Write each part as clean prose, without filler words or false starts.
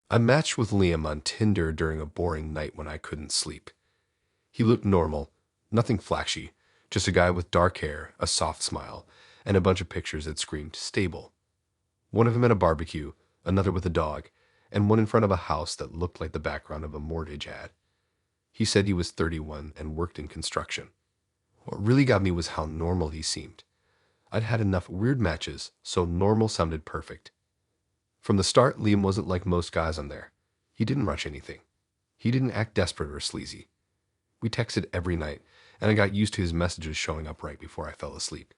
I matched with Liam on Tinder during a boring night when I couldn't sleep. He looked normal, nothing flashy, just a guy with dark hair, a soft smile, and a bunch of pictures that screamed stable. One of them at a barbecue, another with a dog, and one in front of a house that looked like the background of a mortgage ad. He said he was 31 and worked in construction. What really got me was how normal he seemed. I'd had enough weird matches, so normal sounded perfect. From the start, Liam wasn't like most guys on there. He didn't rush anything. He didn't act desperate or sleazy. We texted every night, and I got used to his messages showing up right before I fell asleep.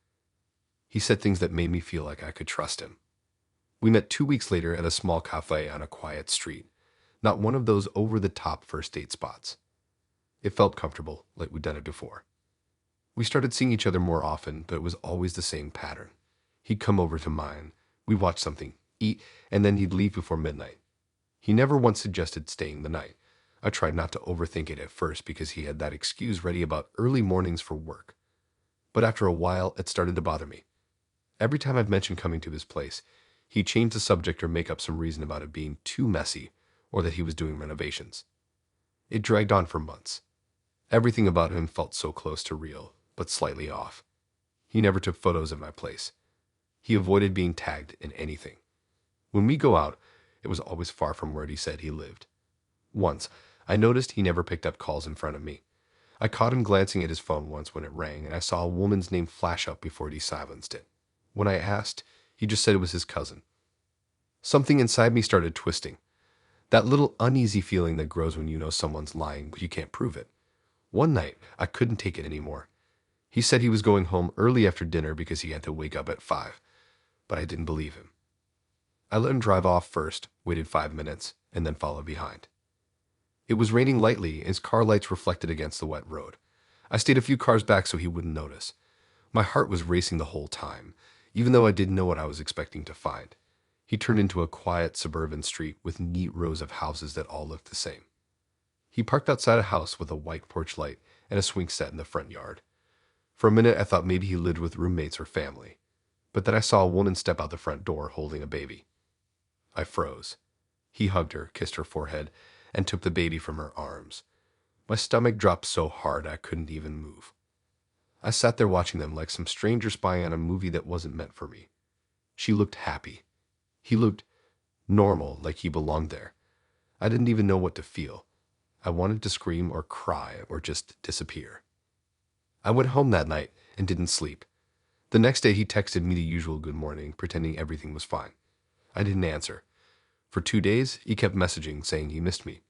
He said things that made me feel like I could trust him. We met 2 weeks later at a small cafe on a quiet street, not one of those over-the-top first date spots. It felt comfortable, like we'd done it before. We started seeing each other more often, but it was always the same pattern. He'd come over to mine, we'd watch something, eat, and then he'd leave before midnight. He never once suggested staying the night. I tried not to overthink it at first because he had that excuse ready about early mornings for work. But after a while, it started to bother me. Every time I'd mentioned coming to his place, he'd change the subject or make up some reason about it being too messy or that he was doing renovations. It dragged on for months. Everything about him felt so close to real, but slightly off. He never took photos of my place. He avoided being tagged in anything. When we go out, it was always far from where he said he lived. Once, I noticed he never picked up calls in front of me. I caught him glancing at his phone once when it rang, and I saw a woman's name flash up before he silenced it. When I asked, he just said it was his cousin. Something inside me started twisting. That little uneasy feeling that grows when you know someone's lying, but you can't prove it. One night, I couldn't take it anymore. He said he was going home early after dinner because he had to wake up at 5, but I didn't believe him. I let him drive off first, waited 5 minutes, and then followed behind. It was raining lightly, and his car lights reflected against the wet road. I stayed a few cars back so he wouldn't notice. My heart was racing the whole time, even though I didn't know what I was expecting to find. He turned into a quiet suburban street with neat rows of houses that all looked the same. He parked outside a house with a white porch light and a swing set in the front yard. For a minute, I thought maybe he lived with roommates or family, but then I saw a woman step out the front door holding a baby. I froze. He hugged her, kissed her forehead, and took the baby from her arms. My stomach dropped so hard I couldn't even move. I sat there watching them like some stranger spying on a movie that wasn't meant for me. She looked happy. He looked normal, like he belonged there. I didn't even know what to feel. I wanted to scream or cry or just disappear. I went home that night and didn't sleep. The next day he texted me the usual good morning, pretending everything was fine. I didn't answer. For 2 days, he kept messaging, saying he missed me.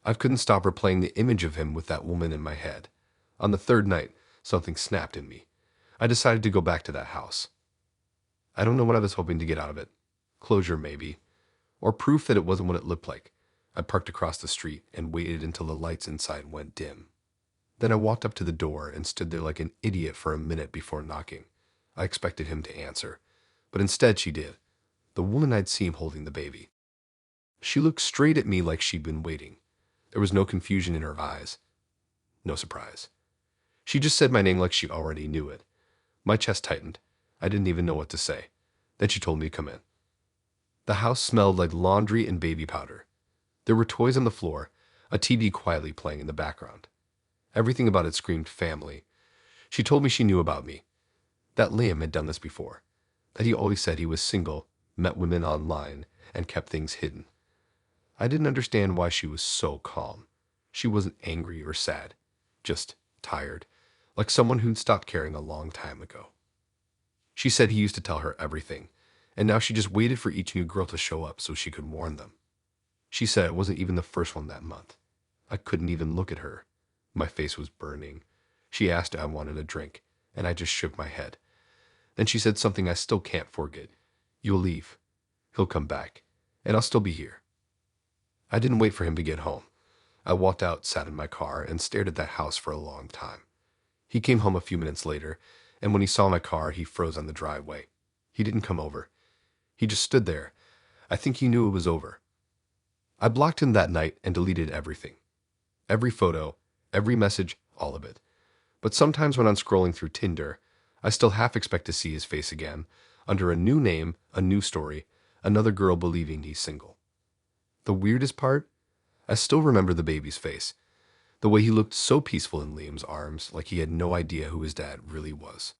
I couldn't stop replaying the image of him with that woman in my head. On the third night, something snapped in me. I decided to go back to that house. I don't know what I was hoping to get out of it. Closure, maybe. Or proof that it wasn't what it looked like. I parked across the street and waited until the lights inside went dim. Then I walked up to the door and stood there like an idiot for a minute before knocking. I expected him to answer, but instead she did. The woman I'd seen holding the baby. She looked straight at me like she'd been waiting. There was no confusion in her eyes. No surprise. She just said my name like she already knew it. My chest tightened. I didn't even know what to say. Then she told me to come in. The house smelled like laundry and baby powder. There were toys on the floor, a TV quietly playing in the background. Everything about it screamed family. She told me she knew about me, that Liam had done this before, that he always said he was single, met women online, and kept things hidden. I didn't understand why she was so calm. She wasn't angry or sad, just tired, like someone who'd stopped caring a long time ago. She said he used to tell her everything, and now she just waited for each new girl to show up so she could warn them. She said it wasn't even the first one that month. I couldn't even look at her. My face was burning. She asked if I wanted a drink, and I just shook my head. Then she said something I still can't forget. You'll leave. He'll come back, and I'll still be here. I didn't wait for him to get home. I walked out, sat in my car, and stared at that house for a long time. He came home a few minutes later, and when he saw my car, he froze on the driveway. He didn't come over. He just stood there. I think he knew it was over. I blocked him that night and deleted everything. Every photo, every message, all of it. But sometimes when I'm scrolling through Tinder, I still half expect to see his face again, under a new name, a new story, another girl believing he's single. The weirdest part? I still remember the baby's face. The way he looked so peaceful in Liam's arms, like he had no idea who his dad really was.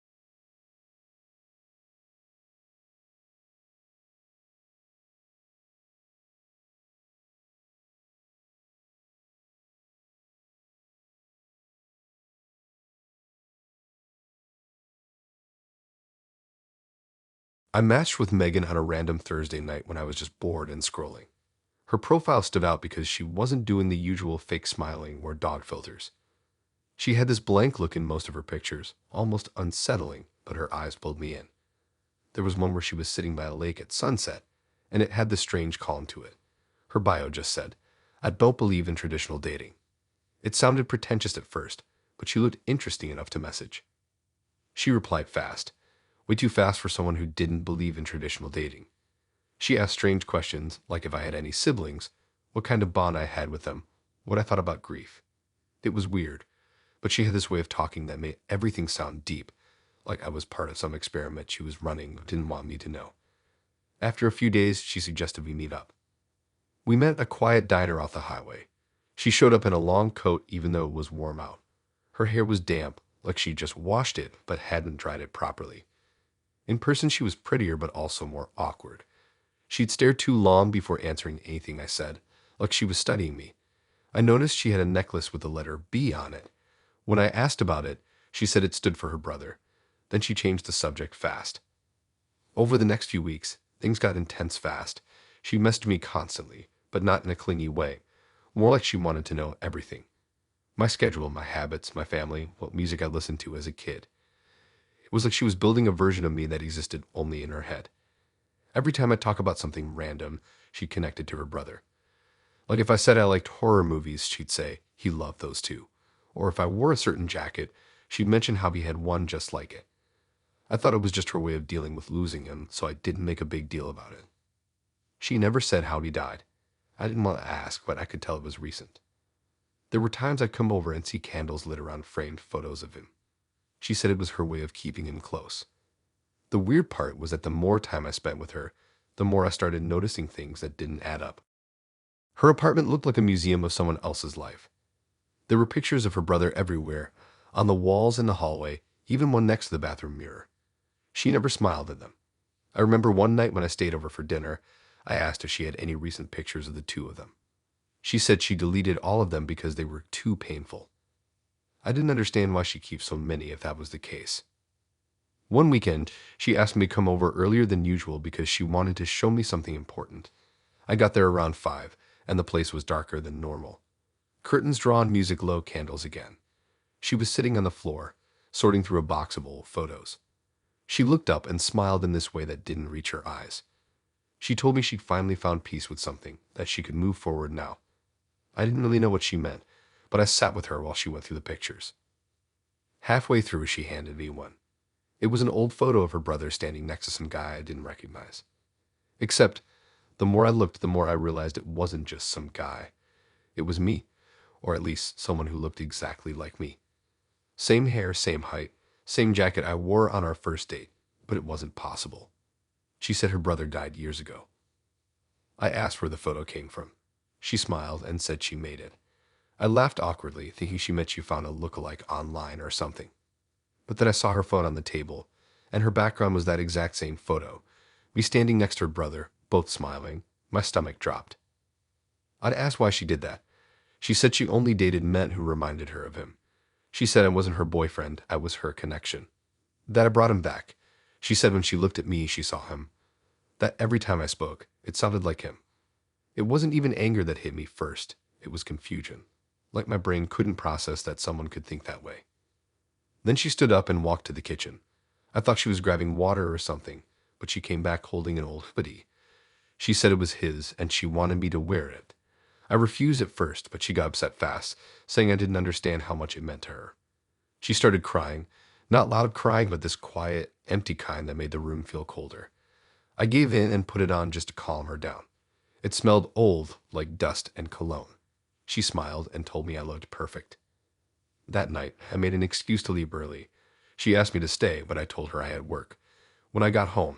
I matched with Megan on a random Thursday night when I was just bored and scrolling. Her profile stood out because she wasn't doing the usual fake smiling or dog filters. She had this blank look in most of her pictures, almost unsettling, but her eyes pulled me in. There was one where she was sitting by a lake at sunset, and it had this strange calm to it. Her bio just said, "I don't believe in traditional dating." It sounded pretentious at first, but she looked interesting enough to message. She replied fast, way too fast for someone who didn't believe in traditional dating. She asked strange questions, like if I had any siblings, what kind of bond I had with them, what I thought about grief. It was weird, but she had this way of talking that made everything sound deep, like I was part of some experiment she was running and didn't want me to know. After a few days, she suggested we meet up. We met at a quiet diner off the highway. She showed up in a long coat even though it was warm out. Her hair was damp, like she just washed it but hadn't dried it properly. In person, she was prettier but also more awkward. She'd stare too long before answering anything I said, like she was studying me. I noticed she had a necklace with the letter B on it. When I asked about it, she said it stood for her brother. Then she changed the subject fast. Over the next few weeks, things got intense fast. She messaged me constantly, but not in a clingy way. More like she wanted to know everything. My schedule, my habits, my family, what music I listened to as a kid. It was like she was building a version of me that existed only in her head. Every time I talk about something random, she connected to her brother. Like if I said I liked horror movies, she'd say he loved those too. Or if I wore a certain jacket, she'd mention how he had one just like it. I thought it was just her way of dealing with losing him, so I didn't make a big deal about it. She never said how he died. I didn't want to ask, but I could tell it was recent. There were times I'd come over and see candles lit around framed photos of him. She said it was her way of keeping him close. The weird part was that the more time I spent with her, the more I started noticing things that didn't add up. Her apartment looked like a museum of someone else's life. There were pictures of her brother everywhere, on the walls in the hallway, even one next to the bathroom mirror. She never smiled at them. I remember one night when I stayed over for dinner, I asked if she had any recent pictures of the two of them. She said she deleted all of them because they were too painful. I didn't understand why she keeps so many if that was the case. One weekend, she asked me to come over earlier than usual because she wanted to show me something important. I got there around 5, and the place was darker than normal. Curtains drawn, music low, candles again. She was sitting on the floor, sorting through a box of old photos. She looked up and smiled in this way that didn't reach her eyes. She told me she'd finally found peace with something, that she could move forward now. I didn't really know what she meant, but I sat with her while she went through the pictures. Halfway through, she handed me one. It was an old photo of her brother standing next to some guy I didn't recognize. Except, the more I looked, the more I realized it wasn't just some guy. It was me, or at least someone who looked exactly like me. Same hair, same height, same jacket I wore on our first date, but it wasn't possible. She said her brother died years ago. I asked where the photo came from. She smiled and said she made it. I laughed awkwardly, thinking she meant she found a lookalike online or something. But then I saw her phone on the table, and her background was that exact same photo. Me standing next to her brother, both smiling. My stomach dropped. I'd asked why she did that. She said she only dated men who reminded her of him. She said I wasn't her boyfriend, I was her connection. That I brought him back. She said when she looked at me, she saw him. That every time I spoke, it sounded like him. It wasn't even anger that hit me first. It was confusion. Like my brain couldn't process that someone could think that way. Then she stood up and walked to the kitchen. I thought she was grabbing water or something, but she came back holding an old hoodie. She said it was his, and she wanted me to wear it. I refused at first, but she got upset fast, saying I didn't understand how much it meant to her. She started crying, not loud crying, but this quiet, empty kind that made the room feel colder. I gave in and put it on just to calm her down. It smelled old, like dust and cologne. She smiled and told me I looked perfect. That night, I made an excuse to leave early. She asked me to stay, but I told her I had work. When I got home,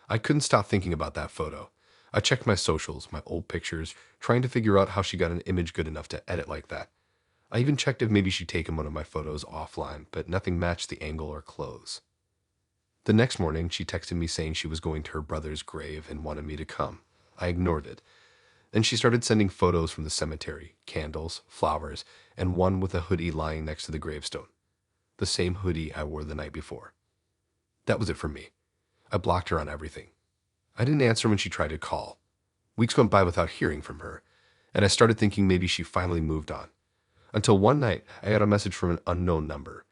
I couldn't stop thinking about that photo. I checked my socials, my old pictures, trying to figure out how she got an image good enough to edit like that. I even checked if maybe she'd taken one of my photos offline, but nothing matched the angle or clothes. The next morning, she texted me saying she was going to her brother's grave and wanted me to come. I ignored it. Then she started sending photos from the cemetery, candles, flowers, and one with a hoodie lying next to the gravestone. The same hoodie I wore the night before. That was it for me. I blocked her on everything. I didn't answer when she tried to call. Weeks went by without hearing from her, and I started thinking maybe she finally moved on. Until one night, I got a message from an unknown number.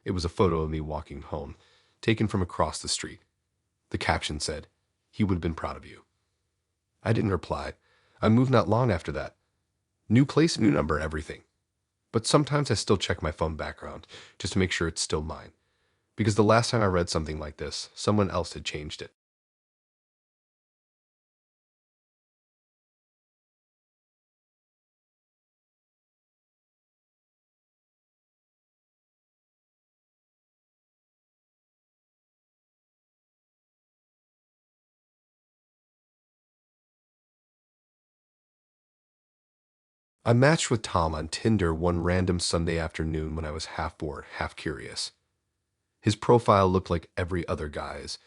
It was a photo of me walking home, taken from across the street. The caption said, "He would have been proud of you." I didn't reply. I moved not long after that. New place, new number, everything. But sometimes I still check my phone background just to make sure it's still mine. Because the last time I read something like this, someone else had changed it. I matched with Tom on Tinder one random Sunday afternoon when I was half bored, half curious. His profile looked like every other guy's.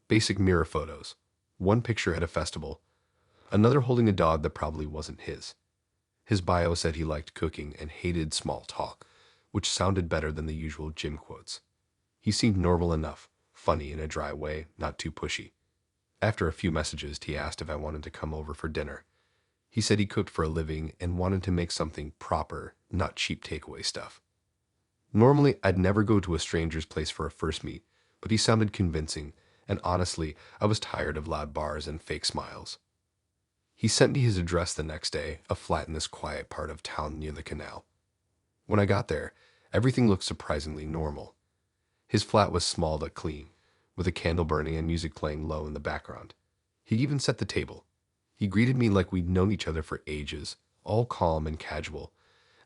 Basic mirror photos. One picture at a festival. Another holding a dog that probably wasn't his. His bio said he liked cooking and hated small talk, which sounded better than the usual gym quotes. He seemed normal enough, funny in a dry way, not too pushy. After a few messages, he asked if I wanted to come over for dinner. He said he cooked for a living and wanted to make something proper, not cheap takeaway stuff. Normally, I'd never go to a stranger's place for a first meet, but he sounded convincing, and honestly, I was tired of loud bars and fake smiles. He sent me his address the next day, a flat in this quiet part of town near the canal. When I got there, everything looked surprisingly normal. His flat was small but clean, with a candle burning and music playing low in the background. He even set the table. He greeted me like we'd known each other for ages, all calm and casual,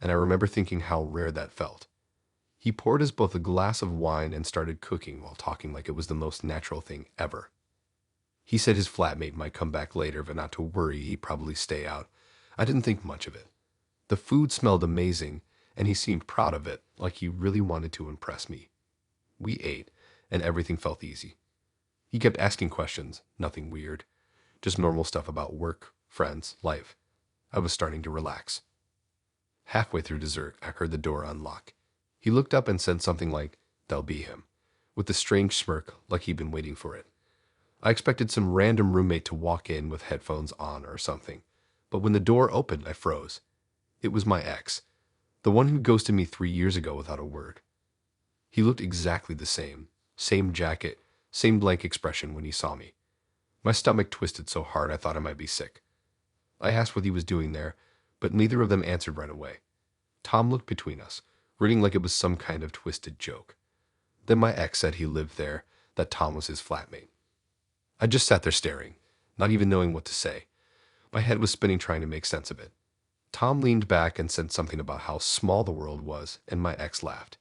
and I remember thinking how rare that felt. He poured us both a glass of wine and started cooking while talking like it was the most natural thing ever. He said his flatmate might come back later, but not to worry, he'd probably stay out. I didn't think much of it. The food smelled amazing, and he seemed proud of it, like he really wanted to impress me. We ate, and everything felt easy. He kept asking questions, nothing weird, just normal stuff about work, friends, life. I was starting to relax. Halfway through dessert, I heard the door unlock. He looked up and said something like, "That'll be him," with a strange smirk like he'd been waiting for it. I expected some random roommate to walk in with headphones on or something, but when the door opened, I froze. It was my ex, the one who ghosted me 3 years ago without a word. He looked exactly the same jacket, same blank expression when he saw me. My stomach twisted so hard I thought I might be sick. I asked what he was doing there, but neither of them answered right away. Tom looked between us, grinning like it was some kind of twisted joke. Then my ex said he lived there, that Tom was his flatmate. I just sat there staring, not even knowing what to say. My head was spinning trying to make sense of it. Tom leaned back and said something about how small the world was, and my ex laughed.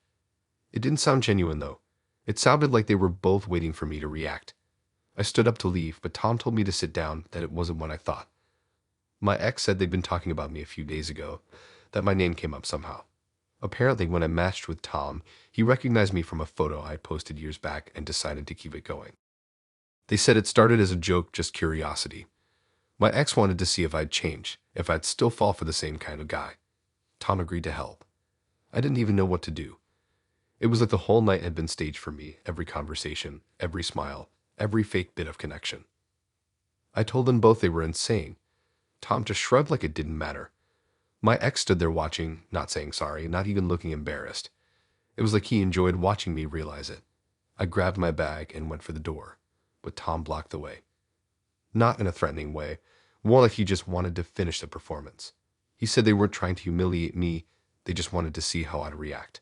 It didn't sound genuine, though. It sounded like they were both waiting for me to react. I stood up to leave, but Tom told me to sit down, that it wasn't what I thought. My ex said they'd been talking about me a few days ago, that my name came up somehow. Apparently, when I matched with Tom, he recognized me from a photo I had posted years back and decided to keep it going. They said it started as a joke, just curiosity. My ex wanted to see if I'd change, if I'd still fall for the same kind of guy. Tom agreed to help. I didn't even know what to do. It was like the whole night had been staged for me, every conversation, every smile, every fake bit of connection. I told them both they were insane. Tom just shrugged like it didn't matter. My ex stood there watching, not saying sorry, not even looking embarrassed. It was like he enjoyed watching me realize it. I grabbed my bag and went for the door, but Tom blocked the way. Not in a threatening way, more like he just wanted to finish the performance. He said they weren't trying to humiliate me, they just wanted to see how I'd react.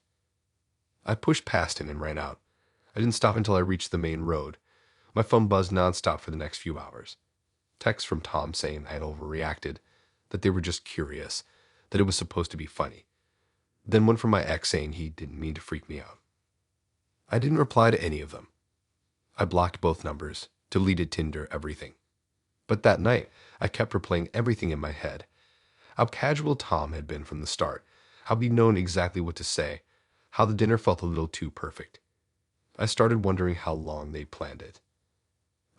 I pushed past him and ran out. I didn't stop until I reached the main road. My phone buzzed nonstop for the next few hours. Texts from Tom saying I had overreacted, that they were just curious, that it was supposed to be funny. Then one from my ex saying he didn't mean to freak me out. I didn't reply to any of them. I blocked both numbers, deleted Tinder, everything. But that night, I kept replaying everything in my head. How casual Tom had been from the start, how he'd known exactly what to say, how the dinner felt a little too perfect. I started wondering how long they'd planned it.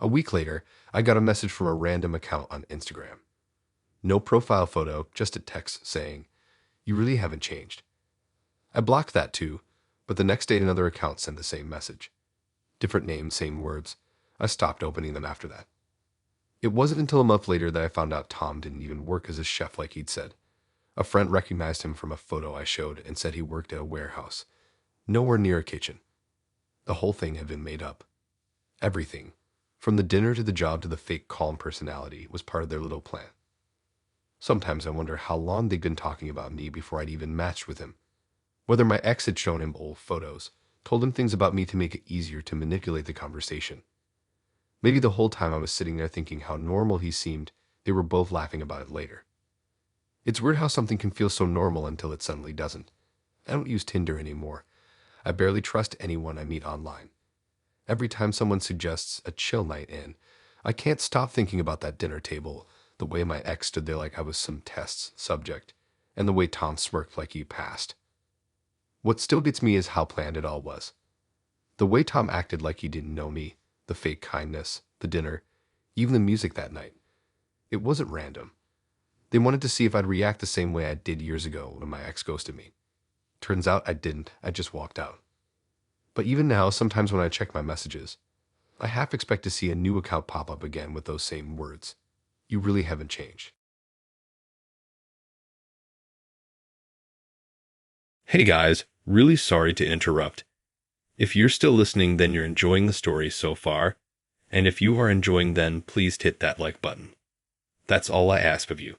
A week later, I got a message from a random account on Instagram. No profile photo, just a text saying, "You really haven't changed." I blocked that too, but the next day another account sent the same message. Different name, same words. I stopped opening them after that. It wasn't until a month later that I found out Tom didn't even work as a chef like he'd said. A friend recognized him from a photo I showed and said he worked at a warehouse, nowhere near a kitchen. The whole thing had been made up. Everything, from the dinner to the job to the fake calm personality, was part of their little plan. Sometimes I wonder how long they'd been talking about me before I'd even matched with him. Whether my ex had shown him old photos, told him things about me to make it easier to manipulate the conversation. Maybe the whole time I was sitting there thinking how normal he seemed, they were both laughing about it later. It's weird how something can feel so normal until it suddenly doesn't. I don't use Tinder anymore. I barely trust anyone I meet online. Every time someone suggests a chill night in, I can't stop thinking about that dinner table, the way my ex stood there like I was some test subject, and the way Tom smirked like he passed. What still gets me is how planned it all was. The way Tom acted like he didn't know me, the fake kindness, the dinner, even the music that night. It wasn't random. They wanted to see if I'd react the same way I did years ago when my ex ghosted me. Turns out I didn't. I just walked out. But even now, sometimes when I check my messages, I half expect to see a new account pop up again with those same words. You really haven't changed. Hey guys, really sorry to interrupt. If you're still listening, then you're enjoying the story so far. And if you are enjoying, then please hit that like button. That's all I ask of you.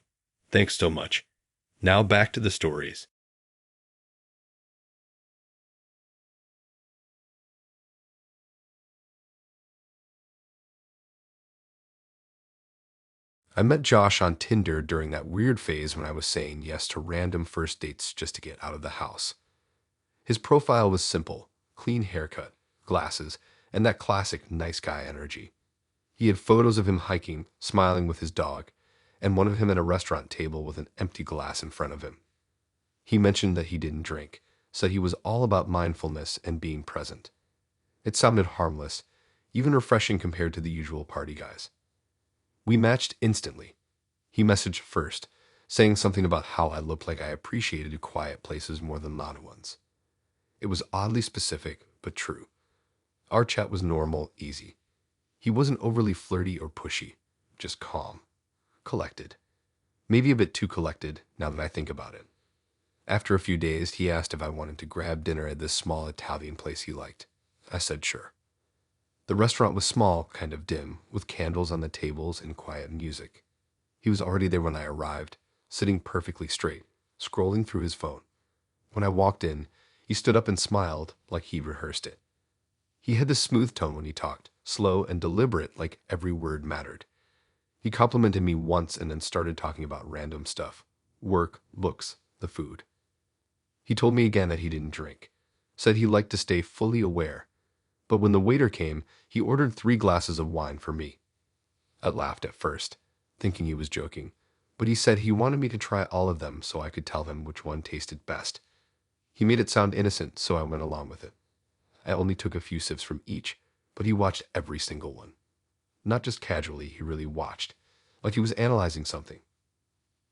Thanks so much. Now back to the stories. I met Josh on Tinder during that weird phase when I was saying yes to random first dates just to get out of the house. His profile was simple, clean haircut, glasses, and that classic nice guy energy. He had photos of him hiking, smiling with his dog, and one of him at a restaurant table with an empty glass in front of him. He mentioned that he didn't drink, said he was all about mindfulness and being present. It sounded harmless, even refreshing compared to the usual party guys. We matched instantly. He messaged first, saying something about how I looked like I appreciated quiet places more than loud ones. It was oddly specific, but true. Our chat was normal, easy. He wasn't overly flirty or pushy, just calm, collected. Maybe a bit too collected, now that I think about it. After a few days, he asked if I wanted to grab dinner at this small Italian place he liked. I said sure. The restaurant was small, kind of dim, with candles on the tables and quiet music. He was already there when I arrived, sitting perfectly straight, scrolling through his phone. When I walked in, he stood up and smiled like he rehearsed it. He had this smooth tone when he talked, slow and deliberate, like every word mattered. He complimented me once and then started talking about random stuff. Work, books, the food. He told me again that he didn't drink. Said he liked to stay fully aware. But when the waiter came, he ordered 3 glasses of wine for me. I laughed at first, thinking he was joking, but he said he wanted me to try all of them so I could tell him which one tasted best. He made it sound innocent, so I went along with it. I only took a few sips from each, but he watched every single one. Not just casually, he really watched, like he was analyzing something.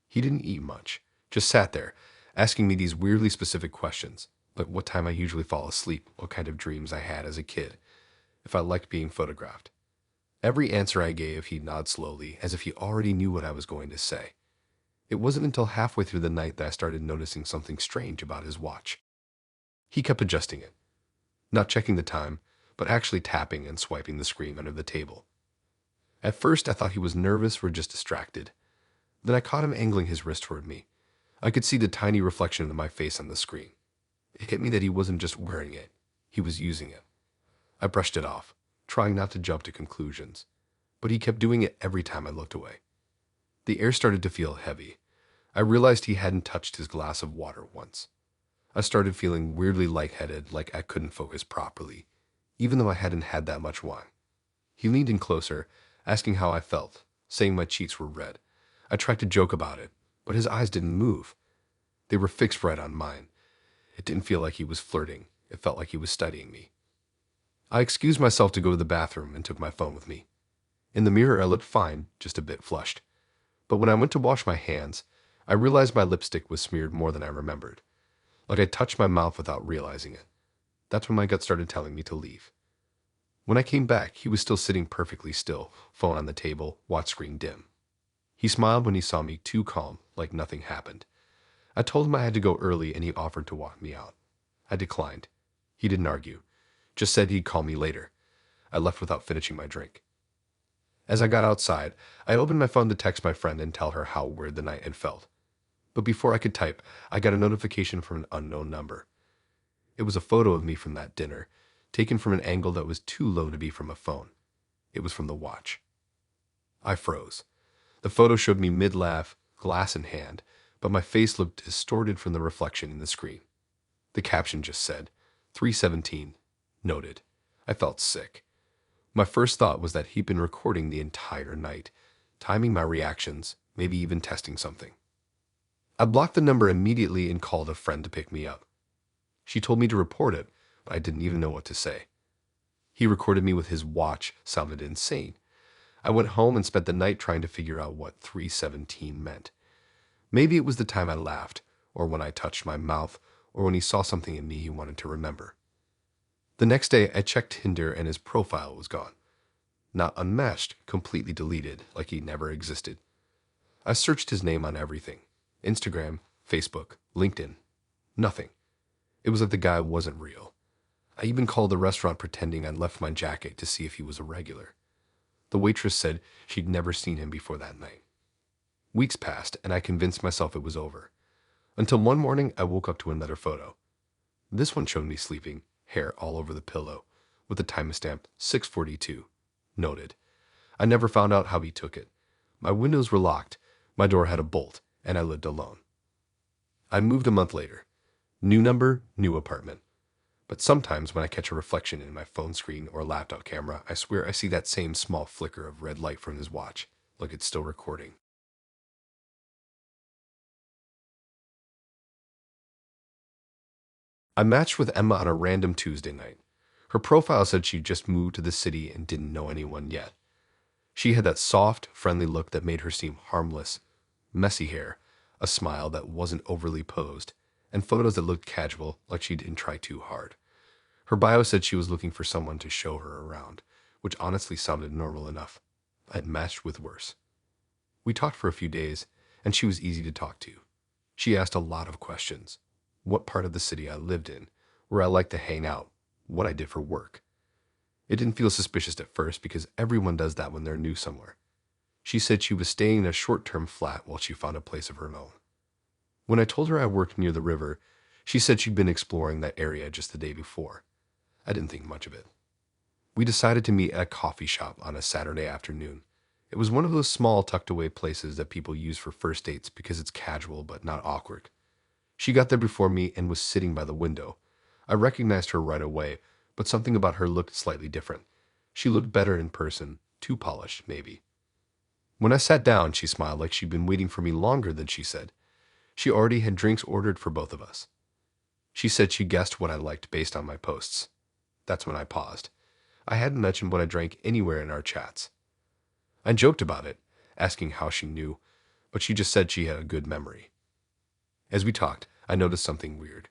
He didn't eat much, just sat there, asking me these weirdly specific questions, like what time I usually fall asleep, what kind of dreams I had as a kid, if I liked being photographed. Every answer I gave, he'd nod slowly, as if he already knew what I was going to say. It wasn't until halfway through the night that I started noticing something strange about his watch. He kept adjusting it, not checking the time, but actually tapping and swiping the screen under the table. At first, I thought he was nervous or just distracted. Then I caught him angling his wrist toward me. I could see the tiny reflection of my face on the screen. It hit me that he wasn't just wearing it, he was using it. I brushed it off, trying not to jump to conclusions, but he kept doing it every time I looked away. The air started to feel heavy. I realized he hadn't touched his glass of water once. I started feeling weirdly lightheaded, like I couldn't focus properly, even though I hadn't had that much wine. He leaned in closer, asking how I felt, saying my cheeks were red. I tried to joke about it, but his eyes didn't move. They were fixed right on mine. It didn't feel like he was flirting. It felt like he was studying me. I excused myself to go to the bathroom and took my phone with me. In the mirror, I looked fine, just a bit flushed. But when I went to wash my hands, I realized my lipstick was smeared more than I remembered. Like I touched my mouth without realizing it. That's when my gut started telling me to leave. When I came back, he was still sitting perfectly still, phone on the table, watch screen dim. He smiled when he saw me, too calm, like nothing happened. I told him I had to go early and he offered to walk me out. I declined. He didn't argue, just said he'd call me later. I left without finishing my drink. As I got outside, I opened my phone to text my friend and tell her how weird the night had felt. But before I could type, I got a notification from an unknown number. It was a photo of me from that dinner, taken from an angle that was too low to be from a phone. It was from the watch. I froze. The photo showed me mid-laugh, glass in hand, but my face looked distorted from the reflection in the screen. The caption just said, 317, noted. I felt sick. My first thought was that he'd been recording the entire night, timing my reactions, maybe even testing something. I blocked the number immediately and called a friend to pick me up. She told me to report it, but I didn't even know what to say. He recorded me with his watch, sounded insane. I went home and spent the night trying to figure out what 317 meant. Maybe it was the time I laughed, or when I touched my mouth, or when he saw something in me he wanted to remember. The next day, I checked Tinder and his profile was gone. Not unmatched, completely deleted, like he never existed. I searched his name on everything. Instagram, Facebook, LinkedIn. Nothing. It was like the guy wasn't real. I even called the restaurant pretending I'd left my jacket to see if he was a regular. The waitress said she'd never seen him before that night. Weeks passed, and I convinced myself it was over. Until one morning, I woke up to another photo. This one showed me sleeping, hair all over the pillow, with the timestamp 6:42. Noted. I never found out how he took it. My windows were locked, my door had a bolt, and I lived alone. I moved a month later. New number, new apartment. But sometimes when I catch a reflection in my phone screen or laptop camera, I swear I see that same small flicker of red light from his watch, like it's still recording. I matched with Emma on a random Tuesday night. Her profile said she'd just moved to the city and didn't know anyone yet. She had that soft, friendly look that made her seem harmless, messy hair, a smile that wasn't overly posed, and photos that looked casual, like she didn't try too hard. Her bio said she was looking for someone to show her around, which honestly sounded normal enough. I had matched with worse. We talked for a few days, and she was easy to talk to. She asked a lot of questions. What part of the city I lived in, where I liked to hang out, what I did for work. It didn't feel suspicious at first because everyone does that when they're new somewhere. She said she was staying in a short-term flat while she found a place of her own. When I told her I worked near the river, she said she'd been exploring that area just the day before. I didn't think much of it. We decided to meet at a coffee shop on a Saturday afternoon. It was one of those small tucked-away places that people use for first dates because it's casual but not awkward. She got there before me and was sitting by the window. I recognized her right away, but something about her looked slightly different. She looked better in person, too polished, maybe. When I sat down, she smiled like she'd been waiting for me longer than she said. She already had drinks ordered for both of us. She said she guessed what I liked based on my posts. That's when I paused. I hadn't mentioned what I drank anywhere in our chats. I joked about it, asking how she knew, but she just said she had a good memory. As we talked, I noticed something weird.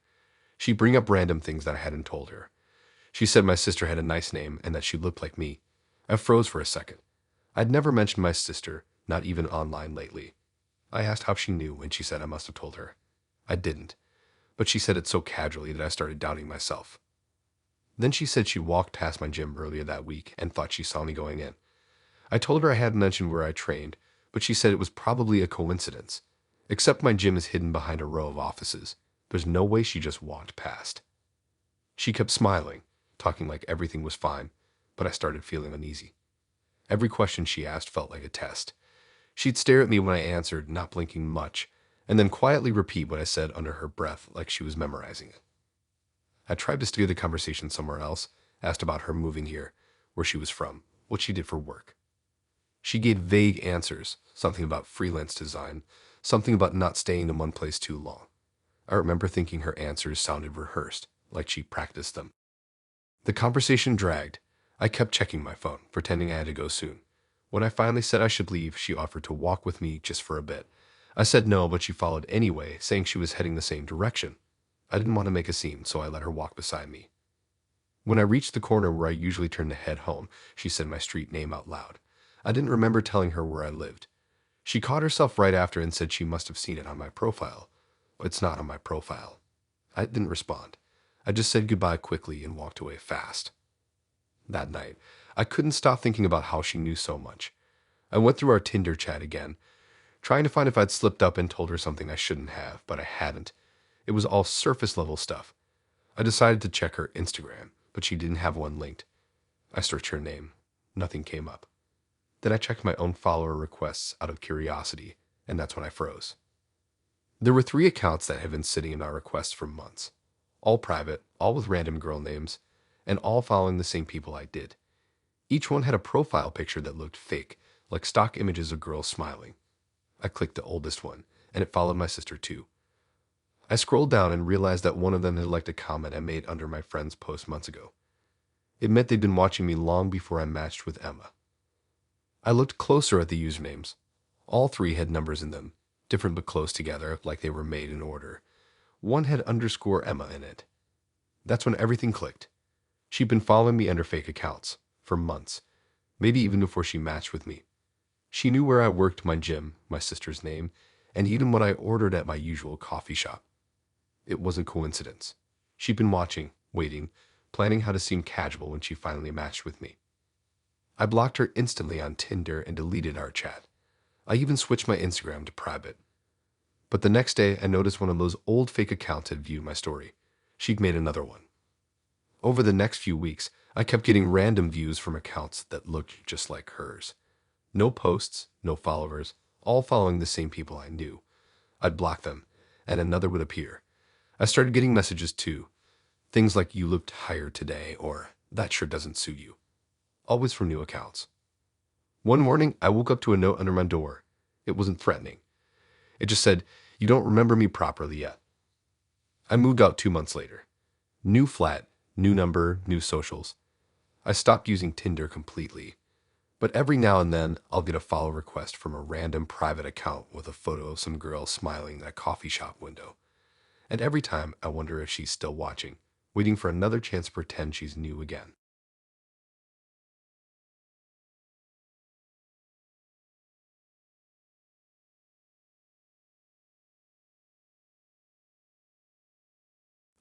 She'd bring up random things that I hadn't told her. She said my sister had a nice name and that she looked like me. I froze for a second. I'd never mentioned my sister, not even online lately. I asked how she knew, and she said I must have told her. I didn't, but she said it so casually that I started doubting myself. Then she said she walked past my gym earlier that week and thought she saw me going in. I told her I hadn't mentioned where I trained, but she said it was probably a coincidence. Except my gym is hidden behind a row of offices. There's no way she just walked past. She kept smiling, talking like everything was fine, but I started feeling uneasy. Every question she asked felt like a test. She'd stare at me when I answered, not blinking much, and then quietly repeat what I said under her breath like she was memorizing it. I tried to steer the conversation somewhere else, asked about her moving here, where she was from, what she did for work. She gave vague answers, something about freelance design, something about not staying in one place too long. I remember thinking her answers sounded rehearsed, like she practiced them. The conversation dragged. I kept checking my phone, pretending I had to go soon. When I finally said I should leave, she offered to walk with me just for a bit. I said no, but she followed anyway, saying she was heading the same direction. I didn't want to make a scene, so I let her walk beside me. When I reached the corner where I usually turn to head home, she said my street name out loud. I didn't remember telling her where I lived. She caught herself right after and said she must have seen it on my profile. It's not on my profile. I didn't respond. I just said goodbye quickly and walked away fast. That night, I couldn't stop thinking about how she knew so much. I went through our Tinder chat again, trying to find if I'd slipped up and told her something I shouldn't have, but I hadn't. It was all surface level stuff. I decided to check her Instagram, but she didn't have one linked. I searched her name. Nothing came up. Then I checked my own follower requests out of curiosity, and that's when I froze. There were 3 accounts that had been sitting in our requests for months. All private, all with random girl names, and all following the same people I did. Each one had a profile picture that looked fake, like stock images of girls smiling. I clicked the oldest one, and it followed my sister too. I scrolled down and realized that one of them had liked a comment I made under my friend's post months ago. It meant they'd been watching me long before I matched with Emma. I looked closer at the usernames. All 3 had numbers in them, different but close together, like they were made in order. One had underscore Emma in it. That's when everything clicked. She'd been following me under fake accounts for months, maybe even before she matched with me. She knew where I worked, my gym, my sister's name, and even what I ordered at my usual coffee shop. It wasn't coincidence. She'd been watching, waiting, planning how to seem casual when she finally matched with me. I blocked her instantly on Tinder and deleted our chat. I even switched my Instagram to private. But the next day, I noticed one of those old fake accounts had viewed my story. She'd made another one. Over the next few weeks, I kept getting random views from accounts that looked just like hers. No posts, no followers, all following the same people I knew. I'd block them, and another would appear. I started getting messages too. Things like, "You look tired today," or "That sure doesn't suit you." Always from new accounts. One morning, I woke up to a note under my door. It wasn't threatening. It just said, "You don't remember me properly yet." I moved out 2 months later. New flat, new number, new socials. I stopped using Tinder completely. But every now and then, I'll get a follow request from a random private account with a photo of some girl smiling in a coffee shop window. And every time, I wonder if she's still watching, waiting for another chance to pretend she's new again.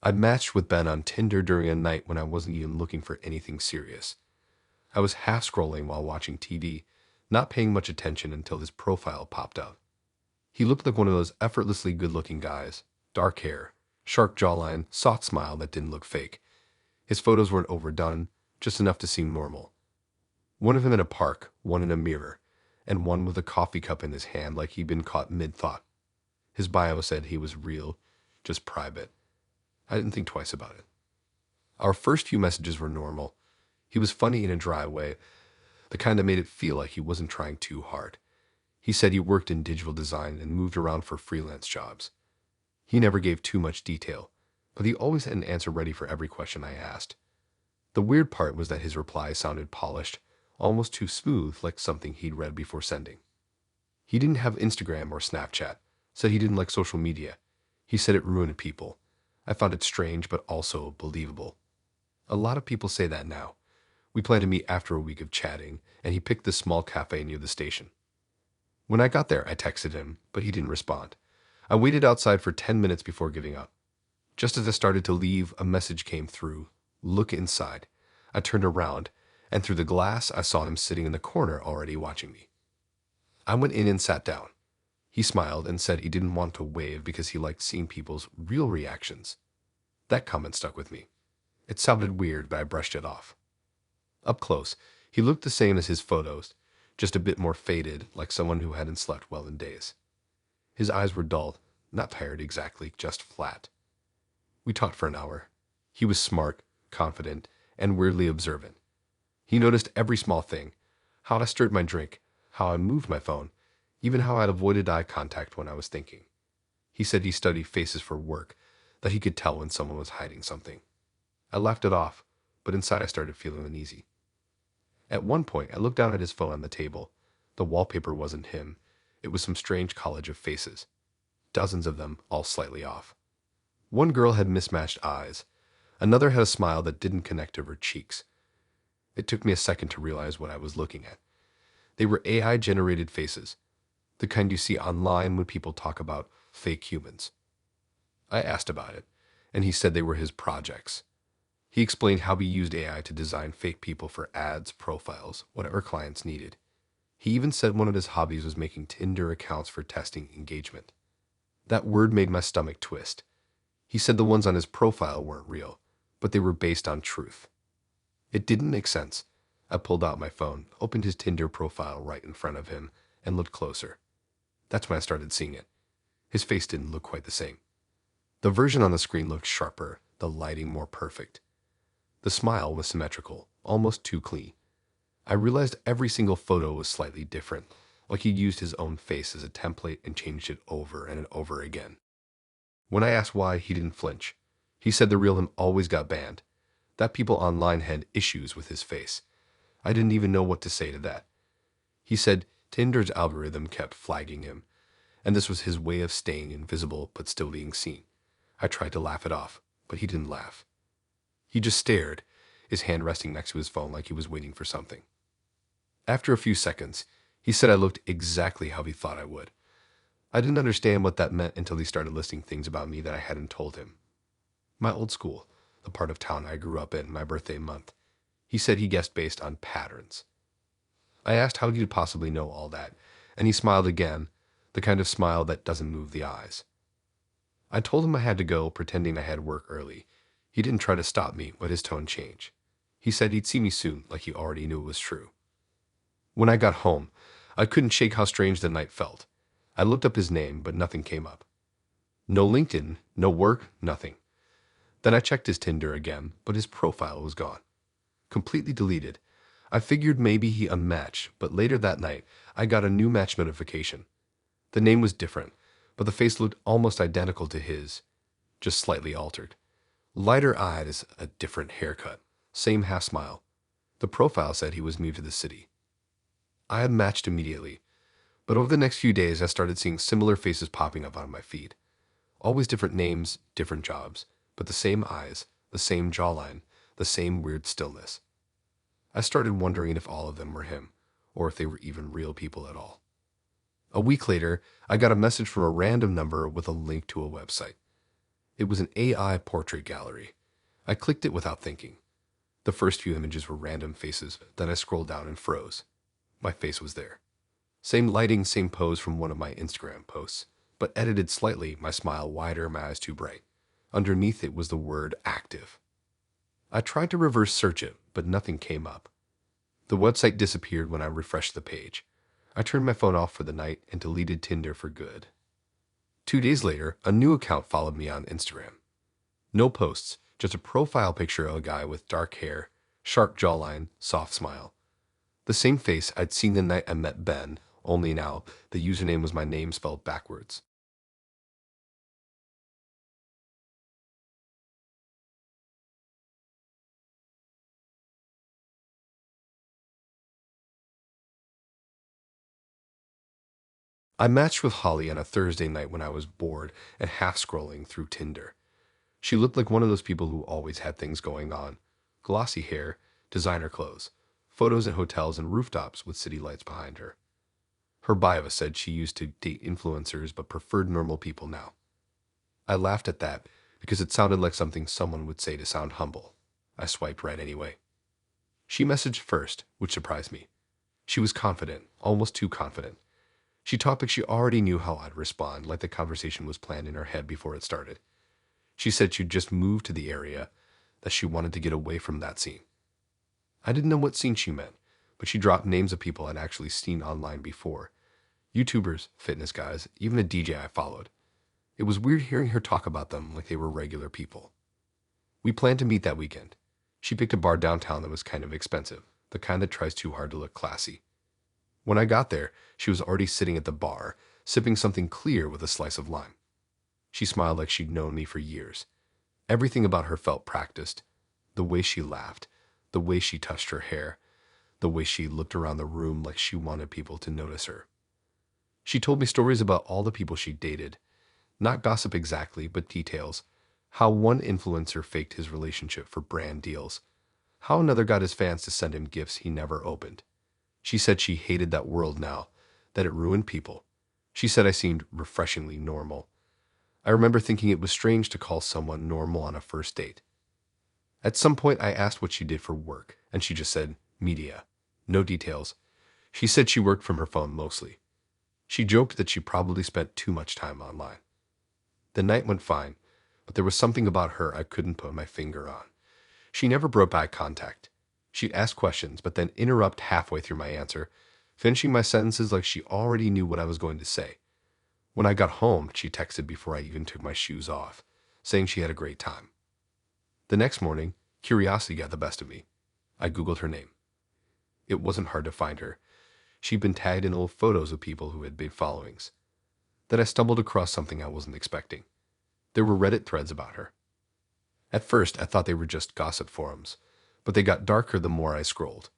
I matched with Ben on Tinder during a night when I wasn't even looking for anything serious. I was half scrolling while watching TV, not paying much attention until his profile popped up. He looked like one of those effortlessly good-looking guys. Dark hair, sharp jawline, soft smile that didn't look fake. His photos weren't overdone, just enough to seem normal. One of him in a park, one in a mirror, and one with a coffee cup in his hand like he'd been caught mid-thought. His bio said he was real, just private. I didn't think twice about it. Our first few messages were normal. He was funny in a dry way, the kind that made it feel like he wasn't trying too hard. He said he worked in digital design and moved around for freelance jobs. He never gave too much detail, but he always had an answer ready for every question I asked. The weird part was that his replies sounded polished, almost too smooth, like something he'd read before sending. He didn't have Instagram or Snapchat, said he didn't like social media. He said it ruined people. I found it strange, but also believable. A lot of people say that now. We planned to meet after a week of chatting, and he picked this small cafe near the station. When I got there, I texted him, but he didn't respond. I waited outside for 10 minutes before giving up. Just as I started to leave, a message came through. "Look inside." I turned around, and through the glass, I saw him sitting in the corner already watching me. I went in and sat down. He smiled and said he didn't want to wave because he liked seeing people's real reactions. That comment stuck with me. It sounded weird, but I brushed it off. Up close, he looked the same as his photos, just a bit more faded, like someone who hadn't slept well in days. His eyes were dull, not tired exactly, just flat. We talked for an hour. He was smart, confident, and weirdly observant. He noticed every small thing: how I stirred my drink, how I moved my phone, even how I'd avoided eye contact when I was thinking. He said he studied faces for work, that he could tell when someone was hiding something. I laughed it off, but inside I started feeling uneasy. At one point, I looked down at his phone on the table. The wallpaper wasn't him. It was some strange collage of faces. Dozens of them, all slightly off. One girl had mismatched eyes. Another had a smile that didn't connect to her cheeks. It took me a second to realize what I was looking at. They were AI-generated faces, the kind you see online when people talk about fake humans. I asked about it, and he said they were his projects. He explained how he used AI to design fake people for ads, profiles, whatever clients needed. He even said one of his hobbies was making Tinder accounts for testing engagement. That word made my stomach twist. He said the ones on his profile weren't real, but they were based on truth. It didn't make sense. I pulled out my phone, opened his Tinder profile right in front of him, and looked closer. That's when I started seeing it. His face didn't look quite the same. The version on the screen looked sharper, the lighting more perfect. The smile was symmetrical, almost too clean. I realized every single photo was slightly different, like he used his own face as a template and changed it over and over again. When I asked why, he didn't flinch. He said the real him always got banned, that people online had issues with his face. I didn't even know what to say to that. He said Tinder's algorithm kept flagging him, and this was his way of staying invisible but still being seen. I tried to laugh it off, but he didn't laugh. He just stared, his hand resting next to his phone like he was waiting for something. After a few seconds, he said I looked exactly how he thought I would. I didn't understand what that meant until he started listing things about me that I hadn't told him. My old school, the part of town I grew up in, my birthday month. He said he guessed based on patterns. I asked how he'd possibly know all that, and he smiled again, the kind of smile that doesn't move the eyes. I told him I had to go, pretending I had work early. He didn't try to stop me, but his tone changed. He said he'd see me soon, like he already knew it was true. When I got home, I couldn't shake how strange the night felt. I looked up his name, but nothing came up. No LinkedIn, no work, nothing. Then I checked his Tinder again, but his profile was gone. Completely deleted. I figured maybe he unmatched, but later that night, I got a new match notification. The name was different, but the face looked almost identical to his, just slightly altered. Lighter eyes, a different haircut, same half smile. The profile said he was new to the city. I had matched immediately, but over the next few days I started seeing similar faces popping up on my feed. Always different names, different jobs, but the same eyes, the same jawline, the same weird stillness. I started wondering if all of them were him, or if they were even real people at all. A week later, I got a message from a random number with a link to a website. It was an AI portrait gallery. I clicked it without thinking. The first few images were random faces, then I scrolled down and froze. My face was there. Same lighting, same pose from one of my Instagram posts, but edited slightly, my smile wider, my eyes too bright. Underneath it was the word active. I tried to reverse search it, but nothing came up. The website disappeared when I refreshed the page. I turned my phone off for the night and deleted Tinder for good. 2 days later, a new account followed me on Instagram. No posts, just a profile picture of a guy with dark hair, sharp jawline, soft smile. The same face I'd seen the night I met Ben, only now the username was my name spelled backwards. I matched with Holly on a Thursday night when I was bored and half scrolling through Tinder. She looked like one of those people who always had things going on. Glossy hair, designer clothes, photos at hotels and rooftops with city lights behind her. Her bio said she used to date influencers but preferred normal people now. I laughed at that because it sounded like something someone would say to sound humble. I swiped right anyway. She messaged first, which surprised me. She was confident, almost too confident. She talked like she already knew how I'd respond, like the conversation was planned in her head before it started. She said she'd just moved to the area, that she wanted to get away from that scene. I didn't know what scene she meant, but she dropped names of people I'd actually seen online before. YouTubers, fitness guys, even a DJ I followed. It was weird hearing her talk about them like they were regular people. We planned to meet that weekend. She picked a bar downtown that was kind of expensive, the kind that tries too hard to look classy. When I got there, she was already sitting at the bar, sipping something clear with a slice of lime. She smiled like she'd known me for years. Everything about her felt practiced. The way she laughed, the way she touched her hair, the way she looked around the room like she wanted people to notice her. She told me stories about all the people she dated. Not gossip exactly, but details. How one influencer faked his relationship for brand deals. How another got his fans to send him gifts he never opened. She said she hated that world now, that it ruined people. She said I seemed refreshingly normal. I remember thinking it was strange to call someone normal on a first date. At some point, I asked what she did for work, and she just said, media. No details. She said she worked from her phone mostly. She joked that she probably spent too much time online. The night went fine, but there was something about her I couldn't put my finger on. She never broke eye contact. She'd ask questions, but then interrupt halfway through my answer, finishing my sentences like she already knew what I was going to say. When I got home, she texted before I even took my shoes off, saying she had a great time. The next morning, curiosity got the best of me. I Googled her name. It wasn't hard to find her. She'd been tagged in old photos of people who had big followings. Then I stumbled across something I wasn't expecting. There were Reddit threads about her. At first, I thought they were just gossip forums, but they got darker the more I scrolled.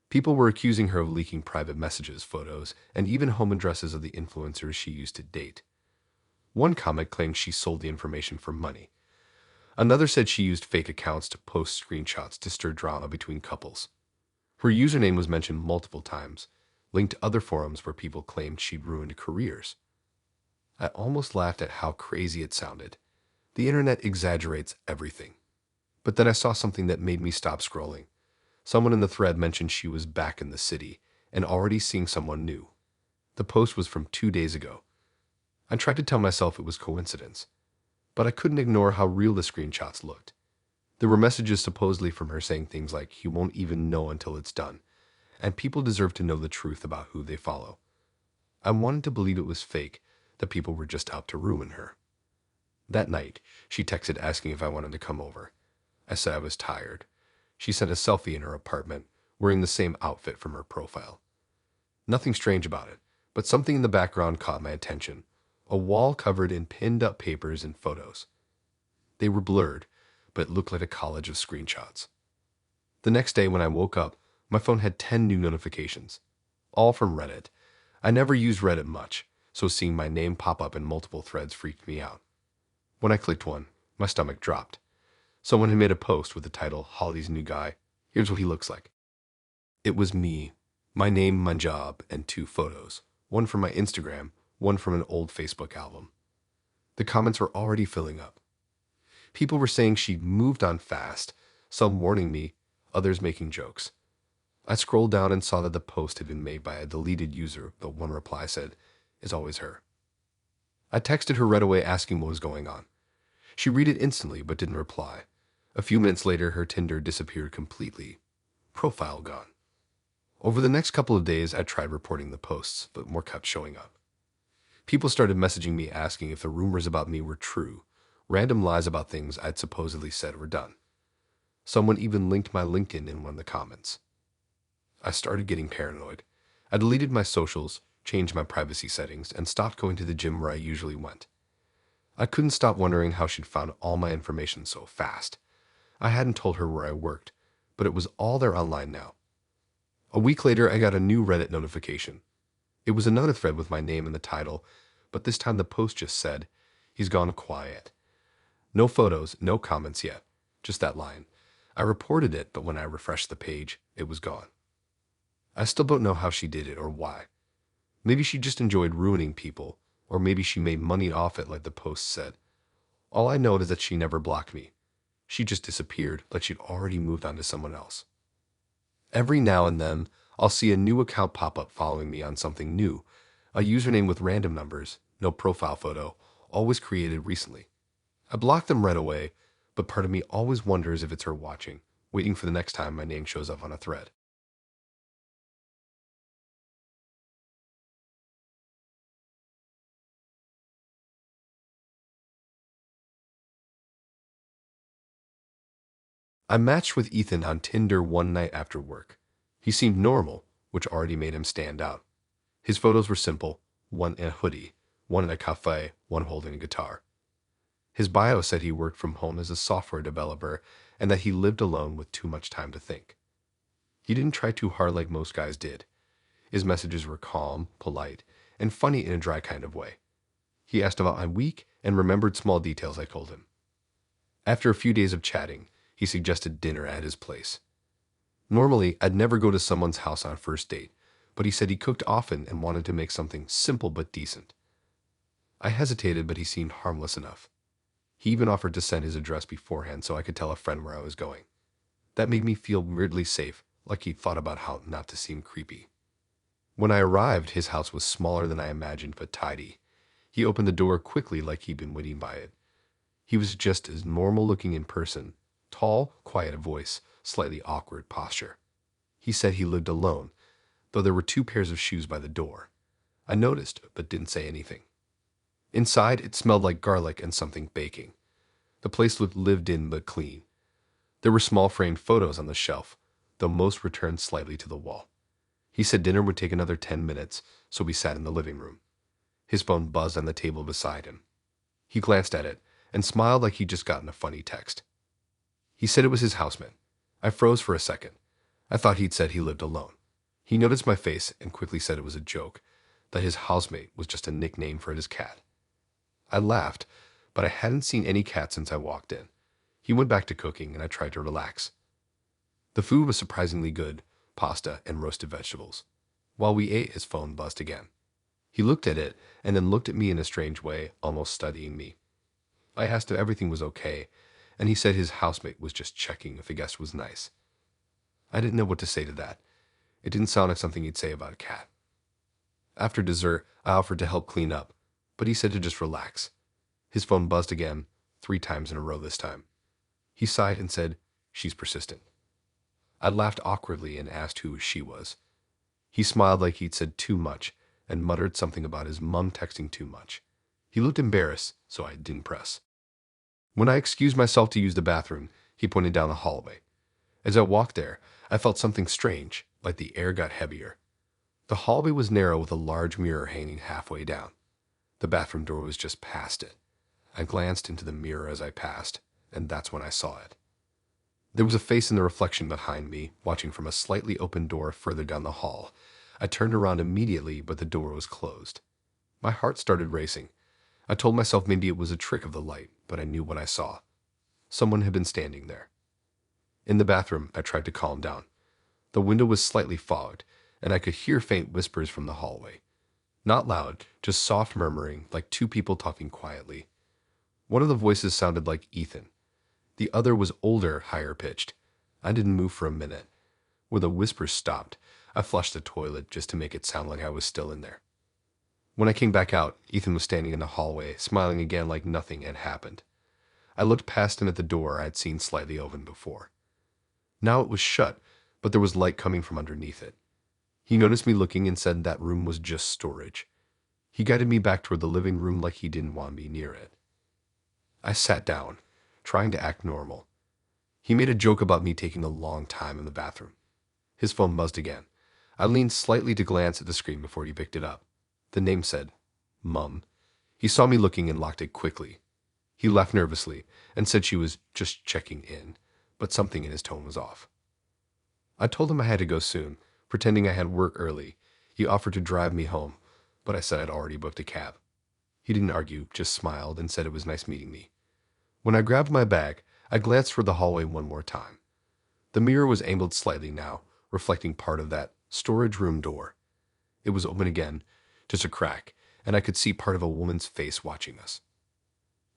People were accusing her of leaking private messages, photos, and even home addresses of the influencers she used to date. One comment claimed she sold the information for money. Another said she used fake accounts to post screenshots to stir drama between couples. Her username was mentioned multiple times, linked to other forums where people claimed she'd ruined careers. I almost laughed at how crazy it sounded. The internet exaggerates everything. But then I saw something that made me stop scrolling. Someone in the thread mentioned she was back in the city and already seeing someone new. The post was from 2 days ago. I tried to tell myself it was coincidence, but I couldn't ignore how real the screenshots looked. There were messages supposedly from her saying things like, "You won't even know until it's done," and people deserve to know the truth about who they follow. I wanted to believe it was fake, that people were just out to ruin her. That night, she texted asking if I wanted to come over. I said I was tired. She sent a selfie in her apartment, wearing the same outfit from her profile. Nothing strange about it, but something in the background caught my attention. A wall covered in pinned-up papers and photos. They were blurred, but it looked like a collage of screenshots. The next day when I woke up, my phone had 10 new notifications, all from Reddit. I never used Reddit much, so seeing my name pop up in multiple threads freaked me out. When I clicked one, my stomach dropped. Someone had made a post with the title, "Holly's New Guy. Here's what he looks like." It was me, my name, my job, and 2 photos. One from my Instagram, one from an old Facebook album. The comments were already filling up. People were saying she'd moved on fast, some warning me, others making jokes. I scrolled down and saw that the post had been made by a deleted user, though one reply said, "It's always her." I texted her right away asking what was going on. She read it instantly but didn't reply. A few minutes later, her Tinder disappeared completely. Profile gone. Over the next couple of days, I tried reporting the posts, but more kept showing up. People started messaging me asking if the rumors about me were true, random lies about things I'd supposedly said were done. Someone even linked my LinkedIn in one of the comments. I started getting paranoid. I deleted my socials, changed my privacy settings, and stopped going to the gym where I usually went. I couldn't stop wondering how she'd found all my information so fast. I hadn't told her where I worked, but it was all there online now. A week later, I got a new Reddit notification. It was another thread with my name in the title, but this time the post just said, "He's gone quiet." No photos, no comments yet, just that line. I reported it, but when I refreshed the page, it was gone. I still don't know how she did it or why. Maybe she just enjoyed ruining people, or maybe she made money off it like the post said. All I know is that she never blocked me. She just disappeared like she'd already moved on to someone else. Every now and then, I'll see a new account pop up following me on something new, a username with random numbers, no profile photo, always created recently. I block them right away, but part of me always wonders if it's her watching, waiting for the next time my name shows up on a thread. I matched with Ethan on Tinder one night after work. He seemed normal, which already made him stand out. His photos were simple, one in a hoodie, one in a cafe, one holding a guitar. His bio said he worked from home as a software developer and that he lived alone with too much time to think. He didn't try too hard like most guys did. His messages were calm, polite, and funny in a dry kind of way. He asked about my week and remembered small details I told him. After a few days of chatting, he suggested dinner at his place. Normally, I'd never go to someone's house on a first date, but he said he cooked often and wanted to make something simple but decent. I hesitated, but he seemed harmless enough. He even offered to send his address beforehand so I could tell a friend where I was going. That made me feel weirdly safe, like he'd thought about how not to seem creepy. When I arrived, his house was smaller than I imagined but tidy. He opened the door quickly like he'd been waiting by it. He was just as normal looking in person, tall, quiet voice, slightly awkward posture. He said he lived alone, though there were 2 pairs of shoes by the door. I noticed, but didn't say anything. Inside, it smelled like garlic and something baking. The place looked lived in but clean. There were small framed photos on the shelf, though most were turned slightly to the wall. He said dinner would take another 10 minutes, so we sat in the living room. His phone buzzed on the table beside him. He glanced at it and smiled like he'd just gotten a funny text. He said it was his housemate. I froze for a second. I thought he'd said he lived alone. He noticed my face and quickly said it was a joke, that his housemate was just a nickname for his cat. I laughed, but I hadn't seen any cat since I walked in. He went back to cooking and I tried to relax. The food was surprisingly good, pasta and roasted vegetables. While we ate, his phone buzzed again. He looked at it and then looked at me in a strange way, almost studying me. I asked if everything was okay, and he said his housemate was just checking if the guest was nice. I didn't know what to say to that. It didn't sound like something he'd say about a cat. After dessert, I offered to help clean up, but he said to just relax. His phone buzzed again, 3 times in a row this time. He sighed and said, "She's persistent." I laughed awkwardly and asked who she was. He smiled like he'd said too much and muttered something about his mum texting too much. He looked embarrassed, so I didn't press. When I excused myself to use the bathroom, he pointed down the hallway. As I walked there, I felt something strange, like the air got heavier. The hallway was narrow with a large mirror hanging halfway down. The bathroom door was just past it. I glanced into the mirror as I passed, and that's when I saw it. There was a face in the reflection behind me, watching from a slightly open door further down the hall. I turned around immediately, but the door was closed. My heart started racing. I told myself maybe it was a trick of the light, but I knew what I saw. Someone had been standing there. In the bathroom, I tried to calm down. The window was slightly fogged, and I could hear faint whispers from the hallway. Not loud, just soft murmuring, like 2 people talking quietly. One of the voices sounded like Ethan. The other was older, higher pitched. I didn't move for a minute. When the whispers stopped, I flushed the toilet just to make it sound like I was still in there. When I came back out, Ethan was standing in the hallway, smiling again like nothing had happened. I looked past him at the door I had seen slightly open before. Now it was shut, but there was light coming from underneath it. He noticed me looking and said that room was just storage. He guided me back toward the living room like he didn't want me near it. I sat down, trying to act normal. He made a joke about me taking a long time in the bathroom. His phone buzzed again. I leaned slightly to glance at the screen before he picked it up. The name said, Mum. He saw me looking and locked it quickly. He laughed nervously and said she was just checking in, but something in his tone was off. I told him I had to go soon, pretending I had work early. He offered to drive me home, but I said I'd already booked a cab. He didn't argue, just smiled and said it was nice meeting me. When I grabbed my bag, I glanced toward the hallway one more time. The mirror was angled slightly now, reflecting part of that storage room door. It was open again, just a crack, and I could see part of a woman's face watching us.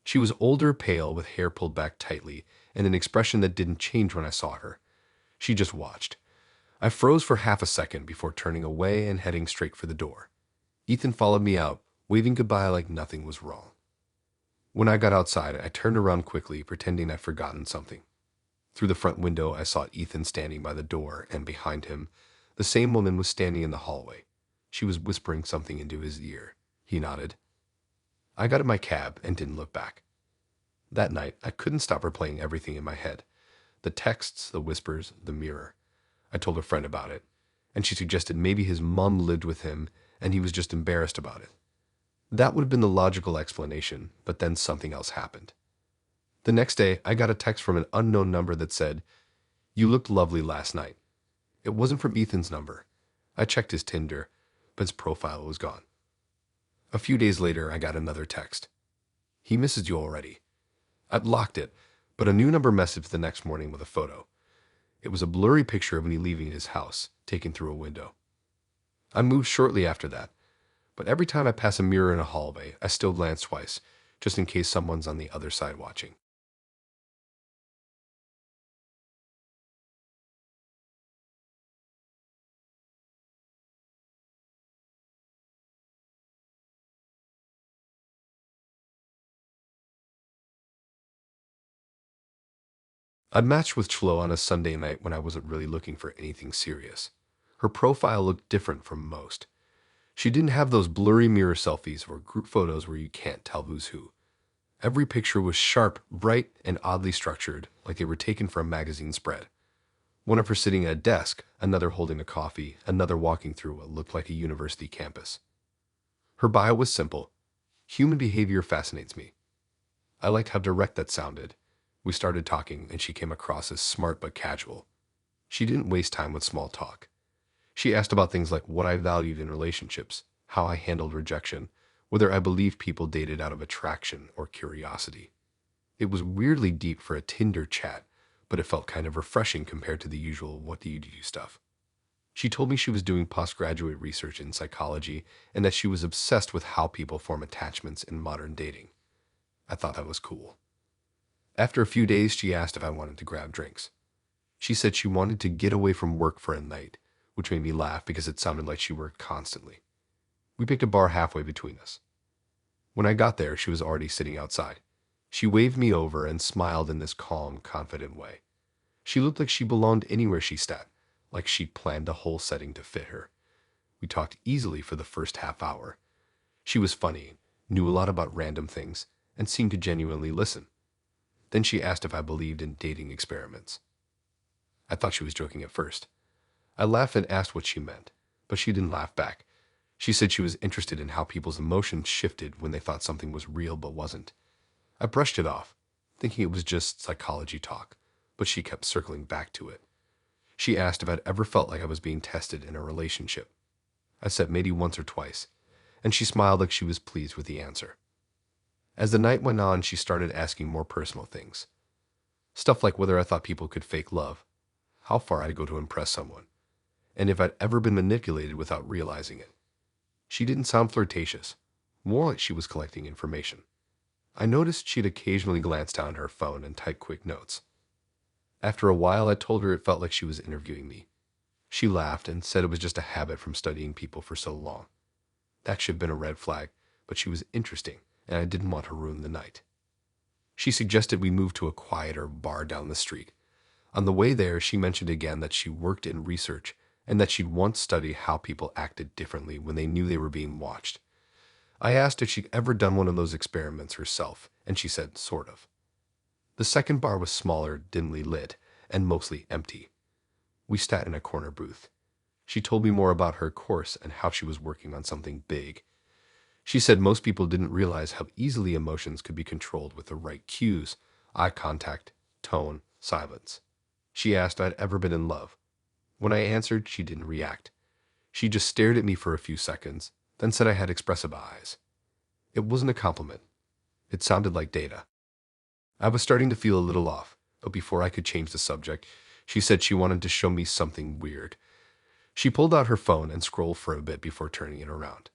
She was older, pale, with hair pulled back tightly, and an expression that didn't change when I saw her. She just watched. I froze for half a second before turning away and heading straight for the door. Ethan followed me out, waving goodbye like nothing was wrong. When I got outside, I turned around quickly, pretending I'd forgotten something. Through the front window, I saw Ethan standing by the door, and behind him, the same woman was standing in the hallway. She was whispering something into his ear. He nodded. I got in my cab and didn't look back. That night, I couldn't stop replaying everything in my head. The texts, the whispers, the mirror. I told a friend about it, and she suggested maybe his mom lived with him and he was just embarrassed about it. That would have been the logical explanation, but then something else happened. The next day, I got a text from an unknown number that said, "You looked lovely last night." It wasn't from Ethan's number. I checked his Tinder, but his profile was gone. A few days later, I got another text. "He misses you already." I'd blocked it, but a new number messaged the next morning with a photo. It was a blurry picture of me leaving his house, taken through a window. I moved shortly after that, but every time I pass a mirror in a hallway, I still glance twice, just in case someone's on the other side watching. I matched with Chloe on a Sunday night when I wasn't really looking for anything serious. Her profile looked different from most. She didn't have those blurry mirror selfies or group photos where you can't tell who's who. Every picture was sharp, bright, and oddly structured, like they were taken for a magazine spread. One of her sitting at a desk, another holding a coffee, another walking through what looked like a university campus. Her bio was simple. "Human behavior fascinates me." I liked how direct that sounded. We started talking, and she came across as smart but casual. She didn't waste time with small talk. She asked about things like what I valued in relationships, how I handled rejection, whether I believed people dated out of attraction or curiosity. It was weirdly deep for a Tinder chat, but it felt kind of refreshing compared to the usual "what do you do" stuff. She told me she was doing postgraduate research in psychology and that she was obsessed with how people form attachments in modern dating. I thought that was cool. After a few days, she asked if I wanted to grab drinks. She said she wanted to get away from work for a night, which made me laugh because it sounded like she worked constantly. We picked a bar halfway between us. When I got there, she was already sitting outside. She waved me over and smiled in this calm, confident way. She looked like she belonged anywhere she sat, like she'd planned the whole setting to fit her. We talked easily for the first half hour. She was funny, knew a lot about random things, and seemed to genuinely listen. Then she asked if I believed in dating experiments. I thought she was joking at first. I laughed and asked what she meant, but she didn't laugh back. She said she was interested in how people's emotions shifted when they thought something was real but wasn't. I brushed it off, thinking it was just psychology talk, but she kept circling back to it. She asked if I'd ever felt like I was being tested in a relationship. I said maybe once or twice, and she smiled like she was pleased with the answer. As the night went on, she started asking more personal things. Stuff like whether I thought people could fake love, how far I'd go to impress someone, and if I'd ever been manipulated without realizing it. She didn't sound flirtatious, more like she was collecting information. I noticed she'd occasionally glance down at her phone and type quick notes. After a while, I told her it felt like she was interviewing me. She laughed and said it was just a habit from studying people for so long. That should have been a red flag, but she was interesting, and I didn't want to ruin the night. She suggested we move to a quieter bar down the street. On the way there, she mentioned again that she worked in research and that she'd once studied how people acted differently when they knew they were being watched. I asked if she'd ever done one of those experiments herself, and she said sort of. The second bar was smaller, dimly lit, and mostly empty. We sat in a corner booth. She told me more about her course and how she was working on something big. She said most people didn't realize how easily emotions could be controlled with the right cues, eye contact, tone, silence. She asked if I'd ever been in love. When I answered, she didn't react. She just stared at me for a few seconds, then said I had expressive eyes. It wasn't a compliment. It sounded like data. I was starting to feel a little off, but before I could change the subject, she said she wanted to show me something weird. She pulled out her phone and scrolled for a bit before turning it around.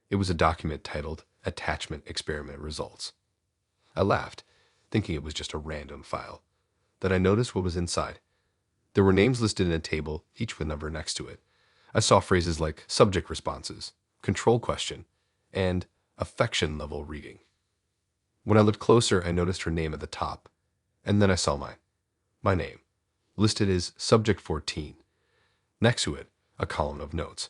It was a document titled Attachment Experiment Results. I laughed, thinking it was just a random file. Then I noticed what was inside. There were names listed in a table, each with a number next to it. I saw phrases like subject responses, control question, and affection level reading. When I looked closer, I noticed her name at the top, and then I saw mine. My name, listed as Subject 14. Next to it, a column of notes.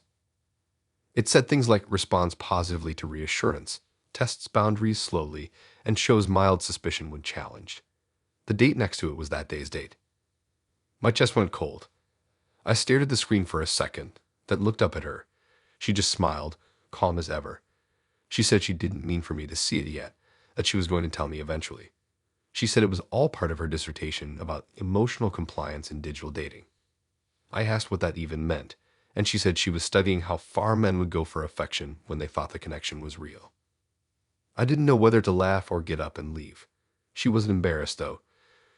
It said things like responds positively to reassurance, tests boundaries slowly, and shows mild suspicion when challenged. The date next to it was that day's date. My chest went cold. I stared at the screen for a second, then looked up at her. She just smiled, calm as ever. She said she didn't mean for me to see it yet, that she was going to tell me eventually. She said it was all part of her dissertation about emotional compliance in digital dating. I asked what that even meant, and she said she was studying how far men would go for affection when they thought the connection was real. I didn't know whether to laugh or get up and leave. She wasn't embarrassed, though.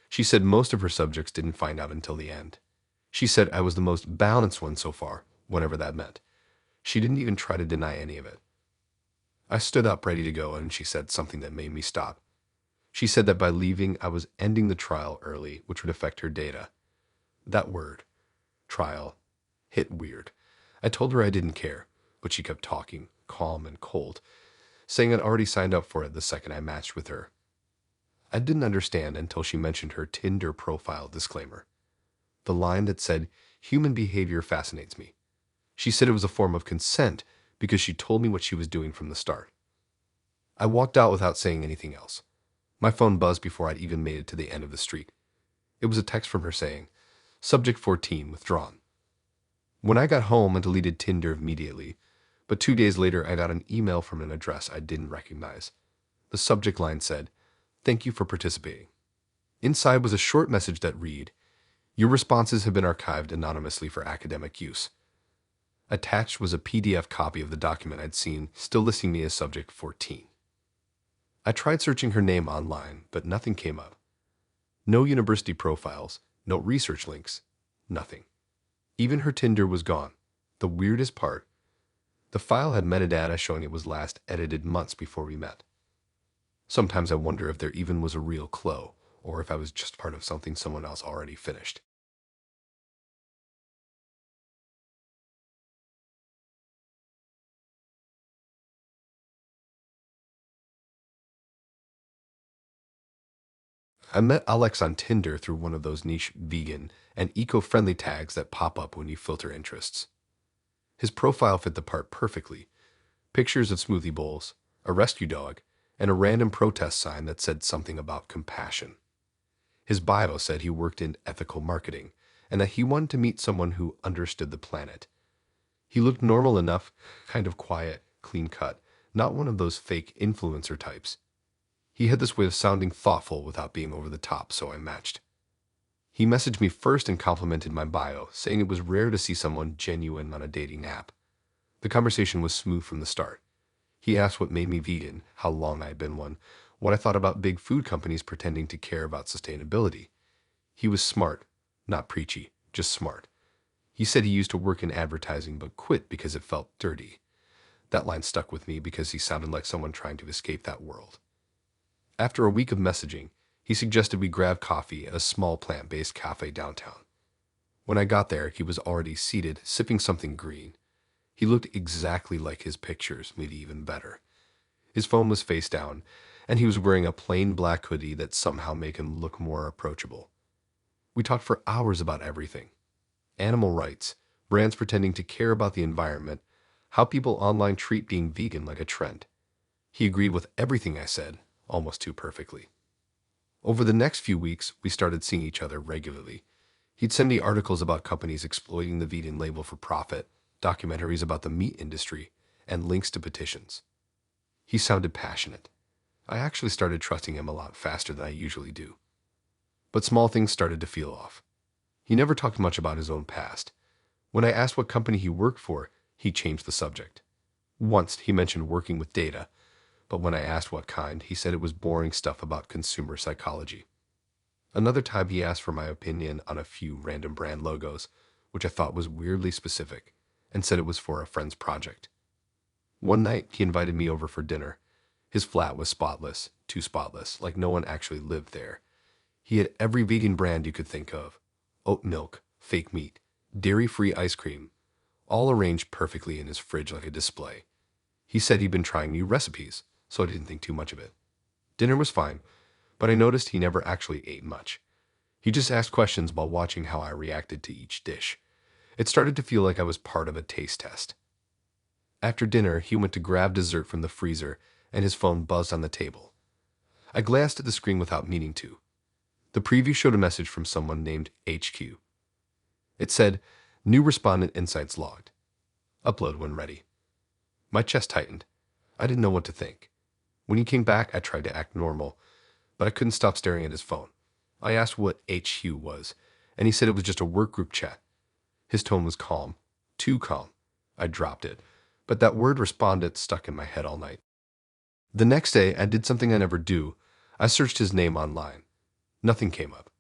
She said most of her subjects didn't find out until the end. She said I was the most balanced one so far, whatever that meant. She didn't even try to deny any of it. I stood up ready to go, and she said something that made me stop. She said that by leaving, I was ending the trial early, which would affect her data. That word, trial, hit weird. I told her I didn't care, but she kept talking, calm and cold, saying I'd already signed up for it the second I matched with her. I didn't understand until she mentioned her Tinder profile disclaimer. The line that said, "Human behavior fascinates me." She said it was a form of consent because she told me what she was doing from the start. I walked out without saying anything else. My phone buzzed before I'd even made it to the end of the street. It was a text from her saying, "Subject 14 withdrawn." When I got home, I deleted Tinder immediately, but 2 days later I got an email from an address I didn't recognize. The subject line said, "Thank you for participating." Inside was a short message that read, "Your responses have been archived anonymously for academic use." Attached was a PDF copy of the document I'd seen, still listing me as subject 14. I tried searching her name online, but nothing came up. No university profiles, no research links, nothing. Even her Tinder was gone. The weirdest part, the file had metadata showing it was last edited months before we met. Sometimes I wonder if there even was a real Chloe, or if I was just part of something someone else already finished. I met Alex on Tinder through one of those niche vegan and eco-friendly tags that pop up when you filter interests. His profile fit the part perfectly. Pictures of smoothie bowls, a rescue dog, and a random protest sign that said something about compassion. His bio said he worked in ethical marketing and that he wanted to meet someone who understood the planet. He looked normal enough, kind of quiet, clean-cut, not one of those fake influencer types. He had this way of sounding thoughtful without being over the top, so I matched. He messaged me first and complimented my bio, saying it was rare to see someone genuine on a dating app. The conversation was smooth from the start. He asked what made me vegan, how long I had been one, what I thought about big food companies pretending to care about sustainability. He was smart, not preachy, just smart. He said he used to work in advertising but quit because it felt dirty. That line stuck with me because he sounded like someone trying to escape that world. After a week of messaging, he suggested we grab coffee at a small plant-based cafe downtown. When I got there, he was already seated, sipping something green. He looked exactly like his pictures, maybe even better. His phone was face down, and he was wearing a plain black hoodie that somehow made him look more approachable. We talked for hours about everything. Animal rights, brands pretending to care about the environment, how people online treat being vegan like a trend. He agreed with everything I said, almost too perfectly. Over the next few weeks, we started seeing each other regularly. He'd send me articles about companies exploiting the vegan label for profit, documentaries about the meat industry, and links to petitions. He sounded passionate. I actually started trusting him a lot faster than I usually do. But small things started to feel off. He never talked much about his own past. When I asked what company he worked for, he changed the subject. Once, he mentioned working with data, but when I asked what kind, he said it was boring stuff about consumer psychology. Another time he asked for my opinion on a few random brand logos, which I thought was weirdly specific, and said it was for a friend's project. One night, he invited me over for dinner. His flat was spotless, too spotless, like no one actually lived there. He had every vegan brand you could think of. Oat milk, fake meat, dairy-free ice cream, all arranged perfectly in his fridge like a display. He said he'd been trying new recipes, so I didn't think too much of it. Dinner was fine, but I noticed he never actually ate much. He just asked questions while watching how I reacted to each dish. It started to feel like I was part of a taste test. After dinner, he went to grab dessert from the freezer, and his phone buzzed on the table. I glanced at the screen without meaning to. The preview showed a message from someone named HQ. It said, New respondent insights logged. Upload when ready. My chest tightened. I didn't know what to think. When he came back, I tried to act normal, but I couldn't stop staring at his phone. I asked what HU was, and he said it was just a work group chat. His tone was calm. Too calm. I dropped it, but that word respondent stuck in my head all night. The next day, I did something I never do. I searched his name online. Nothing came up.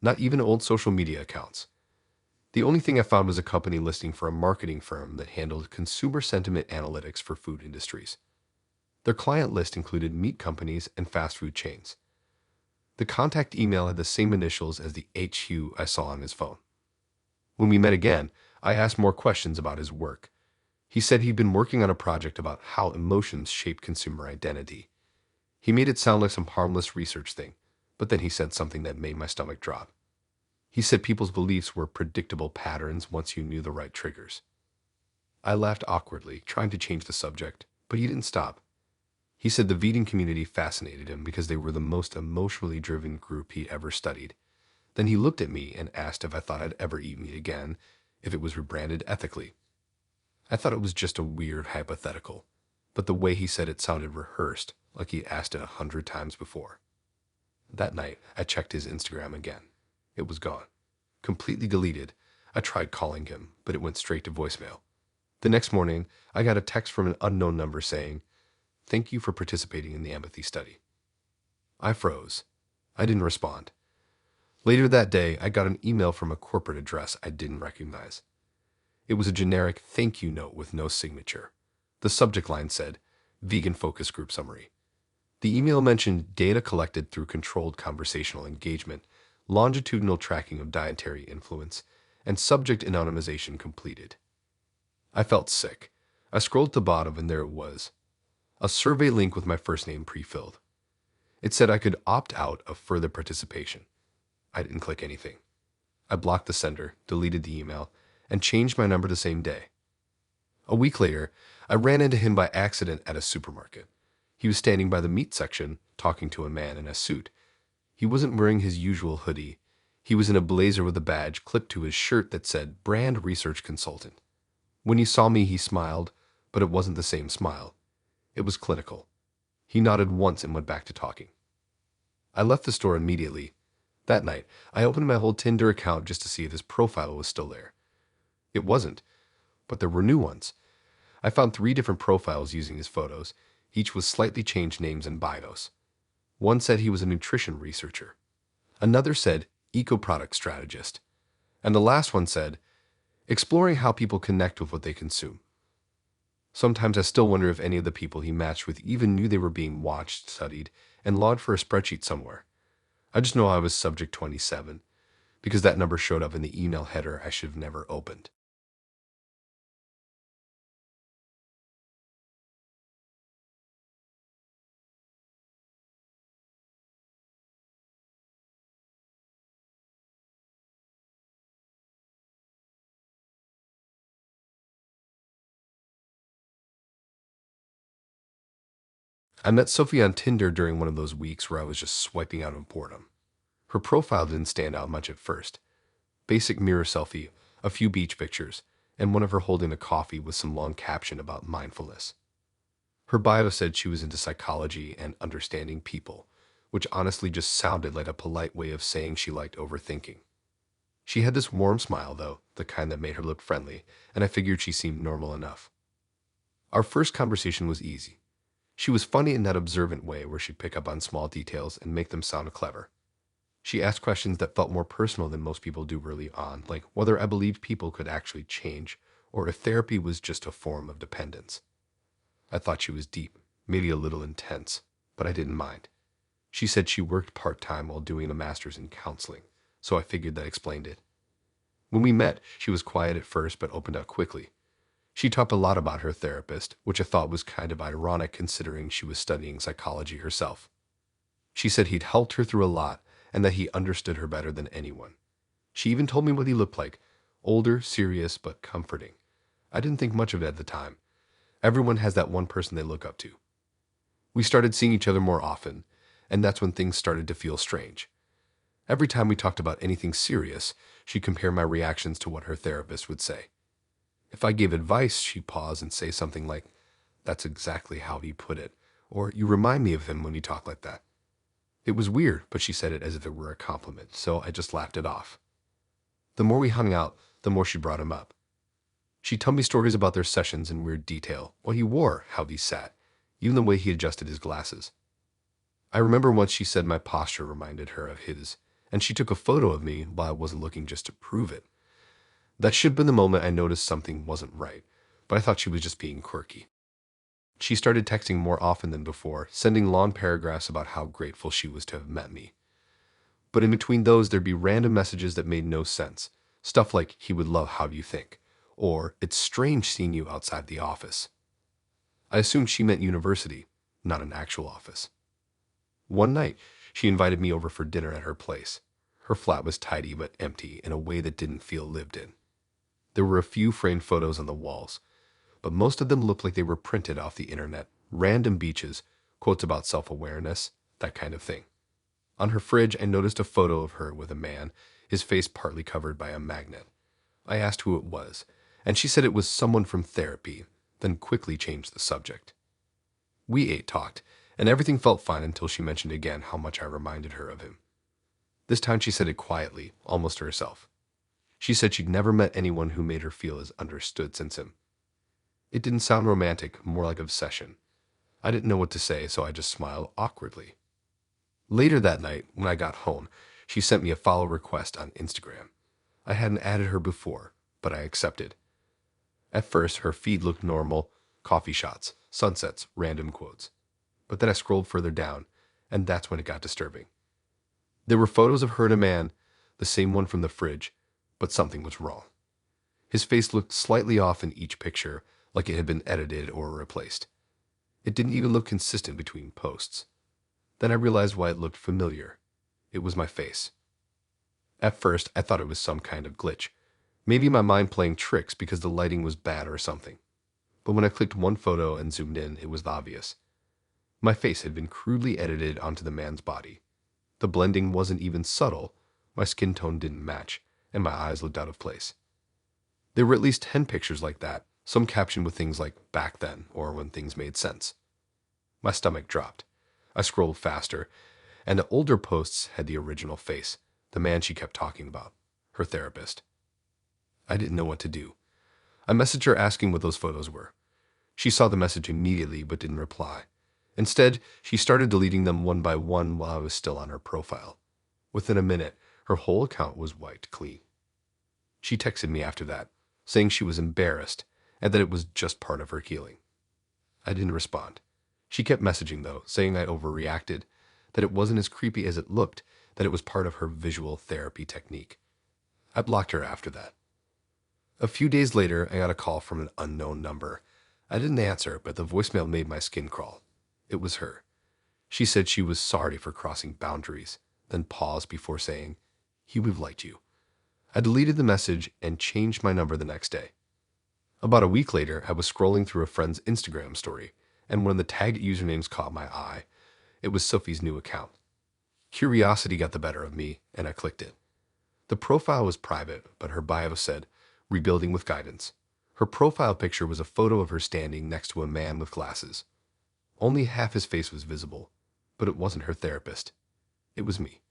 Not even old social media accounts. The only thing I found was a company listing for a marketing firm that handled consumer sentiment analytics for food industries. Their client list included meat companies and fast food chains. The contact email had the same initials as the HU I saw on his phone. When we met again, I asked more questions about his work. He said he'd been working on a project about how emotions shape consumer identity. He made it sound like some harmless research thing, but then he said something that made my stomach drop. He said people's beliefs were predictable patterns once you knew the right triggers. I laughed awkwardly, trying to change the subject, but he didn't stop. He said the vegan community fascinated him because they were the most emotionally driven group he ever studied. Then he looked at me and asked if I thought I'd ever eat meat again, if it was rebranded ethically. I thought it was just a weird hypothetical, but the way he said it sounded rehearsed, like he'd asked it 100 times before. That night, I checked his Instagram again. It was gone. Completely deleted. I tried calling him, but it went straight to voicemail. The next morning, I got a text from an unknown number saying, "Thank you for participating in the empathy study." I froze. I didn't respond. Later that day, I got an email from a corporate address I didn't recognize. It was a generic thank you note with no signature. The subject line said, "Vegan Focus Group Summary." The email mentioned data collected through controlled conversational engagement, longitudinal tracking of dietary influence, and subject anonymization completed. I felt sick. I scrolled to the bottom and there it was. A survey link with my first name pre-filled. It said I could opt out of further participation. I didn't click anything. I blocked the sender, deleted the email, and changed my number the same day. A week later, I ran into him by accident at a supermarket. He was standing by the meat section, talking to a man in a suit. He wasn't wearing his usual hoodie. He was in a blazer with a badge clipped to his shirt that said Brand Research Consultant. When he saw me, he smiled, but it wasn't the same smile. It was clinical. He nodded once and went back to talking. I left the store immediately. That night, I opened my whole Tinder account just to see if his profile was still there. It wasn't, but there were new ones. I found 3 different profiles using his photos, each with slightly changed names and bios. One said he was a nutrition researcher. Another said eco-product strategist. And the last one said, exploring how people connect with what they consume. Sometimes I still wonder if any of the people he matched with even knew they were being watched, studied, and logged for a spreadsheet somewhere. I just know I was subject 27, because that number showed up in the email header I should have never opened. I met Sophie on Tinder during one of those weeks where I was just swiping out of boredom. Her profile didn't stand out much at first. Basic mirror selfie, a few beach pictures, and one of her holding a coffee with some long caption about mindfulness. Her bio said she was into psychology and understanding people, which honestly just sounded like a polite way of saying she liked overthinking. She had this warm smile, though, the kind that made her look friendly, and I figured she seemed normal enough. Our first conversation was easy. She was funny in that observant way where she'd pick up on small details and make them sound clever. She asked questions that felt more personal than most people do early on, like whether I believed people could actually change, or if therapy was just a form of dependence. I thought she was deep, maybe a little intense, but I didn't mind. She said she worked part-time while doing a master's in counseling, so I figured that explained it. When we met, she was quiet at first but opened up quickly. She talked a lot about her therapist, which I thought was kind of ironic considering she was studying psychology herself. She said he'd helped her through a lot and that he understood her better than anyone. She even told me what he looked like, older, serious, but comforting. I didn't think much of it at the time. Everyone has that one person they look up to. We started seeing each other more often, and that's when things started to feel strange. Every time we talked about anything serious, she'd compare my reactions to what her therapist would say. If I gave advice, she'd pause and say something like, "That's exactly how he put it," or "You remind me of him when you talk like that." It was weird, but she said it as if it were a compliment, so I just laughed it off. The more we hung out, the more she brought him up. She'd tell me stories about their sessions in weird detail, what he wore, how he sat, even the way he adjusted his glasses. I remember once she said my posture reminded her of his, and she took a photo of me while I wasn't looking just to prove it. That should have been the moment I noticed something wasn't right, but I thought she was just being quirky. She started texting more often than before, sending long paragraphs about how grateful she was to have met me. But in between those, there'd be random messages that made no sense. Stuff like, "He would love how you think," or "It's strange seeing you outside the office." I assumed she meant university, not an actual office. One night, she invited me over for dinner at her place. Her flat was tidy but empty in a way that didn't feel lived in. There were a few framed photos on the walls, but most of them looked like they were printed off the internet. Random beaches, quotes about self-awareness, that kind of thing. On her fridge, I noticed a photo of her with a man, his face partly covered by a magnet. I asked who it was, and she said it was someone from therapy, then quickly changed the subject. We talked, and everything felt fine until she mentioned again how much I reminded her of him. This time she said it quietly, almost to herself. She said she'd never met anyone who made her feel as understood since him. It didn't sound romantic, more like obsession. I didn't know what to say, so I just smiled awkwardly. Later that night, when I got home, she sent me a follow request on Instagram. I hadn't added her before, but I accepted. At first, her feed looked normal: coffee shots, sunsets, random quotes. But then I scrolled further down, and that's when it got disturbing. There were photos of her and a man, the same one from the fridge, but something was wrong. His face looked slightly off in each picture, like it had been edited or replaced. It didn't even look consistent between posts. Then I realized why it looked familiar. It was my face. At first, I thought it was some kind of glitch. Maybe my mind playing tricks because the lighting was bad or something. But when I clicked one photo and zoomed in, it was obvious. My face had been crudely edited onto the man's body. The blending wasn't even subtle. My skin tone didn't match, and my eyes looked out of place. There were at least 10 pictures like that, some captioned with things like "back then" or "when things made sense." My stomach dropped. I scrolled faster, and the older posts had the original face, the man she kept talking about, her therapist. I didn't know what to do. I messaged her asking what those photos were. She saw the message immediately but didn't reply. Instead, she started deleting them one by one while I was still on her profile. Within a minute, her whole account was wiped clean. She texted me after that, saying she was embarrassed and that it was just part of her healing. I didn't respond. She kept messaging, though, saying I overreacted, that it wasn't as creepy as it looked, that it was part of her visual therapy technique. I blocked her after that. A few days later, I got a call from an unknown number. I didn't answer, but the voicemail made my skin crawl. It was her. She said she was sorry for crossing boundaries, then paused before saying, "He would have liked you." I deleted the message and changed my number the next day. About a week later, I was scrolling through a friend's Instagram story, and one of the tagged usernames caught my eye. It was Sophie's new account. Curiosity got the better of me, and I clicked it. The profile was private, but her bio said, "Rebuilding with guidance." Her profile picture was a photo of her standing next to a man with glasses. Only half his face was visible, but it wasn't her therapist. It was me.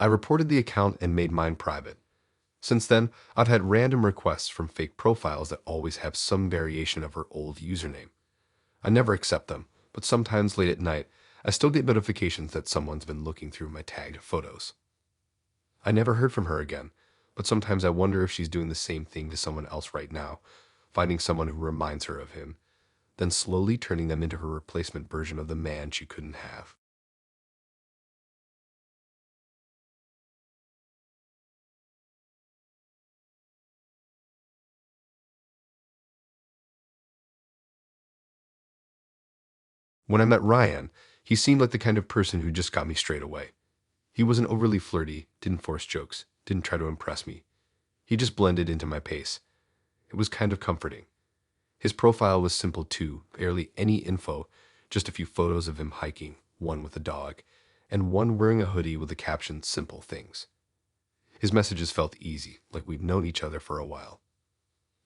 I reported the account and made mine private. Since then, I've had random requests from fake profiles that always have some variation of her old username. I never accept them, but sometimes late at night, I still get notifications that someone's been looking through my tagged photos. I never heard from her again, but sometimes I wonder if she's doing the same thing to someone else right now, finding someone who reminds her of him, then slowly turning them into her replacement version of the man she couldn't have. When I met Ryan, he seemed like the kind of person who just got me straight away. He wasn't overly flirty, didn't force jokes, didn't try to impress me. He just blended into my pace. It was kind of comforting. His profile was simple too, barely any info, just a few photos of him hiking, one with a dog, and one wearing a hoodie with the caption "Simple Things." His messages felt easy, like we'd known each other for a while.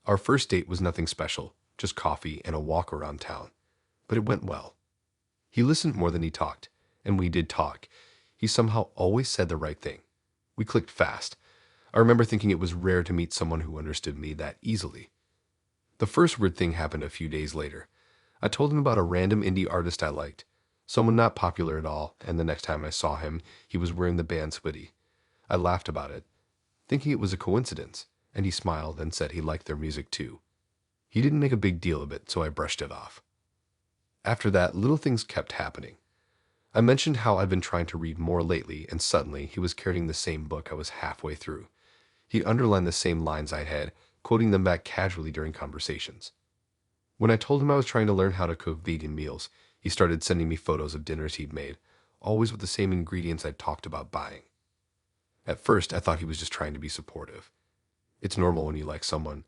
Our first date was nothing special, just coffee and a walk around town. But it went well. He listened more than he talked, and we did talk. He somehow always said the right thing. We clicked fast. I remember thinking it was rare to meet someone who understood me that easily. The first weird thing happened a few days later. I told him about a random indie artist I liked, someone not popular at all, and the next time I saw him, he was wearing the band's hoodie. I laughed about it, thinking it was a coincidence, and he smiled and said he liked their music too. He didn't make a big deal of it, so I brushed it off. After that, little things kept happening. I mentioned how I'd been trying to read more lately, and suddenly he was carrying the same book I was halfway through. He underlined the same lines I had, quoting them back casually during conversations. When I told him I was trying to learn how to cook vegan meals, he started sending me photos of dinners he'd made, always with the same ingredients I'd talked about buying. At first, I thought he was just trying to be supportive. It's normal when you like someone.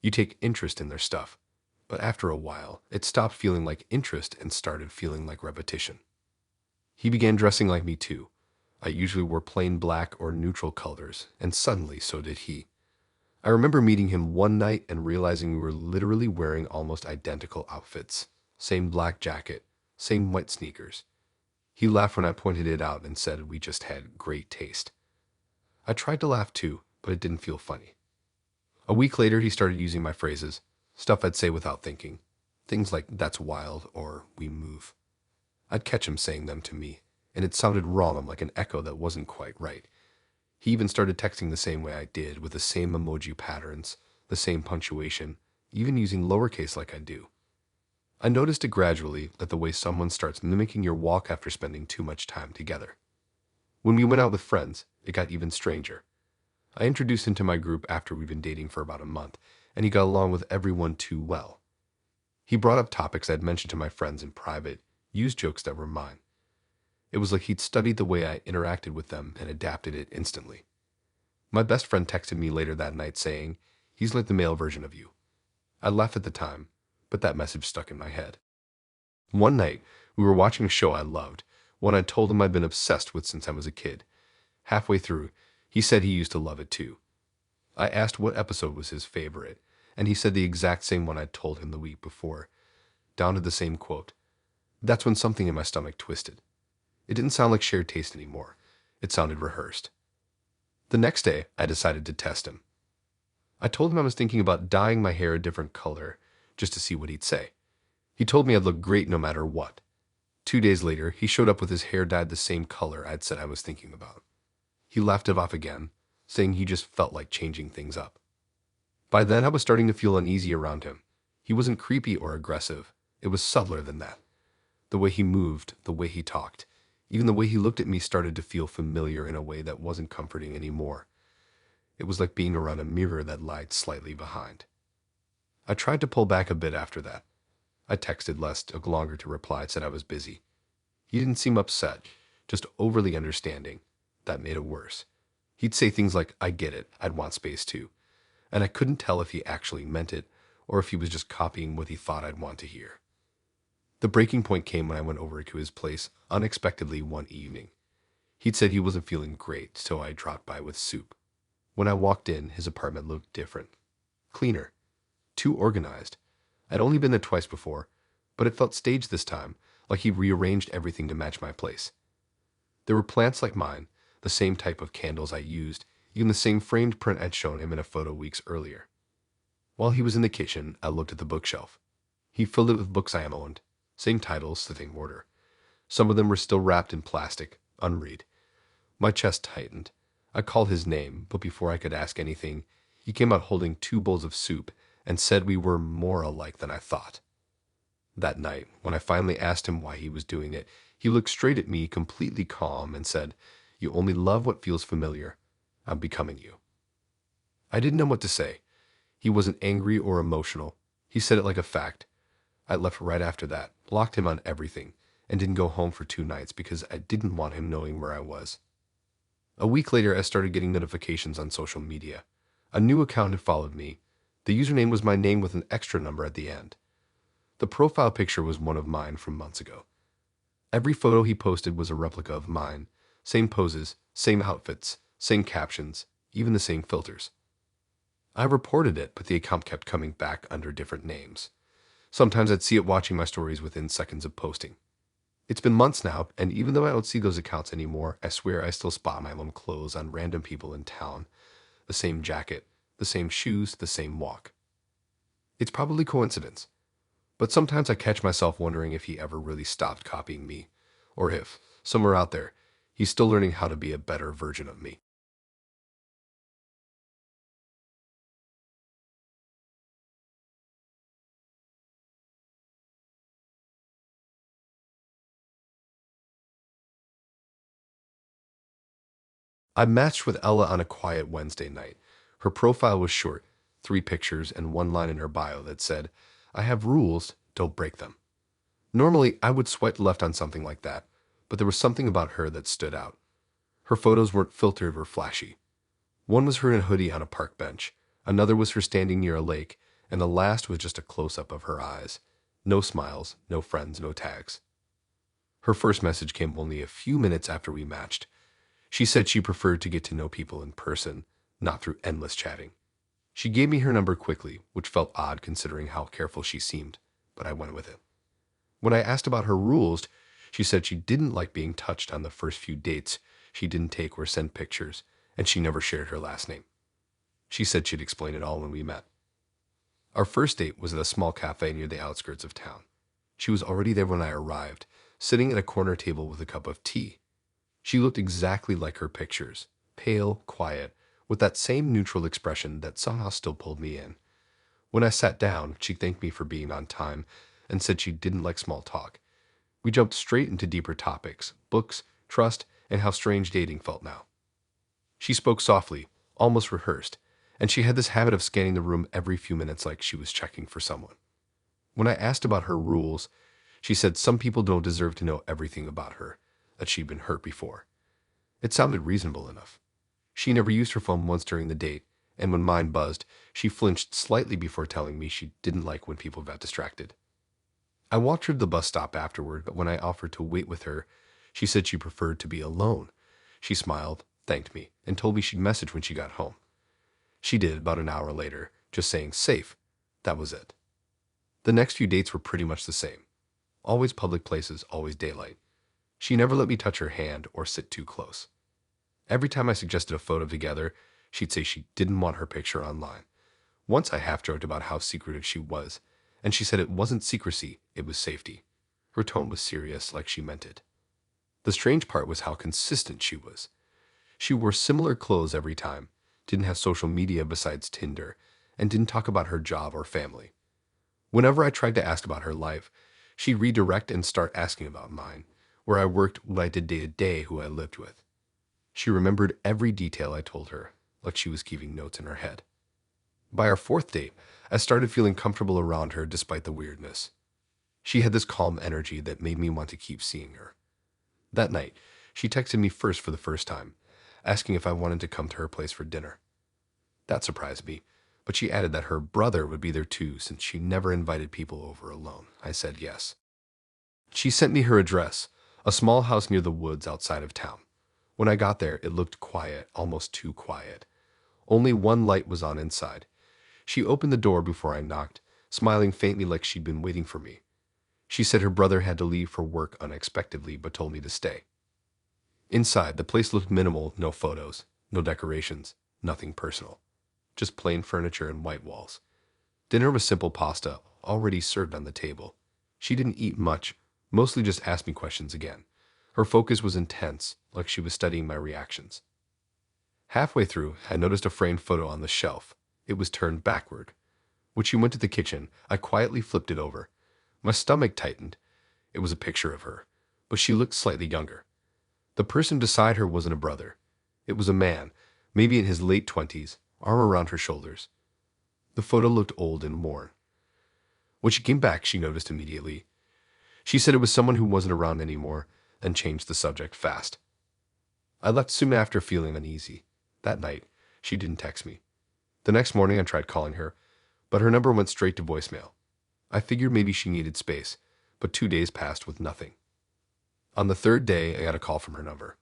You take interest in their stuff. But after a while, it stopped feeling like interest and started feeling like repetition. He began dressing like me too. I usually wore plain black or neutral colors, and suddenly so did he. I remember meeting him one night and realizing we were literally wearing almost identical outfits. Same black jacket, same white sneakers. He laughed when I pointed it out and said we just had great taste. I tried to laugh too, but it didn't feel funny. A week later, he started using my phrases, stuff I'd say without thinking. Things like, "that's wild," or "we move." I'd catch him saying them to me, and it sounded wrong, like an echo that wasn't quite right. He even started texting the same way I did, with the same emoji patterns, the same punctuation, even using lowercase like I do. I noticed it gradually, like the way someone starts mimicking your walk after spending too much time together. When we went out with friends, it got even stranger. I introduced him to my group after we'd been dating for about a month, and he got along with everyone too well. He brought up topics I'd mentioned to my friends in private, used jokes that were mine. It was like he'd studied the way I interacted with them and adapted it instantly. My best friend texted me later that night saying, "He's like the male version of you." I laughed at the time, but that message stuck in my head. One night, we were watching a show I loved, one I told him I'd been obsessed with since I was a kid. Halfway through, he said he used to love it too. I asked what episode was his favorite, and he said the exact same one I'd told him the week before, down to the same quote. That's when something in my stomach twisted. It didn't sound like shared taste anymore. It sounded rehearsed. The next day, I decided to test him. I told him I was thinking about dyeing my hair a different color, just to see what he'd say. He told me I'd look great no matter what. 2 days later, he showed up with his hair dyed the same color I'd said I was thinking about. He laughed it off again, saying he just felt like changing things up. By then, I was starting to feel uneasy around him. He wasn't creepy or aggressive. It was subtler than that. The way he moved, the way he talked, even the way he looked at me started to feel familiar in a way that wasn't comforting anymore. It was like being around a mirror that lied slightly behind. I tried to pull back a bit after that. I texted Les took longer to reply, said I was busy. He didn't seem upset, just overly understanding. That made it worse. He'd say things like, "I get it, I'd want space too." And I couldn't tell if he actually meant it or if he was just copying what he thought I'd want to hear. The breaking point came when I went over to his place unexpectedly one evening. He'd said he wasn't feeling great, so I dropped by with soup. When I walked in, his apartment looked different. Cleaner. Too organized. I'd only been there twice before, but it felt staged this time, like he rearranged everything to match my place. There were plants like mine, the same type of candles I used, even the same framed print I'd shown him in a photo weeks earlier. While he was in the kitchen, I looked at the bookshelf. He filled it with books I owned, same titles, same order. Some of them were still wrapped in plastic, unread. My chest tightened. I called his name, but before I could ask anything, he came out holding 2 bowls of soup and said we were more alike than I thought. That night, when I finally asked him why he was doing it, he looked straight at me, completely calm, and said, "You only love what feels familiar. I'm becoming you." I didn't know what to say. He wasn't angry or emotional. He said it like a fact. I left right after that, locked him on everything, and didn't go home for 2 nights because I didn't want him knowing where I was. A week later, I started getting notifications on social media. A new account had followed me. The username was my name with an extra number at the end. The profile picture was one of mine from months ago. Every photo he posted was a replica of mine. Same poses, same outfits, same captions, even the same filters. I reported it, but the account kept coming back under different names. Sometimes I'd see it watching my stories within seconds of posting. It's been months now, and even though I don't see those accounts anymore, I swear I still spot my own clothes on random people in town. The same jacket, the same shoes, the same walk. It's probably coincidence, but sometimes I catch myself wondering if he ever really stopped copying me, or if, somewhere out there, he's still learning how to be a better version of me. I matched with Ella on a quiet Wednesday night. Her profile was short, 3 pictures and one line in her bio that said, "I have rules, don't break them." Normally, I would swipe left on something like that, but there was something about her that stood out. Her photos weren't filtered or flashy. One was her in a hoodie on a park bench, another was her standing near a lake, and the last was just a close-up of her eyes. No smiles, no friends, no tags. Her first message came only a few minutes after we matched. She said she preferred to get to know people in person, not through endless chatting. She gave me her number quickly, which felt odd considering how careful she seemed, but I went with it. When I asked about her rules, she said she didn't like being touched on the first few dates, she didn't take or send pictures, and she never shared her last name. She said she'd explain it all when we met. Our first date was at a small cafe near the outskirts of town. She was already there when I arrived, sitting at a corner table with a cup of tea. She looked exactly like her pictures, pale, quiet, with that same neutral expression that somehow still pulled me in. When I sat down, she thanked me for being on time and said she didn't like small talk. We jumped straight into deeper topics, books, trust, and how strange dating felt now. She spoke softly, almost rehearsed, and she had this habit of scanning the room every few minutes like she was checking for someone. When I asked about her rules, she said some people don't deserve to know everything about her, that she'd been hurt before. It sounded reasonable enough. She never used her phone once during the date, and when mine buzzed, she flinched slightly before telling me she didn't like when people got distracted. I walked her to the bus stop afterward, but when I offered to wait with her, she said she preferred to be alone. She smiled, thanked me, and told me she'd message when she got home. She did about an hour later, just saying safe. That was it. The next few dates were pretty much the same. Always public places, always daylight. She never let me touch her hand or sit too close. Every time I suggested a photo together, she'd say she didn't want her picture online. Once I half-joked about how secretive she was, and she said it wasn't secrecy, it was safety. Her tone was serious, like she meant it. The strange part was how consistent she was. She wore similar clothes every time, didn't have social media besides Tinder, and didn't talk about her job or family. Whenever I tried to ask about her life, she'd redirect and start asking about mine, where I worked, what I did day to day, who I lived with. She remembered every detail I told her, like she was keeping notes in her head. By our fourth date, I started feeling comfortable around her despite the weirdness. She had this calm energy that made me want to keep seeing her. That night, she texted me first for the first time, asking if I wanted to come to her place for dinner. That surprised me, but she added that her brother would be there too since she never invited people over alone. I said yes. She sent me her address, a small house near the woods outside of town. When I got there, it looked quiet, almost too quiet. Only one light was on inside. She opened the door before I knocked, smiling faintly like she'd been waiting for me. She said her brother had to leave for work unexpectedly, but told me to stay. Inside, the place looked minimal, no photos, no decorations, nothing personal. Just plain furniture and white walls. Dinner was simple pasta, already served on the table. She didn't eat much, mostly just asked me questions again. Her focus was intense, like she was studying my reactions. Halfway through, I noticed a framed photo on the shelf. It was turned backward. When she went to the kitchen, I quietly flipped it over. My stomach tightened. It was a picture of her, but she looked slightly younger. The person beside her wasn't a brother. It was a man, maybe in his late 20s, arm around her shoulders. The photo looked old and worn. When she came back, she noticed immediately. She said it was someone who wasn't around anymore, then changed the subject fast. I left soon after feeling uneasy. That night, she didn't text me. The next morning, I tried calling her, but her number went straight to voicemail. I figured maybe she needed space, but 2 days passed with nothing. On the third day, I got a call from her number.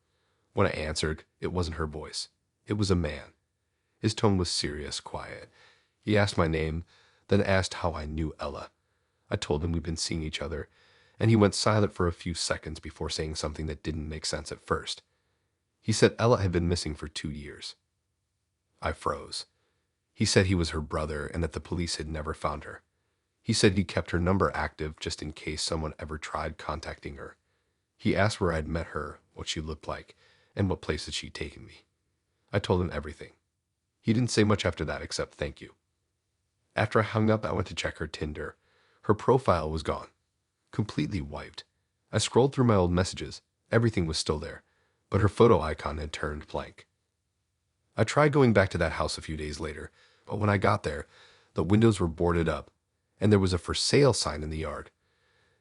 When I answered, it wasn't her voice. It was a man. His tone was serious, quiet. He asked my name, then asked how I knew Ella. I told him we'd been seeing each other, and he went silent for a few seconds before saying something that didn't make sense at first. He said Ella had been missing for 2 years. I froze. He said he was her brother and that the police had never found her. He said he kept her number active just in case someone ever tried contacting her. He asked where I'd met her, what she looked like, and what places she'd taken me. I told him everything. He didn't say much after that except thank you. After I hung up, I went to check her Tinder. Her profile was gone. Completely wiped. I scrolled through my old messages. Everything was still there, but her photo icon had turned blank. I tried going back to that house a few days later, but when I got there, the windows were boarded up, and there was a for sale sign in the yard.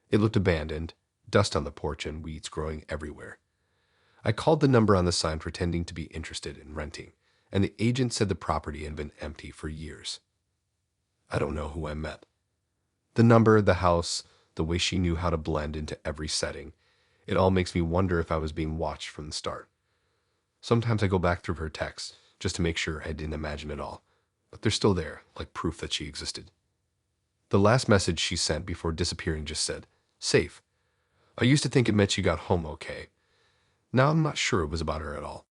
It looked abandoned, dust on the porch and weeds growing everywhere. I called the number on the sign pretending to be interested in renting, and the agent said the property had been empty for years. I don't know who I met. The number, the house, the way she knew how to blend into every setting, it all makes me wonder if I was being watched from the start. Sometimes I go back through her texts just to make sure I didn't imagine it all, but they're still there, like proof that she existed. The last message she sent before disappearing just said, "Safe." I used to think it meant she got home okay. Now I'm not sure it was about her at all.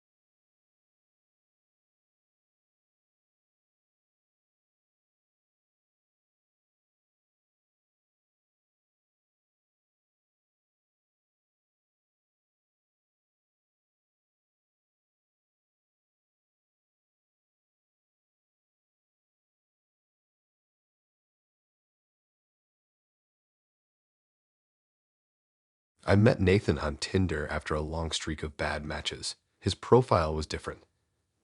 I met Nathan on Tinder after a long streak of bad matches. His profile was different.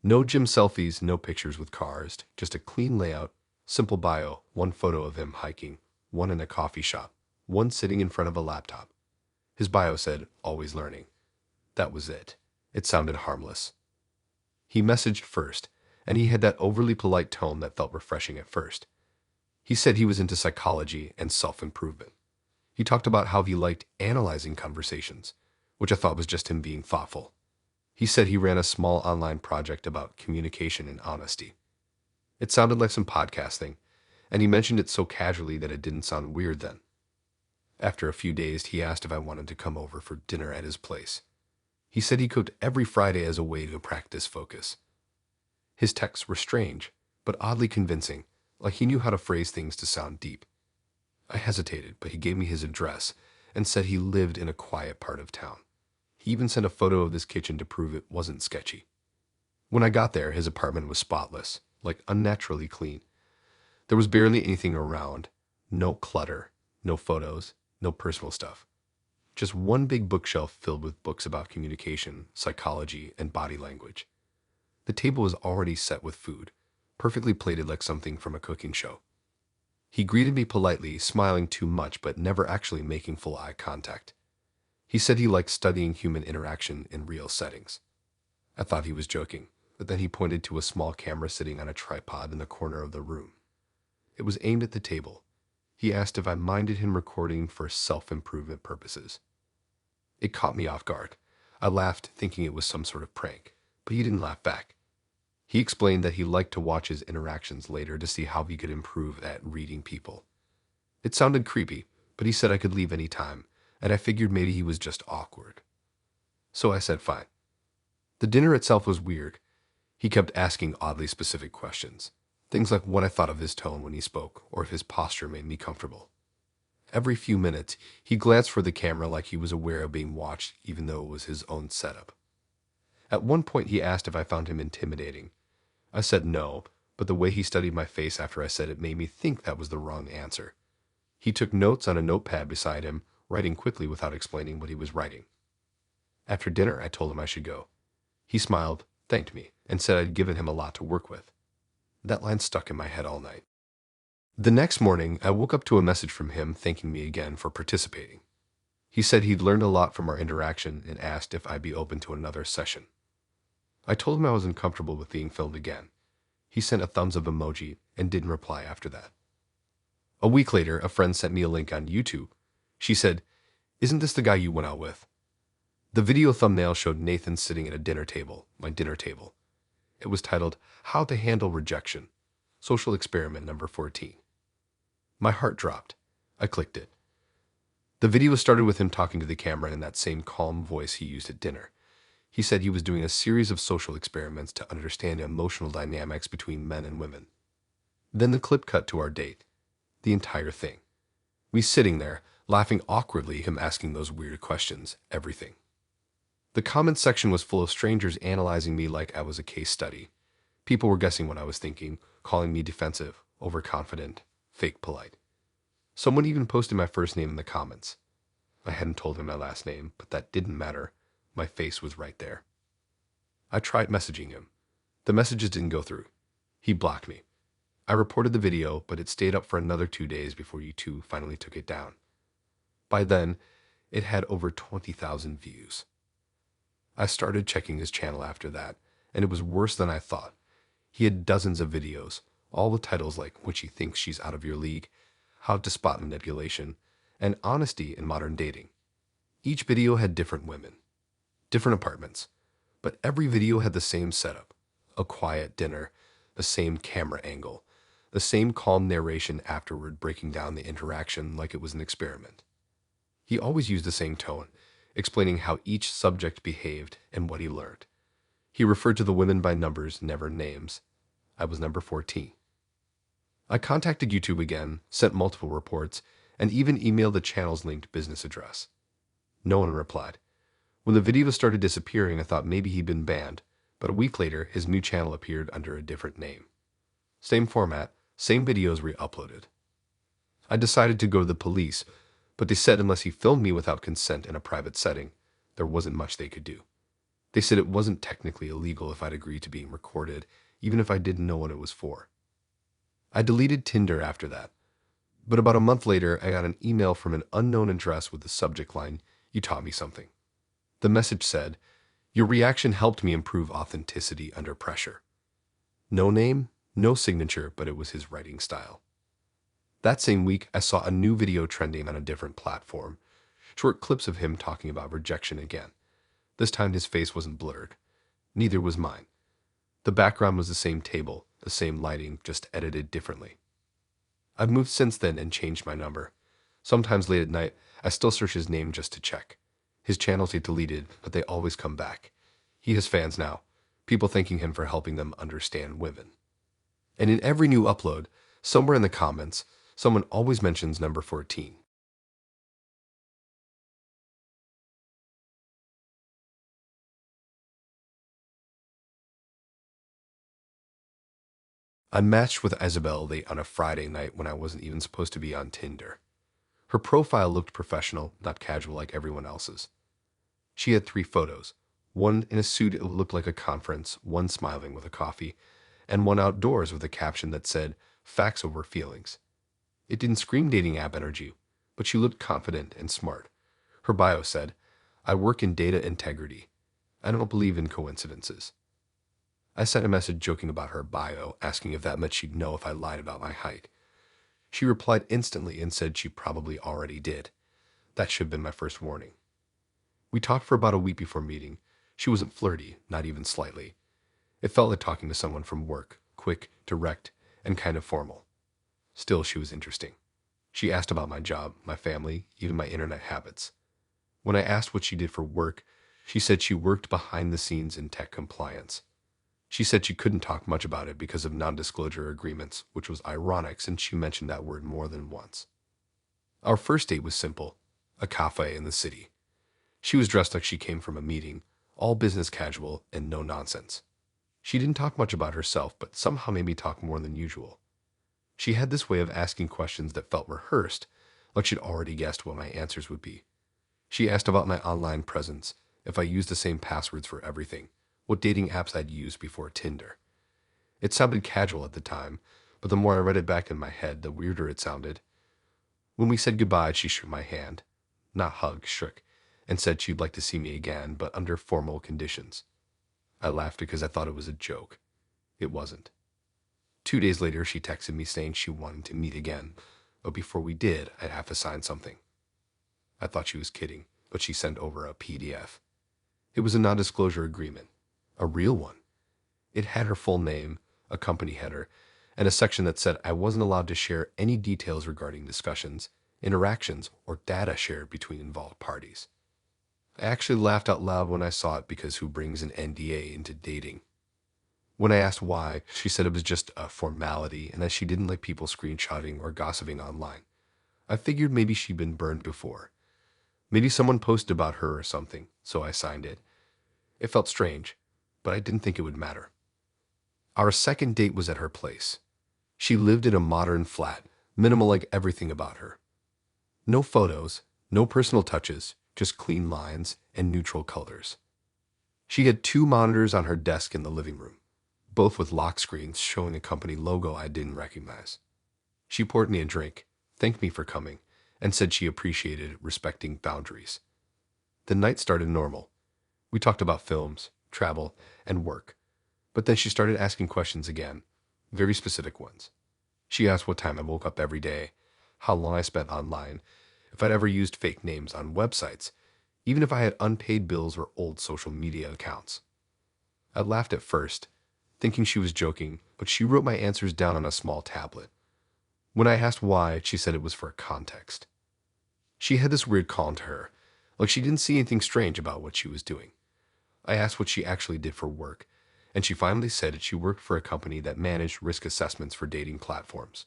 No gym selfies, no pictures with cars, just a clean layout, simple bio, one photo of him hiking, one in a coffee shop, one sitting in front of a laptop. His bio said, "Always learning." That was it. It sounded harmless. He messaged first, and he had that overly polite tone that felt refreshing at first. He said he was into psychology and self-improvement. He talked about how he liked analyzing conversations, which I thought was just him being thoughtful. He said he ran a small online project about communication and honesty. It sounded like some podcasting, and he mentioned it so casually that it didn't sound weird then. After a few days, he asked if I wanted to come over for dinner at his place. He said he cooked every Friday as a way to practice focus. His texts were strange, but oddly convincing, like he knew how to phrase things to sound deep. I hesitated, but he gave me his address and said he lived in a quiet part of town. He even sent a photo of his kitchen to prove it wasn't sketchy. When I got there, his apartment was spotless, like unnaturally clean. There was barely anything around, no clutter, no photos, no personal stuff. Just one big bookshelf filled with books about communication, psychology, and body language. The table was already set with food, perfectly plated like something from a cooking show. He greeted me politely, smiling too much but never actually making full eye contact. He said he liked studying human interaction in real settings. I thought he was joking, but then he pointed to a small camera sitting on a tripod in the corner of the room. It was aimed at the table. He asked if I minded him recording for self-improvement purposes. It caught me off guard. I laughed, thinking it was some sort of prank, but he didn't laugh back. He explained that he liked to watch his interactions later to see how he could improve at reading people. It sounded creepy, but he said I could leave any time, and I figured maybe he was just awkward. So I said fine. The dinner itself was weird. He kept asking oddly specific questions. Things like what I thought of his tone when he spoke, or if his posture made me comfortable. Every few minutes, he glanced for the camera like he was aware of being watched, even though it was his own setup. At one point, he asked if I found him intimidating. I said no, but the way he studied my face after I said it made me think that was the wrong answer. He took notes on a notepad beside him, writing quickly without explaining what he was writing. After dinner, I told him I should go. He smiled, thanked me, and said I'd given him a lot to work with. That line stuck in my head all night. The next morning, I woke up to a message from him thanking me again for participating. He said he'd learned a lot from our interaction and asked if I'd be open to another session. I told him I was uncomfortable with being filmed again. He sent a thumbs up emoji and didn't reply after that. A week later, a friend sent me a link on YouTube. She said, "Isn't this the guy you went out with?" The video thumbnail showed Nathan sitting at a dinner table, my dinner table. It was titled, How to Handle Rejection, Social Experiment number 14. My heart dropped. I clicked it. The video started with him talking to the camera in that same calm voice he used at dinner. He said he was doing a series of social experiments to understand emotional dynamics between men and women. Then the clip cut to our date. The entire thing. We sitting there, laughing awkwardly, him asking those weird questions, everything. The comments section was full of strangers analyzing me like I was a case study. People were guessing what I was thinking, calling me defensive, overconfident, fake polite. Someone even posted my first name in the comments. I hadn't told him my last name, but that didn't matter. My face was right there. I tried messaging him. The messages didn't go through. He blocked me. I reported the video, but it stayed up for another 2 days before you two finally took it down. By then, it had over 20,000 views. I started checking his channel after that, and it was worse than I thought. He had dozens of videos, all with titles like When She Thinks She's Out of Your League, How to Spot Manipulation, and Honesty in Modern Dating. Each video had different women, different apartments, but every video had the same setup. A quiet dinner, the same camera angle, the same calm narration afterward breaking down the interaction like it was an experiment. He always used the same tone, explaining how each subject behaved and what he learned. He referred to the women by numbers, never names. I was number 14. I contacted YouTube again, sent multiple reports, and even emailed the channel's linked business address. No one replied. When the videos started disappearing, I thought maybe he'd been banned, but a week later, his new channel appeared under a different name. Same format, same videos re-uploaded. I decided to go to the police, but they said unless he filmed me without consent in a private setting, there wasn't much they could do. They said it wasn't technically illegal if I'd agreed to being recorded, even if I didn't know what it was for. I deleted Tinder after that, but about a month later, I got an email from an unknown address with the subject line, "You taught me something." The message said, "Your reaction helped me improve authenticity under pressure." No name, no signature, but it was his writing style. That same week, I saw a new video trending on a different platform, short clips of him talking about rejection again. This time his face wasn't blurred. Neither was mine. The background was the same table, the same lighting, just edited differently. I've moved since then and changed my number. Sometimes late at night, I still search his name just to check. His channels get deleted, but they always come back. He has fans now, people thanking him for helping them understand women. And in every new upload, somewhere in the comments, someone always mentions number 14. I matched with Isabel late on a Friday night when I wasn't even supposed to be on Tinder. Her profile looked professional, not casual like everyone else's. She had 3 photos, one in a suit it looked like a conference, one smiling with a coffee, and one outdoors with a caption that said, "Facts over feelings." It didn't scream dating app energy, but she looked confident and smart. Her bio said, "I work in data integrity. I don't believe in coincidences." I sent a message joking about her bio, asking if that meant she'd know if I lied about my height. She replied instantly and said she probably already did. That should have been my first warning. We talked for about a week before meeting. She wasn't flirty, not even slightly. It felt like talking to someone from work, quick, direct, and kind of formal. Still, she was interesting. She asked about my job, my family, even my internet habits. When I asked what she did for work, she said she worked behind the scenes in tech compliance. She said she couldn't talk much about it because of non-disclosure agreements, which was ironic since she mentioned that word more than once. Our first date was simple, a cafe in the city. She was dressed like she came from a meeting, all business casual and no nonsense. She didn't talk much about herself, but somehow made me talk more than usual. She had this way of asking questions that felt rehearsed, like she'd already guessed what my answers would be. She asked about my online presence, if I used the same passwords for everything, what dating apps I'd used before Tinder. It sounded casual at the time, but the more I read it back in my head, the weirder it sounded. When we said goodbye, she shook my hand. Not hug, shook, and said she'd like to see me again, but under formal conditions. I laughed because I thought it was a joke. It wasn't. 2 days later, she texted me saying she wanted to meet again, but before we did, I'd have to sign something. I thought she was kidding, but she sent over a PDF. It was a non-disclosure agreement, a real one. It had her full name, a company header, and a section that said I wasn't allowed to share any details regarding discussions, interactions, or data shared between involved parties. I actually laughed out loud when I saw it because who brings an NDA into dating? When I asked why, she said it was just a formality and that she didn't like people screenshotting or gossiping online. I figured maybe she'd been burned before. Maybe someone posted about her or something, so I signed it. It felt strange, but I didn't think it would matter. Our second date was at her place. She lived in a modern flat, minimal like everything about her. No photos, no personal touches, just clean lines and neutral colors. She had 2 monitors on her desk in the living room, both with lock screens showing a company logo I didn't recognize. She poured me a drink, thanked me for coming, and said she appreciated respecting boundaries. The night started normal. We talked about films, travel, and work. But then she started asking questions again, very specific ones. She asked what time I woke up every day, how long I spent online, if I'd ever used fake names on websites, even if I had unpaid bills or old social media accounts. I laughed at first, thinking she was joking, but she wrote my answers down on a small tablet. When I asked why, she said it was for context. She had this weird calm to her, like she didn't see anything strange about what she was doing. I asked what she actually did for work, and she finally said that she worked for a company that managed risk assessments for dating platforms.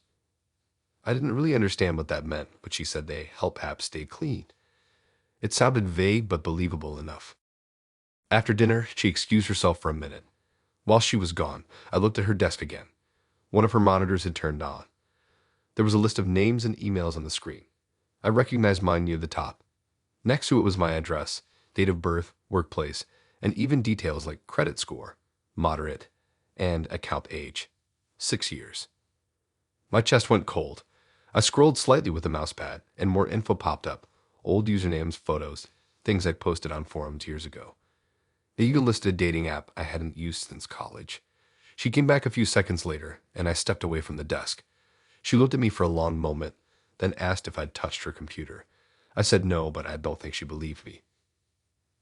I didn't really understand what that meant, but she said they help apps stay clean. It sounded vague but believable enough. After dinner, she excused herself for a minute. While she was gone, I looked at her desk again. One of her monitors had turned on. There was a list of names and emails on the screen. I recognized mine near the top. Next to it was my address, date of birth, workplace, and even details like credit score, moderate, and account age, 6 years. My chest went cold. I scrolled slightly with the mousepad, and more info popped up, old usernames, photos, things I'd posted on forums years ago. It even listed a dating app I hadn't used since college. She came back a few seconds later, and I stepped away from the desk. She looked at me for a long moment, then asked if I'd touched her computer. I said no, but I don't think she believed me.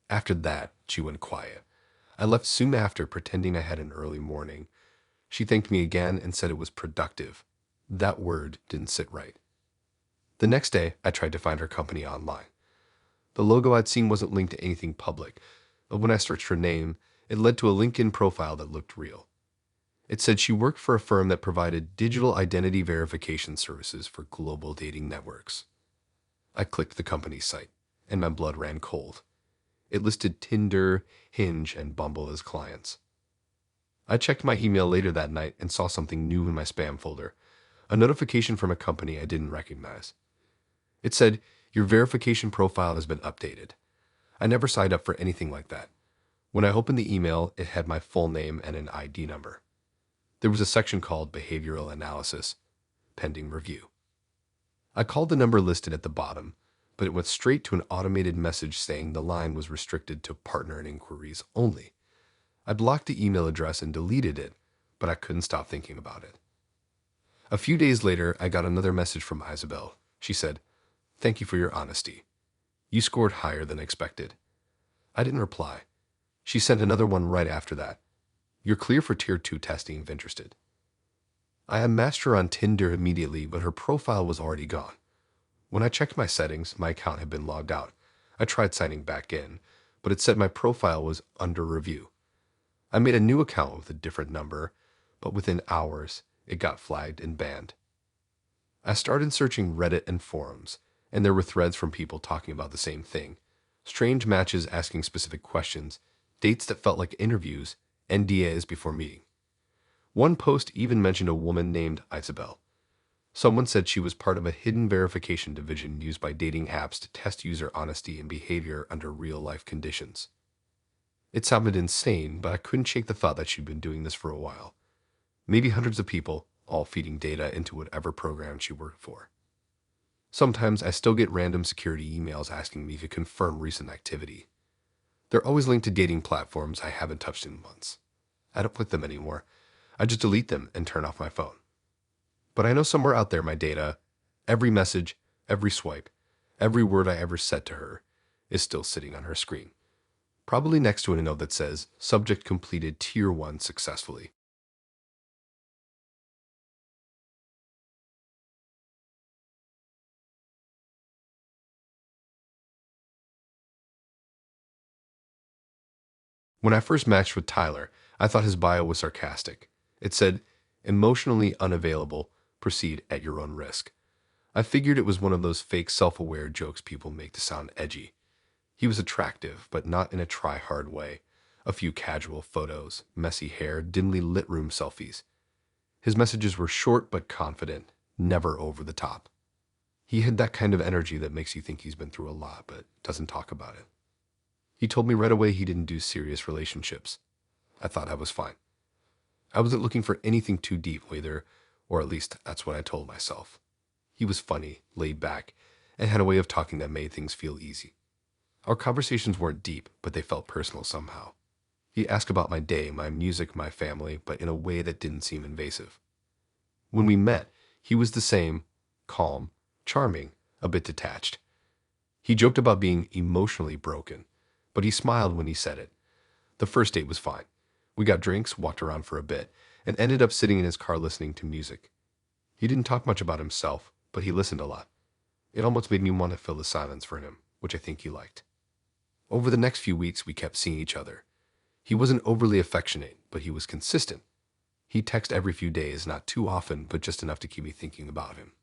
After that, she went quiet. I left soon after, pretending I had an early morning. She thanked me again and said it was productive. That word didn't sit right. The next day, I tried to find her company online. The logo I'd seen wasn't linked to anything public, but when I searched her name, it led to a LinkedIn profile that looked real. It said she worked for a firm that provided digital identity verification services for global dating networks. I clicked the company's site, and my blood ran cold. It listed Tinder, Hinge, and Bumble as clients. I checked my email later that night and saw something new in my spam folder, a notification from a company I didn't recognize. It said, "Your verification profile has been updated." I never signed up for anything like that. When I opened the email, it had my full name and an ID number. There was a section called Behavioral Analysis, pending review. I called the number listed at the bottom, but it went straight to an automated message saying the line was restricted to partner and inquiries only. I blocked the email address and deleted it, but I couldn't stop thinking about it. A few days later, I got another message from Isabel. She said, "Thank you for your honesty. You scored higher than expected." I didn't reply. She sent another one right after that. "You're clear for Tier 2 testing if interested." I unmatched her on Tinder immediately, but her profile was already gone. When I checked my settings, my account had been logged out. I tried signing back in, but it said my profile was under review. I made a new account with a different number, but within hours, it got flagged and banned. I started searching Reddit and forums, and there were threads from people talking about the same thing. Strange matches asking specific questions, dates that felt like interviews, NDAs before meeting. One post even mentioned a woman named Isabel. Someone said she was part of a hidden verification division used by dating apps to test user honesty and behavior under real-life conditions. It sounded insane, but I couldn't shake the thought that she'd been doing this for a while. Maybe hundreds of people, all feeding data into whatever program she worked for. Sometimes I still get random security emails asking me to confirm recent activity. They're always linked to dating platforms I haven't touched in months. I don't click them anymore. I just delete them and turn off my phone. But I know somewhere out there my data, every message, every swipe, every word I ever said to her, is still sitting on her screen. probably next to a note that says, "Subject completed Tier 1 successfully." When I first matched with Tyler, I thought his bio was sarcastic. It said, "Emotionally unavailable, proceed at your own risk." I figured it was one of those fake self-aware jokes people make to sound edgy. He was attractive, but not in a try-hard way. A few casual photos, messy hair, dimly lit room selfies. His messages were short but confident, never over the top. He had that kind of energy that makes you think he's been through a lot, but doesn't talk about it. He told me right away he didn't do serious relationships. I thought I was fine. I wasn't looking for anything too deep either, or at least that's what I told myself. He was funny, laid back, and had a way of talking that made things feel easy. Our conversations weren't deep, but they felt personal somehow. He asked about my day, my music, my family, but in a way that didn't seem invasive. When we met, he was the same, calm, charming, a bit detached. He joked about being emotionally broken, but he smiled when he said it. The first date was fine. We got drinks, walked around for a bit, and ended up sitting in his car listening to music. He didn't talk much about himself, but he listened a lot. It almost made me want to fill the silence for him, which I think he liked. Over the next few weeks, we kept seeing each other. He wasn't overly affectionate, but he was consistent. He'd text every few days, not too often, but just enough to keep me thinking about him.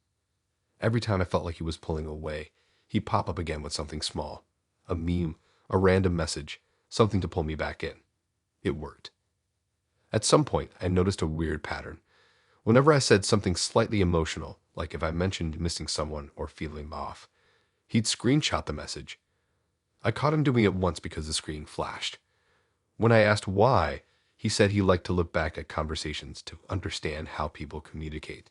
Every time I felt like he was pulling away, he'd pop up again with something small. A meme, a random message, something to pull me back in. It worked. At some point, I noticed a weird pattern. Whenever I said something slightly emotional, like if I mentioned missing someone or feeling off, he'd screenshot the message. I caught him doing it once because the screen flashed. When I asked why, he said he liked to look back at conversations to understand how people communicate.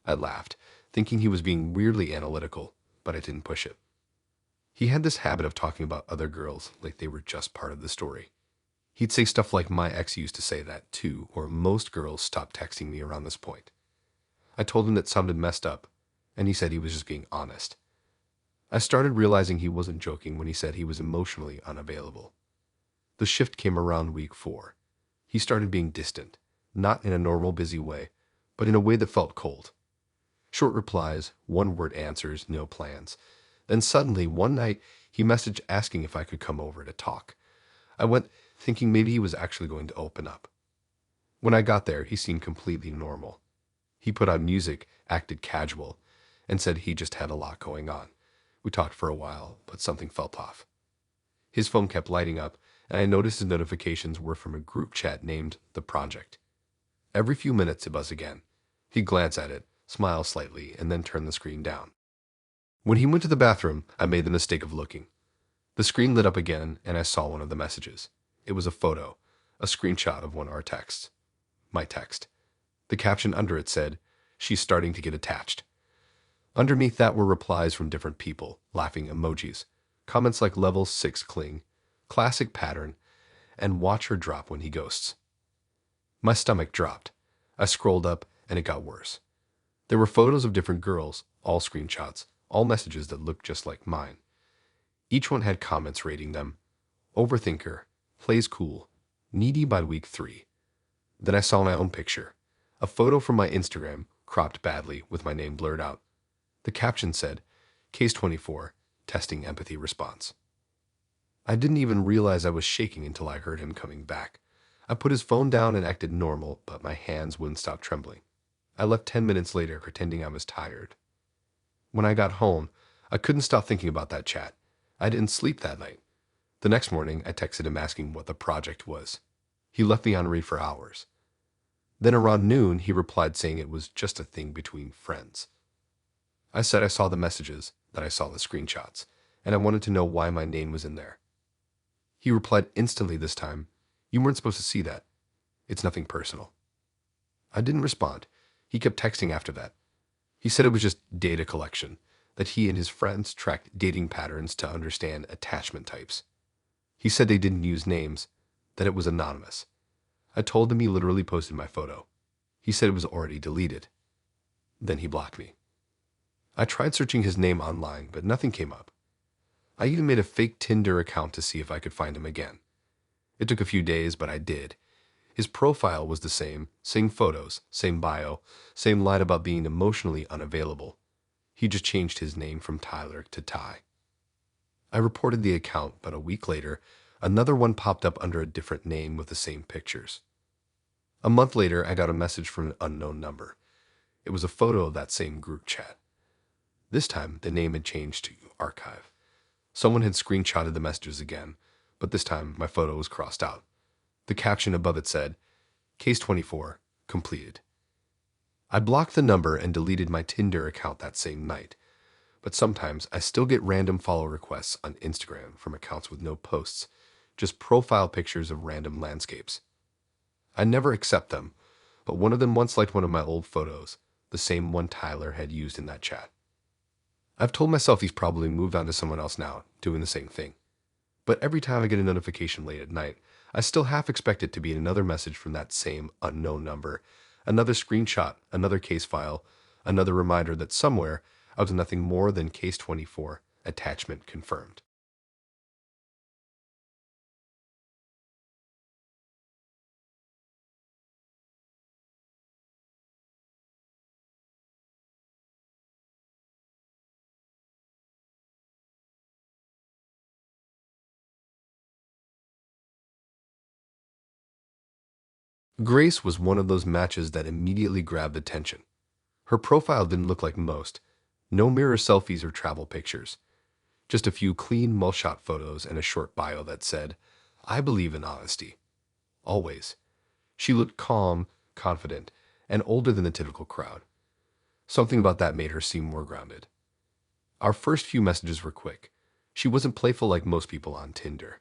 I laughed, thinking he was being weirdly analytical, but I didn't push it. He had this habit of talking about other girls like they were just part of the story. He'd say stuff like, "My ex used to say that too," or "Most girls stopped texting me around this point." I told him that sounded messed up, and he said he was just being honest. I started realizing he wasn't joking when he said he was emotionally unavailable. The shift came around week 4. He started being distant, not in a normal busy way, but in a way that felt cold. Short replies, one-word answers, no plans. Then suddenly, one night, he messaged asking if I could come over to talk. I went thinking maybe he was actually going to open up. When I got there, he seemed completely normal. He put on music, acted casual, and said he just had a lot going on. We talked for a while, but something felt off. His phone kept lighting up, and I noticed his notifications were from a group chat named The Project. Every few minutes it buzzed again. He'd glance at it, smile slightly, and then turn the screen down. When he went to the bathroom, I made the mistake of looking. The screen lit up again, and I saw one of the messages. It was a photo, a screenshot of one of our texts. My text. The caption under it said, "She's starting to get attached." Underneath that were replies from different people, laughing emojis, comments like "Level 6 cling," "Classic pattern," and "Watch her drop when he ghosts." My stomach dropped. I scrolled up, and it got worse. There were photos of different girls, all screenshots, all messages that looked just like mine. Each one had comments rating them: "Overthinker," "Plays cool," "Needy by week 3. Then I saw my own picture, a photo from my Instagram, cropped badly with my name blurred out. The caption said, "Case 24, testing empathy response." I didn't even realize I was shaking until I heard him coming back. I put his phone down and acted normal, but my hands wouldn't stop trembling. I left 10 minutes later pretending I was tired. When I got home, I couldn't stop thinking about that chat. I didn't sleep that night. The next morning, I texted him asking what the project was. He left me on read for hours. Then around noon, he replied saying it was just a thing between friends. I said I saw the messages, that I saw the screenshots, and I wanted to know why my name was in there. He replied instantly this time, "You weren't supposed to see that. It's nothing personal." I didn't respond. He kept texting after that. He said it was just data collection, that he and his friends tracked dating patterns to understand attachment types. He said they didn't use names, that it was anonymous. I told him he literally posted my photo. He said it was already deleted. Then he blocked me. I tried searching his name online, but nothing came up. I even made a fake Tinder account to see if I could find him again. It took a few days, but I did. His profile was the same photos, same bio, same line about being emotionally unavailable. He just changed his name from Tyler to Ty. I reported the account, but a week later, another one popped up under a different name with the same pictures. A month later, I got a message from an unknown number. It was a photo of that same group chat. This time, the name had changed to Archive. Someone had screenshotted the messages again, but this time my photo was crossed out. The caption above it said, Case 24, completed. I blocked the number and deleted my Tinder account that same night, but sometimes I still get random follow requests on Instagram from accounts with no posts, just profile pictures of random landscapes. I never accept them, but one of them once liked one of my old photos, the same one Tyler had used in that chat. I've told myself he's probably moved on to someone else now, doing the same thing. But every time I get a notification late at night, I still half expect it to be another message from that same unknown number, another screenshot, another case file, another reminder that somewhere I was nothing more than Case 24, attachment confirmed. Grace was one of those matches that immediately grabbed attention. Her profile didn't look like most. No mirror selfies or travel pictures. Just a few clean mugshot photos and a short bio that said, I believe in honesty. Always. She looked calm, confident, and older than the typical crowd. Something about that made her seem more grounded. Our first few messages were quick. She wasn't playful like most people on Tinder.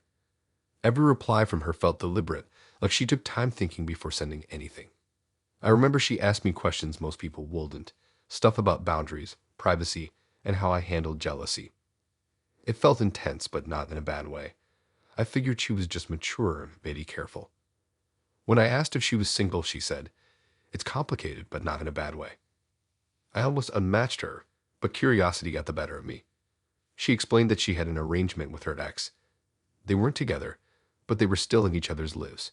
Every reply from her felt deliberate, like she took time thinking before sending anything. I remember she asked me questions most people wouldn't, stuff about boundaries, privacy, and how I handled jealousy. It felt intense, but not in a bad way. I figured she was just mature and maybe careful. When I asked if she was single, she said, It's complicated, but not in a bad way. I almost unmatched her, but curiosity got the better of me. She explained that she had an arrangement with her ex. They weren't together, but they were still in each other's lives.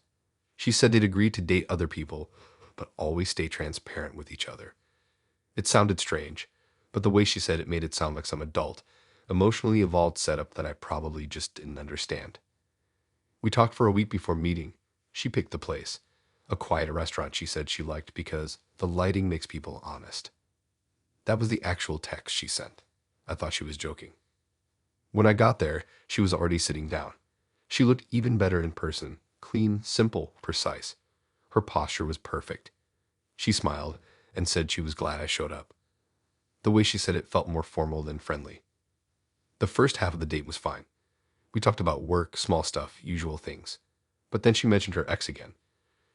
She said they'd agreed to date other people, but always stay transparent with each other. It sounded strange, but the way she said it made it sound like some adult, emotionally evolved setup that I probably just didn't understand. We talked for a week before meeting. She picked the place, a quiet restaurant she said she liked because the lighting makes people honest. That was the actual text she sent. I thought she was joking. When I got there, she was already sitting down. She looked even better in person, clean, simple, precise. Her posture was perfect. She smiled and said she was glad I showed up. The way she said it felt more formal than friendly. The first half of the date was fine. We talked about work, small stuff, usual things. But then she mentioned her ex again.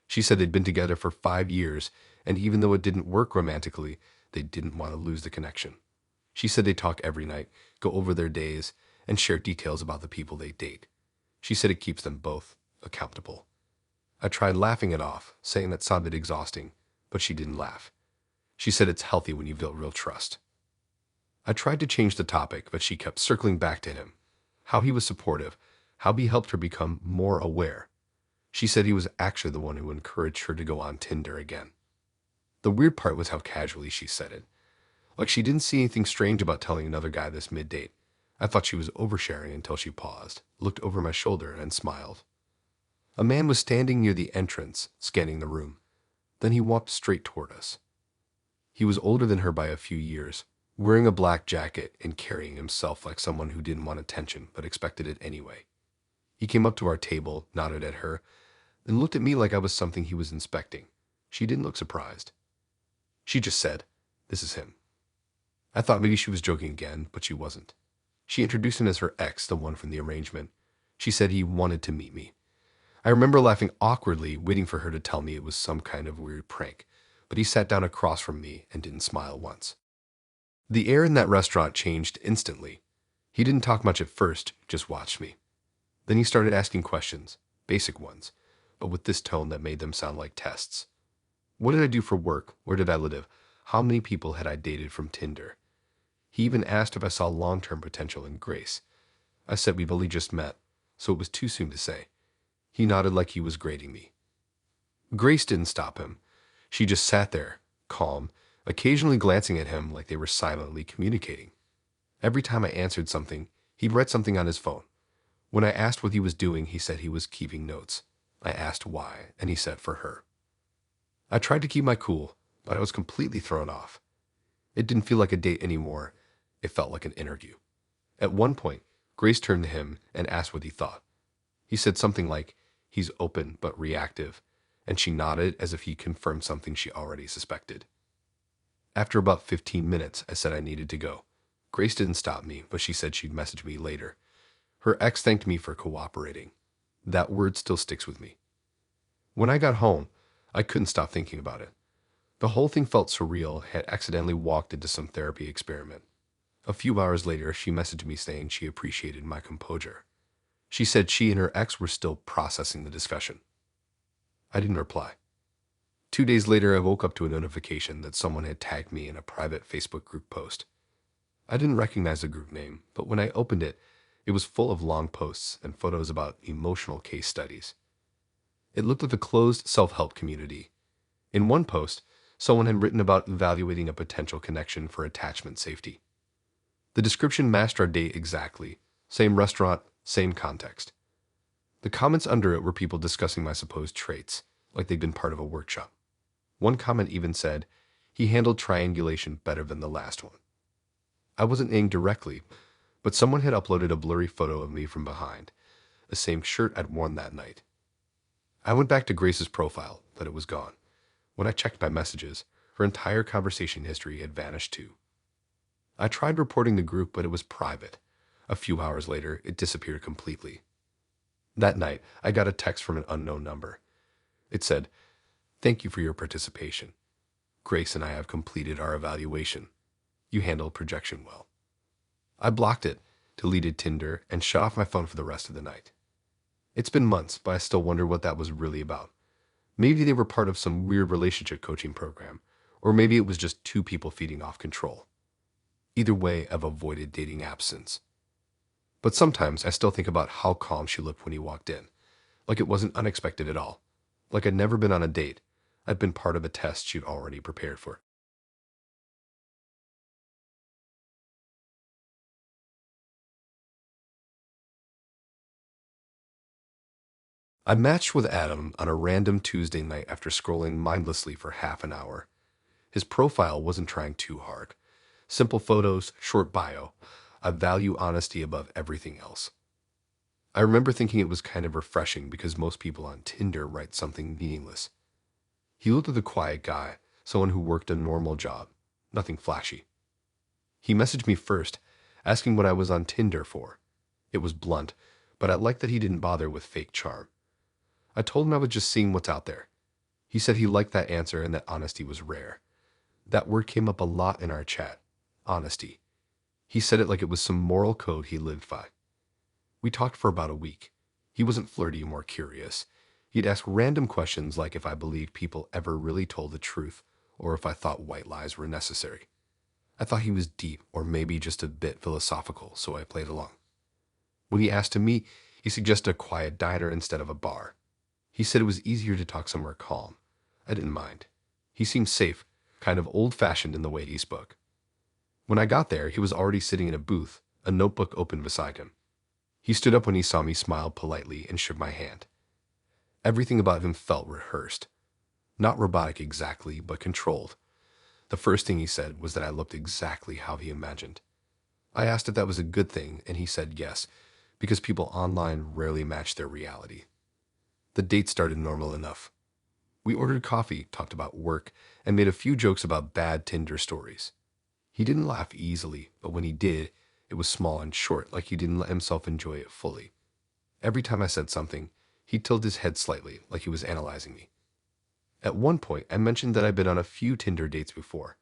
She said they'd been together for 5 years, and even though it didn't work romantically, they didn't want to lose the connection. She said they talk every night, go over their days, and share details about the people they date. She said it keeps them both accountable. I tried laughing it off, saying that sounded exhausting, but she didn't laugh. She said it's healthy when you build real trust. I tried to change the topic, but she kept circling back to him. How he was supportive, how he helped her become more aware. She said he was actually the one who encouraged her to go on Tinder again. The weird part was how casually she said it. Like she didn't see anything strange about telling another guy this mid-date. I thought she was oversharing until she paused, looked over my shoulder, and smiled. A man was standing near the entrance, scanning the room. Then he walked straight toward us. He was older than her by a few years, wearing a black jacket and carrying himself like someone who didn't want attention but expected it anyway. He came up to our table, nodded at her, and looked at me like I was something he was inspecting. She didn't look surprised. She just said, "This is him." I thought maybe she was joking again, but she wasn't. She introduced him as her ex, the one from the arrangement. She said he wanted to meet me. I remember laughing awkwardly, waiting for her to tell me it was some kind of weird prank, but he sat down across from me and didn't smile once. The air in that restaurant changed instantly. He didn't talk much at first, just watched me. Then he started asking questions, basic ones, but with this tone that made them sound like tests. What did I do for work? Where did I live? How many people had I dated from Tinder? He even asked if I saw long-term potential in Grace. I said we've only just met, so it was too soon to say. He nodded like he was grading me. Grace didn't stop him. She just sat there, calm, occasionally glancing at him like they were silently communicating. Every time I answered something, he'd write something on his phone. When I asked what he was doing, he said he was keeping notes. I asked why, and he said for her. I tried to keep my cool, but I was completely thrown off. It didn't feel like a date anymore. It felt like an interview. At one point, Grace turned to him and asked what he thought. He said something like, "He's open but reactive," and she nodded as if he confirmed something she already suspected. After about 15 minutes, I said I needed to go. Grace didn't stop me, but she said she'd message me later. Her ex thanked me for cooperating. That word still sticks with me. When I got home, I couldn't stop thinking about it. The whole thing felt surreal. I had accidentally walked into some therapy experiment. A few hours later, she messaged me saying she appreciated my composure. She said she and her ex were still processing the discussion. I didn't reply. 2 days later, I woke up to a notification that someone had tagged me in a private Facebook group post. I didn't recognize the group name, but when I opened it, it was full of long posts and photos about emotional case studies. It looked like a closed self-help community. In one post, someone had written about evaluating a potential connection for attachment safety. The description matched our date exactly. Same restaurant, same context. The comments under it were people discussing my supposed traits, like they'd been part of a workshop. One comment even said, "He handled triangulation better than the last one." I wasn't aimed directly, but someone had uploaded a blurry photo of me from behind, the same shirt I'd worn that night. I went back to Grace's profile, but it was gone. When I checked my messages, her entire conversation history had vanished too. I tried reporting the group, but it was private. A few hours later, it disappeared completely. That night, I got a text from an unknown number. It said, "Thank you for your participation. Grace and I have completed our evaluation. You handled projection well." I blocked it, deleted Tinder, and shut off my phone for the rest of the night. It's been months, but I still wonder what that was really about. Maybe they were part of some weird relationship coaching program, or maybe it was just two people feeding off control. Either way, I've avoided dating apps since. But sometimes I still think about how calm she looked when he walked in, like it wasn't unexpected at all, like I'd never been on a date. I'd been part of a test she'd already prepared for. I matched with Adam on a random Tuesday night after scrolling mindlessly for half an hour. His profile wasn't trying too hard. Simple photos, short bio. I value honesty above everything else. I remember thinking it was kind of refreshing because most people on Tinder write something meaningless. He looked like a quiet guy, someone who worked a normal job, nothing flashy. He messaged me first, asking what I was on Tinder for. It was blunt, but I liked that he didn't bother with fake charm. I told him I was just seeing what's out there. He said he liked that answer and that honesty was rare. That word came up a lot in our chat. Honesty. He said it like it was some moral code he lived by. We talked for about a week. He wasn't flirty, more curious. He'd ask random questions like if I believed people ever really told the truth or if I thought white lies were necessary. I thought he was deep or maybe just a bit philosophical, so I played along. When he asked to meet, he suggested a quiet diner instead of a bar. He said it was easier to talk somewhere calm. I didn't mind. He seemed safe, kind of old-fashioned in the way he spoke. When I got there, he was already sitting in a booth, a notebook open beside him. He stood up when he saw me, smiled politely, and shook my hand. Everything about him felt rehearsed. Not robotic exactly, but controlled. The first thing he said was that I looked exactly how he imagined. I asked if that was a good thing, and he said yes, because people online rarely match their reality. The date started normal enough. We ordered coffee, talked about work, and made a few jokes about bad Tinder stories. He didn't laugh easily, but when he did, it was small and short, like he didn't let himself enjoy it fully. Every time I said something, he'd tilt his head slightly, like he was analyzing me. At one point, I mentioned that I'd been on a few Tinder dates before.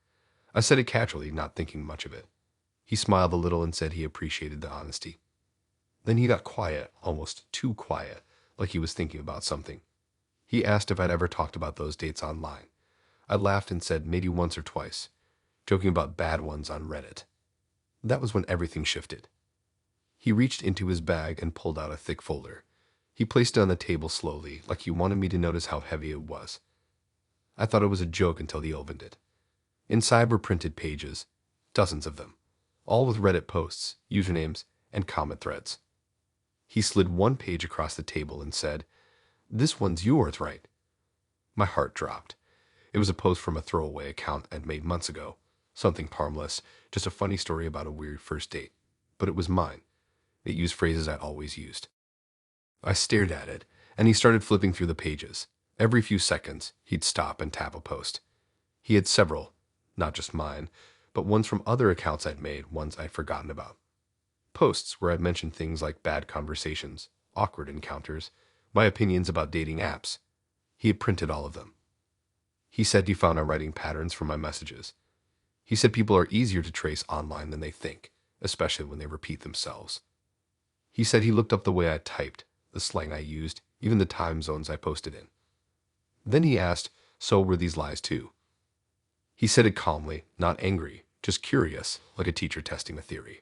I said it casually, not thinking much of it. He smiled a little and said he appreciated the honesty. Then he got quiet, almost too quiet, like he was thinking about something. He asked if I'd ever talked about those dates online. I laughed and said maybe once or twice, joking about bad ones on Reddit. That was when everything shifted. He reached into his bag and pulled out a thick folder. He placed it on the table slowly, like he wanted me to notice how heavy it was. I thought it was a joke until he opened it. Inside were printed pages, dozens of them, all with Reddit posts, usernames, and comment threads. He slid one page across the table and said, "This one's yours, right?" My heart dropped. It was a post from a throwaway account I'd made months ago. Something harmless, just a funny story about a weird first date. But it was mine. It used phrases I'd always used. I stared at it, and he started flipping through the pages. Every few seconds, he'd stop and tap a post. He had several, not just mine, but ones from other accounts I'd made, ones I'd forgotten about. Posts where I'd mentioned things like bad conversations, awkward encounters, my opinions about dating apps. He had printed all of them. He said he found I'm writing patterns from my messages. He said people are easier to trace online than they think, especially when they repeat themselves. He said he looked up the way I typed, the slang I used, even the time zones I posted in. Then he asked, so were these lies too? He said it calmly, not angry, just curious, like a teacher testing a theory.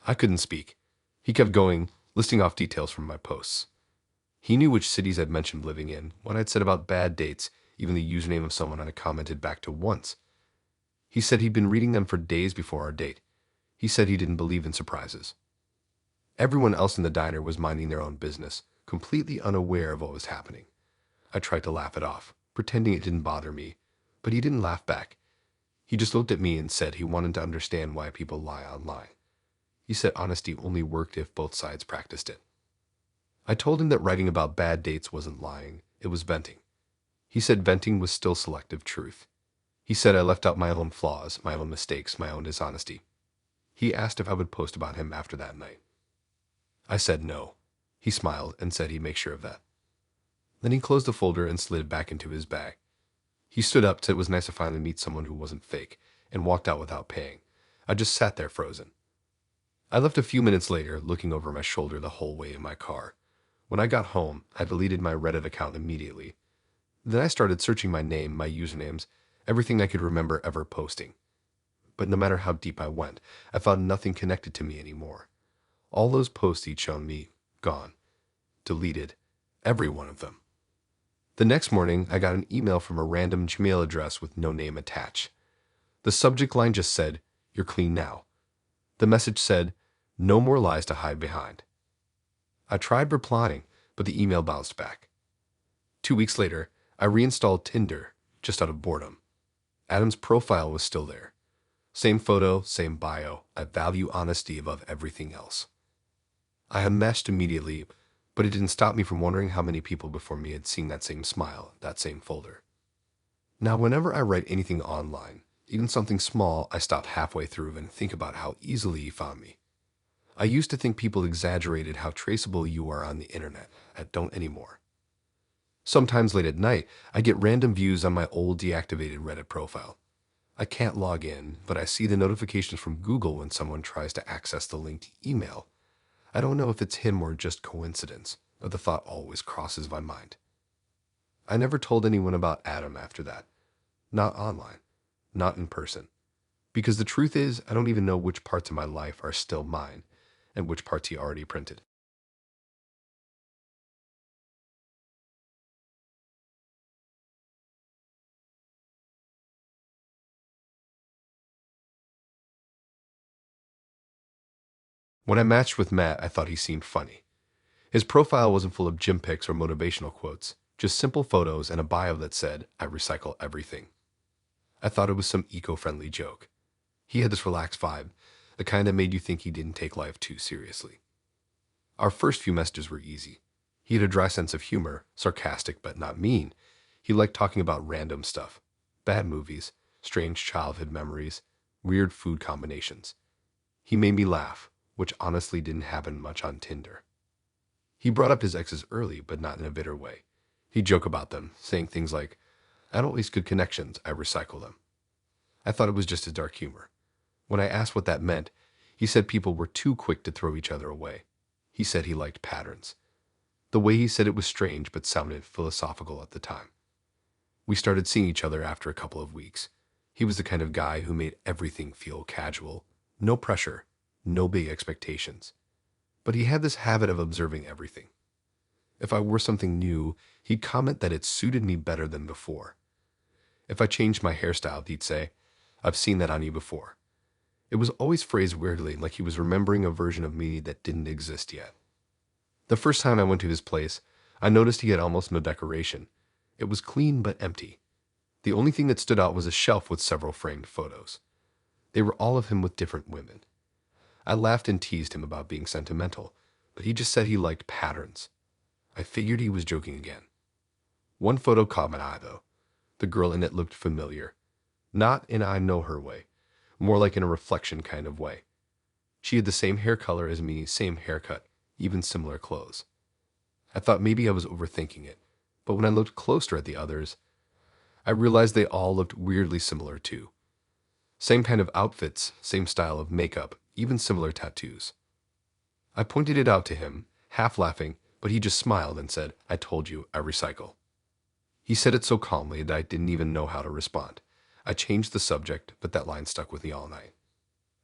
I couldn't speak. He kept going, listing off details from my posts. He knew which cities I'd mentioned living in, what I'd said about bad dates, even the username of someone I commented back to once. He said he'd been reading them for days before our date. He said he didn't believe in surprises. Everyone else in the diner was minding their own business, completely unaware of what was happening. I tried to laugh it off, pretending it didn't bother me, but he didn't laugh back. He just looked at me and said he wanted to understand why people lie online. He said honesty only worked if both sides practiced it. I told him that writing about bad dates wasn't lying, it was venting. He said venting was still selective truth. He said I left out my own flaws, my own mistakes, my own dishonesty. He asked if I would post about him after that night. I said no. He smiled and said he'd make sure of that. Then he closed the folder and slid it back into his bag. He stood up, said it was nice to finally meet someone who wasn't fake, and walked out without paying. I just sat there frozen. I left a few minutes later, looking over my shoulder the whole way in my car. When I got home, I deleted my Reddit account immediately. Then I started searching my name, my usernames, everything I could remember ever posting. But no matter how deep I went, I found nothing connected to me anymore. All those posts he'd shown me, gone. Deleted. Every one of them. The next morning, I got an email from a random Gmail address with no name attached. The subject line just said, "You're clean now." The message said, "No more lies to hide behind." I tried replying, but the email bounced back. 2 weeks later, I reinstalled Tinder, just out of boredom. Adam's profile was still there. Same photo, same bio. I value honesty above everything else. I unmatched immediately, but it didn't stop me from wondering how many people before me had seen that same smile, that same folder. Now, whenever I write anything online, even something small, I stop halfway through and think about how easily he found me. I used to think people exaggerated how traceable you are on the internet. I don't anymore. Sometimes late at night, I get random views on my old deactivated Reddit profile. I can't log in, but I see the notifications from Google when someone tries to access the linked email. I don't know if it's him or just coincidence, but the thought always crosses my mind. I never told anyone about Adam after that. Not online. Not in person. Because the truth is, I don't even know which parts of my life are still mine, and which parts he already printed. When I matched with Matt, I thought he seemed funny. His profile wasn't full of gym pics or motivational quotes, just simple photos and a bio that said, "I recycle everything." I thought it was some eco-friendly joke. He had this relaxed vibe, the kind that made you think he didn't take life too seriously. Our first few messages were easy. He had a dry sense of humor, sarcastic but not mean. He liked talking about random stuff, bad movies, strange childhood memories, weird food combinations. He made me laugh, which honestly didn't happen much on Tinder. He brought up his exes early, but not in a bitter way. He'd joke about them, saying things like, "I don't waste good connections, I recycle them." I thought it was just his dark humor. When I asked what that meant, he said people were too quick to throw each other away. He said he liked patterns. The way he said it was strange, but sounded philosophical at the time. We started seeing each other after a couple of weeks. He was the kind of guy who made everything feel casual. No pressure, no big expectations. But he had this habit of observing everything. If I wore something new, he'd comment that it suited me better than before. If I changed my hairstyle, he'd say, "I've seen that on you before." It was always phrased weirdly, like he was remembering a version of me that didn't exist yet. The first time I went to his place, I noticed he had almost no decoration. It was clean but empty. The only thing that stood out was a shelf with several framed photos. They were all of him with different women. I laughed and teased him about being sentimental, but he just said he liked patterns. I figured he was joking again. One photo caught my eye, though. The girl in it looked familiar. Not in I know her way, more like in a reflection kind of way. She had the same hair color as me, same haircut, even similar clothes. I thought maybe I was overthinking it, but when I looked closer at the others, I realized they all looked weirdly similar too. Same kind of outfits, same style of makeup, even similar tattoos. I pointed it out to him, half laughing, but he just smiled and said, "I told you, I recycle." He said it so calmly that I didn't even know how to respond. I changed the subject, but that line stuck with me all night.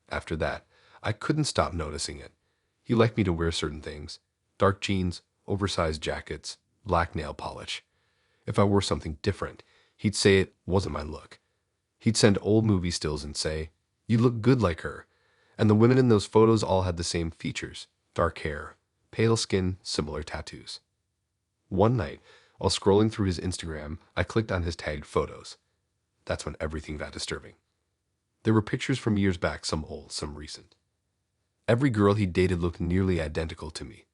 After that, I couldn't stop noticing it. He liked me to wear certain things: dark jeans, oversized jackets, black nail polish. If I wore something different, he'd say it wasn't my look. He'd send old movie stills and say, "You look good like her." And the women in those photos all had the same features: dark hair, pale skin, similar tattoos. One night, while scrolling through his Instagram, I clicked on his tagged photos. That's when everything got disturbing. There were pictures from years back, some old, some recent. Every girl he dated looked nearly identical to me.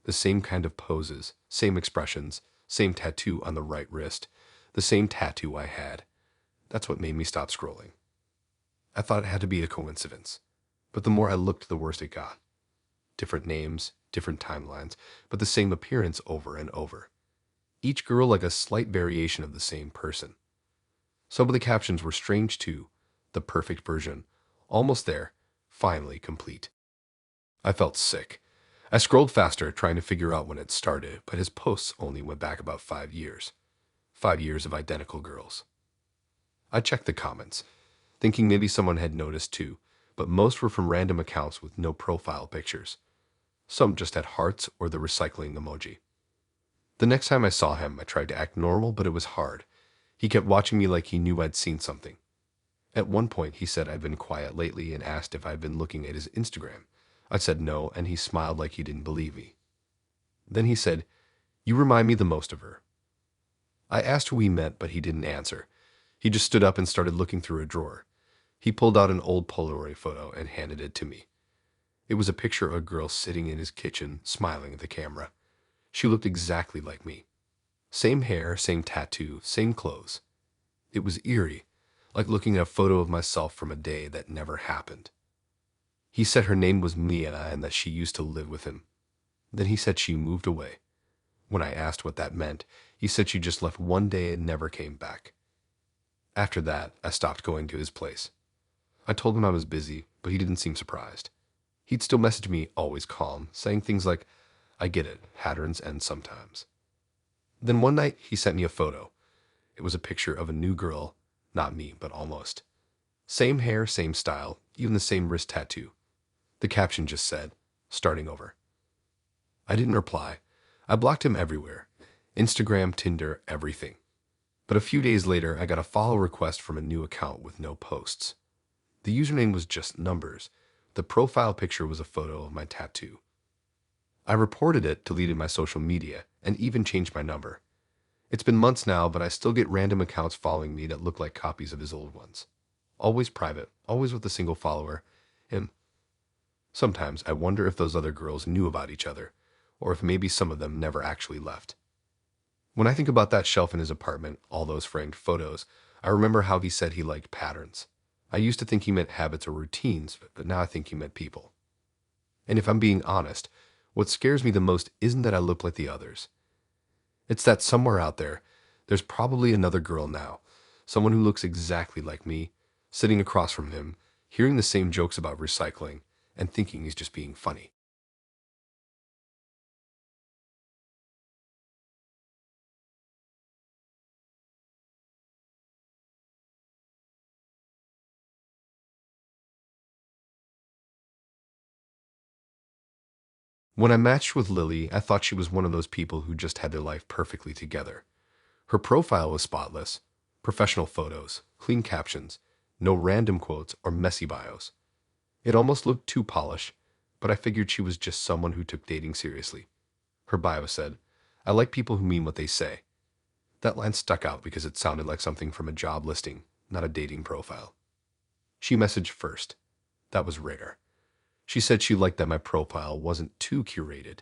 The same kind of poses, same expressions, same tattoo on the right wrist, the same tattoo I had. That's what made me stop scrolling. I thought it had to be a coincidence, but the more I looked, the worse it got. Different names, different timelines, but the same appearance over and over. Each girl like a slight variation of the same person. Some of the captions were strange too. The perfect version. Almost there. Finally complete. I felt sick. I scrolled faster, trying to figure out when it started, but his posts only went back about 5 years. 5 years of identical girls. I checked the comments, thinking maybe someone had noticed too, but most were from random accounts with no profile pictures. Some just had hearts or the recycling emoji. The next time I saw him, I tried to act normal, but it was hard. He kept watching me like he knew I'd seen something. At one point, he said I'd been quiet lately and asked if I'd been looking at his Instagram. I said no, and he smiled like he didn't believe me. Then he said, "You remind me the most of her." I asked who he meant, but he didn't answer. He just stood up and started looking through a drawer. He pulled out an old Polaroid photo and handed it to me. It was a picture of a girl sitting in his kitchen, smiling at the camera. She looked exactly like me. Same hair, same tattoo, same clothes. It was eerie, like looking at a photo of myself from a day that never happened. He said her name was Mia and that she used to live with him. Then he said she moved away. When I asked what that meant, he said she just left one day and never came back. After that, I stopped going to his place. I told him I was busy, but he didn't seem surprised. He'd still message me, always calm, saying things like, "I get it, patterns end sometimes." Then one night, he sent me a photo. It was a picture of a new girl, not me, but almost. Same hair, same style, even the same wrist tattoo. The caption just said, "Starting over." I didn't reply. I blocked him everywhere. Instagram, Tinder, everything. But a few days later, I got a follow request from a new account with no posts. The username was just numbers. The profile picture was a photo of my tattoo. I reported it, deleted my social media, and even changed my number. It's been months now, but I still get random accounts following me that look like copies of his old ones. Always private, always with a single follower, him. Sometimes I wonder if those other girls knew about each other, or if maybe some of them never actually left. When I think about that shelf in his apartment, all those framed photos, I remember how he said he liked patterns. I used to think he meant habits or routines, but now I think he meant people. And if I'm being honest, what scares me the most isn't that I look like the others. It's that somewhere out there, there's probably another girl now, someone who looks exactly like me, sitting across from him, hearing the same jokes about recycling, and thinking he's just being funny. When I matched with Lily, I thought she was one of those people who just had their life perfectly together. Her profile was spotless, professional photos, clean captions, no random quotes or messy bios. It almost looked too polished, but I figured she was just someone who took dating seriously. Her bio said, "I like people who mean what they say." That line stuck out because it sounded like something from a job listing, not a dating profile. She messaged first. That was rare. She said she liked that my profile wasn't too curated.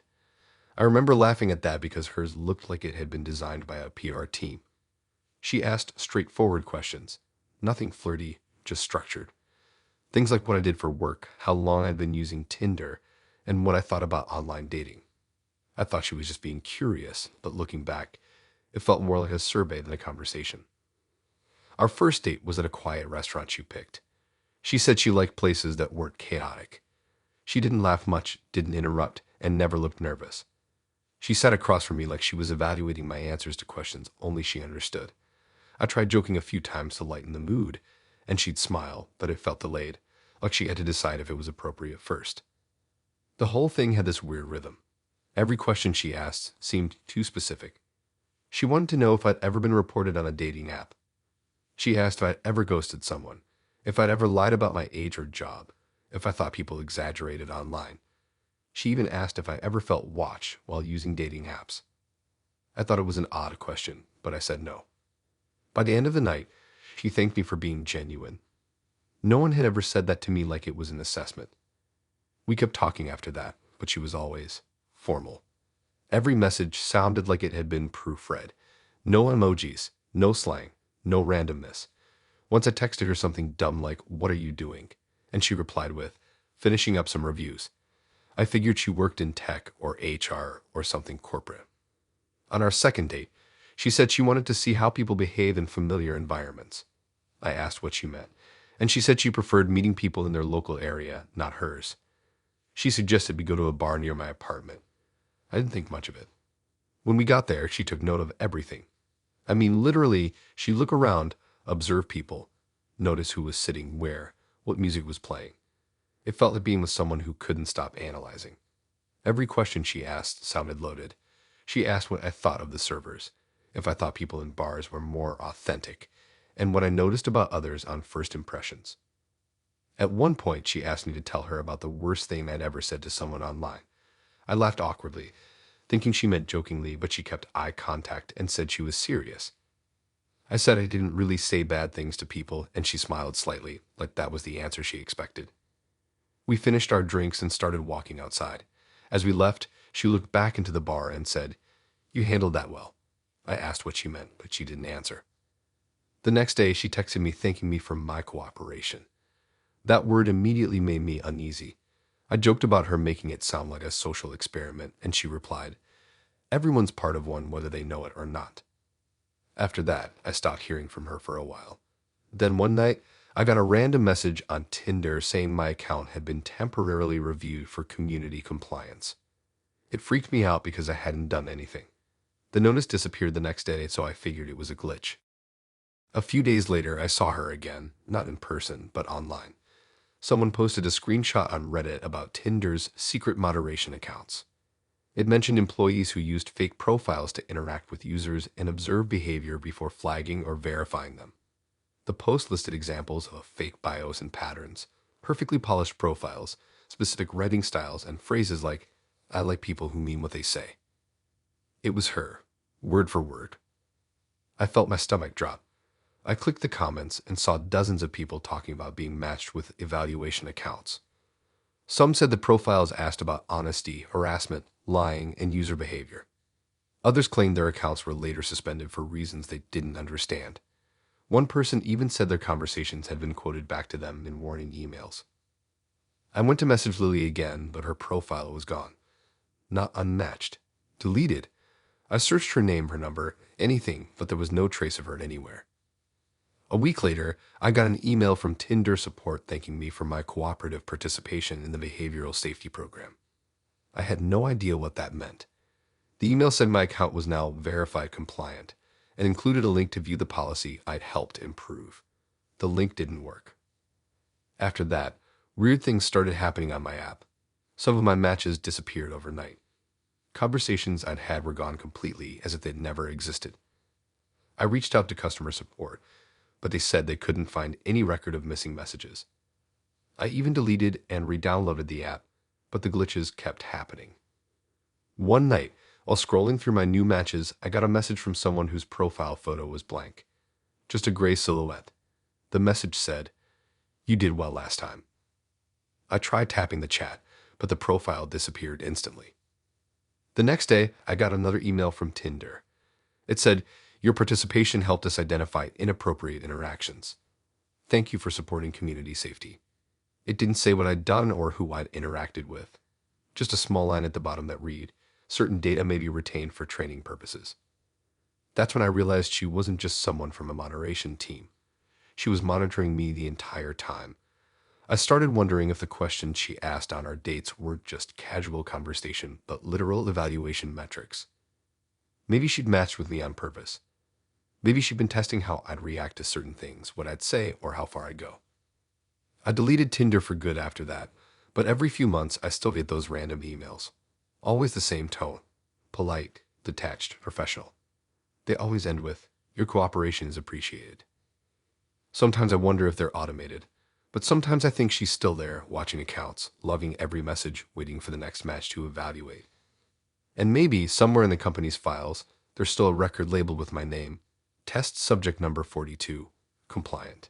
I remember laughing at that because hers looked like it had been designed by a PR team. She asked straightforward questions, nothing flirty, just structured. Things like what I did for work, how long I'd been using Tinder, and what I thought about online dating. I thought she was just being curious, but looking back, it felt more like a survey than a conversation. Our first date was at a quiet restaurant she picked. She said she liked places that weren't chaotic. She didn't laugh much, didn't interrupt, and never looked nervous. She sat across from me like she was evaluating my answers to questions only she understood. I tried joking a few times to lighten the mood, and she'd smile, but it felt delayed, like she had to decide if it was appropriate first. The whole thing had this weird rhythm. Every question she asked seemed too specific. She wanted to know if I'd ever been reported on a dating app. She asked if I'd ever ghosted someone, if I'd ever lied about my age or job, if I thought people exaggerated online. She even asked if I ever felt watched while using dating apps. I thought it was an odd question, but I said no. By the end of the night, she thanked me for being genuine. No one had ever said that to me like it was an assessment. We kept talking after that, but she was always formal. Every message sounded like it had been proofread. No emojis, no slang, no randomness. Once I texted her something dumb like, "What are you doing?" and she replied with, "Finishing up some reviews." I figured she worked in tech or HR or something corporate. On our second date, she said she wanted to see how people behave in familiar environments. I asked what she meant, and she said she preferred meeting people in their local area, not hers. She suggested we go to a bar near my apartment. I didn't think much of it. When we got there, she took note of everything. I mean, literally, she'd look around, observe people, notice who was sitting where, what music was playing. It felt like being with someone who couldn't stop analyzing. Every question she asked sounded loaded. She asked what I thought of the servers, if I thought people in bars were more authentic, and what I noticed about others on first impressions. At one point, she asked me to tell her about the worst thing I'd ever said to someone online. I laughed awkwardly, thinking she meant jokingly, but she kept eye contact and said she was serious. I said I didn't really say bad things to people, and she smiled slightly, like that was the answer she expected. We finished our drinks and started walking outside. As we left, she looked back into the bar and said, "You handled that well." I asked what she meant, but she didn't answer. The next day, she texted me thanking me for my cooperation. That word immediately made me uneasy. I joked about her making it sound like a social experiment, and she replied, "Everyone's part of one whether they know it or not." After that, I stopped hearing from her for a while. Then one night, I got a random message on Tinder saying my account had been temporarily reviewed for community compliance. It freaked me out because I hadn't done anything. The notice disappeared the next day, so I figured it was a glitch. A few days later, I saw her again, not in person, but online. Someone posted a screenshot on Reddit about Tinder's secret moderation accounts. It mentioned employees who used fake profiles to interact with users and observe behavior before flagging or verifying them. The post listed examples of fake bios and patterns, perfectly polished profiles, specific writing styles, and phrases like, "I like people who mean what they say." It was her, word for word. I felt my stomach drop. I clicked the comments and saw dozens of people talking about being matched with evaluation accounts. Some said the profiles asked about honesty, harassment, lying, and user behavior. Others claimed their accounts were later suspended for reasons they didn't understand. One person even said their conversations had been quoted back to them in warning emails. I went to message Lily again, but her profile was gone. Not unmatched. Deleted. I searched her name, her number, anything, but there was no trace of her anywhere. A week later, I got an email from Tinder support thanking me for my cooperative participation in the behavioral safety program. I had no idea what that meant. The email said my account was now verified compliant and included a link to view the policy I'd helped improve. The link didn't work. After that, weird things started happening on my app. Some of my matches disappeared overnight. Conversations I'd had were gone completely, as if they'd never existed. I reached out to customer support, but they said they couldn't find any record of missing messages. I even deleted and re-downloaded the app, but the glitches kept happening. One night, while scrolling through my new matches, I got a message from someone whose profile photo was blank. Just a gray silhouette. The message said, "You did well last time." I tried tapping the chat, but the profile disappeared instantly. The next day, I got another email from Tinder. It said, "Your participation helped us identify inappropriate interactions. Thank you for supporting community safety." It didn't say what I'd done or who I'd interacted with. Just a small line at the bottom that read, "Certain data may be retained for training purposes." That's when I realized she wasn't just someone from a moderation team. She was monitoring me the entire time. I started wondering if the questions she asked on our dates weren't just casual conversation, but literal evaluation metrics. Maybe she'd matched with me on purpose. Maybe she'd been testing how I'd react to certain things, what I'd say, or how far I'd go. I deleted Tinder for good after that, but every few months I still get those random emails. Always the same tone. Polite, detached, professional. They always end with, "Your cooperation is appreciated." Sometimes I wonder if they're automated, but sometimes I think she's still there, watching accounts, loving every message, waiting for the next match to evaluate. And maybe, somewhere in the company's files, there's still a record labeled with my name, Test Subject Number 42, Compliant.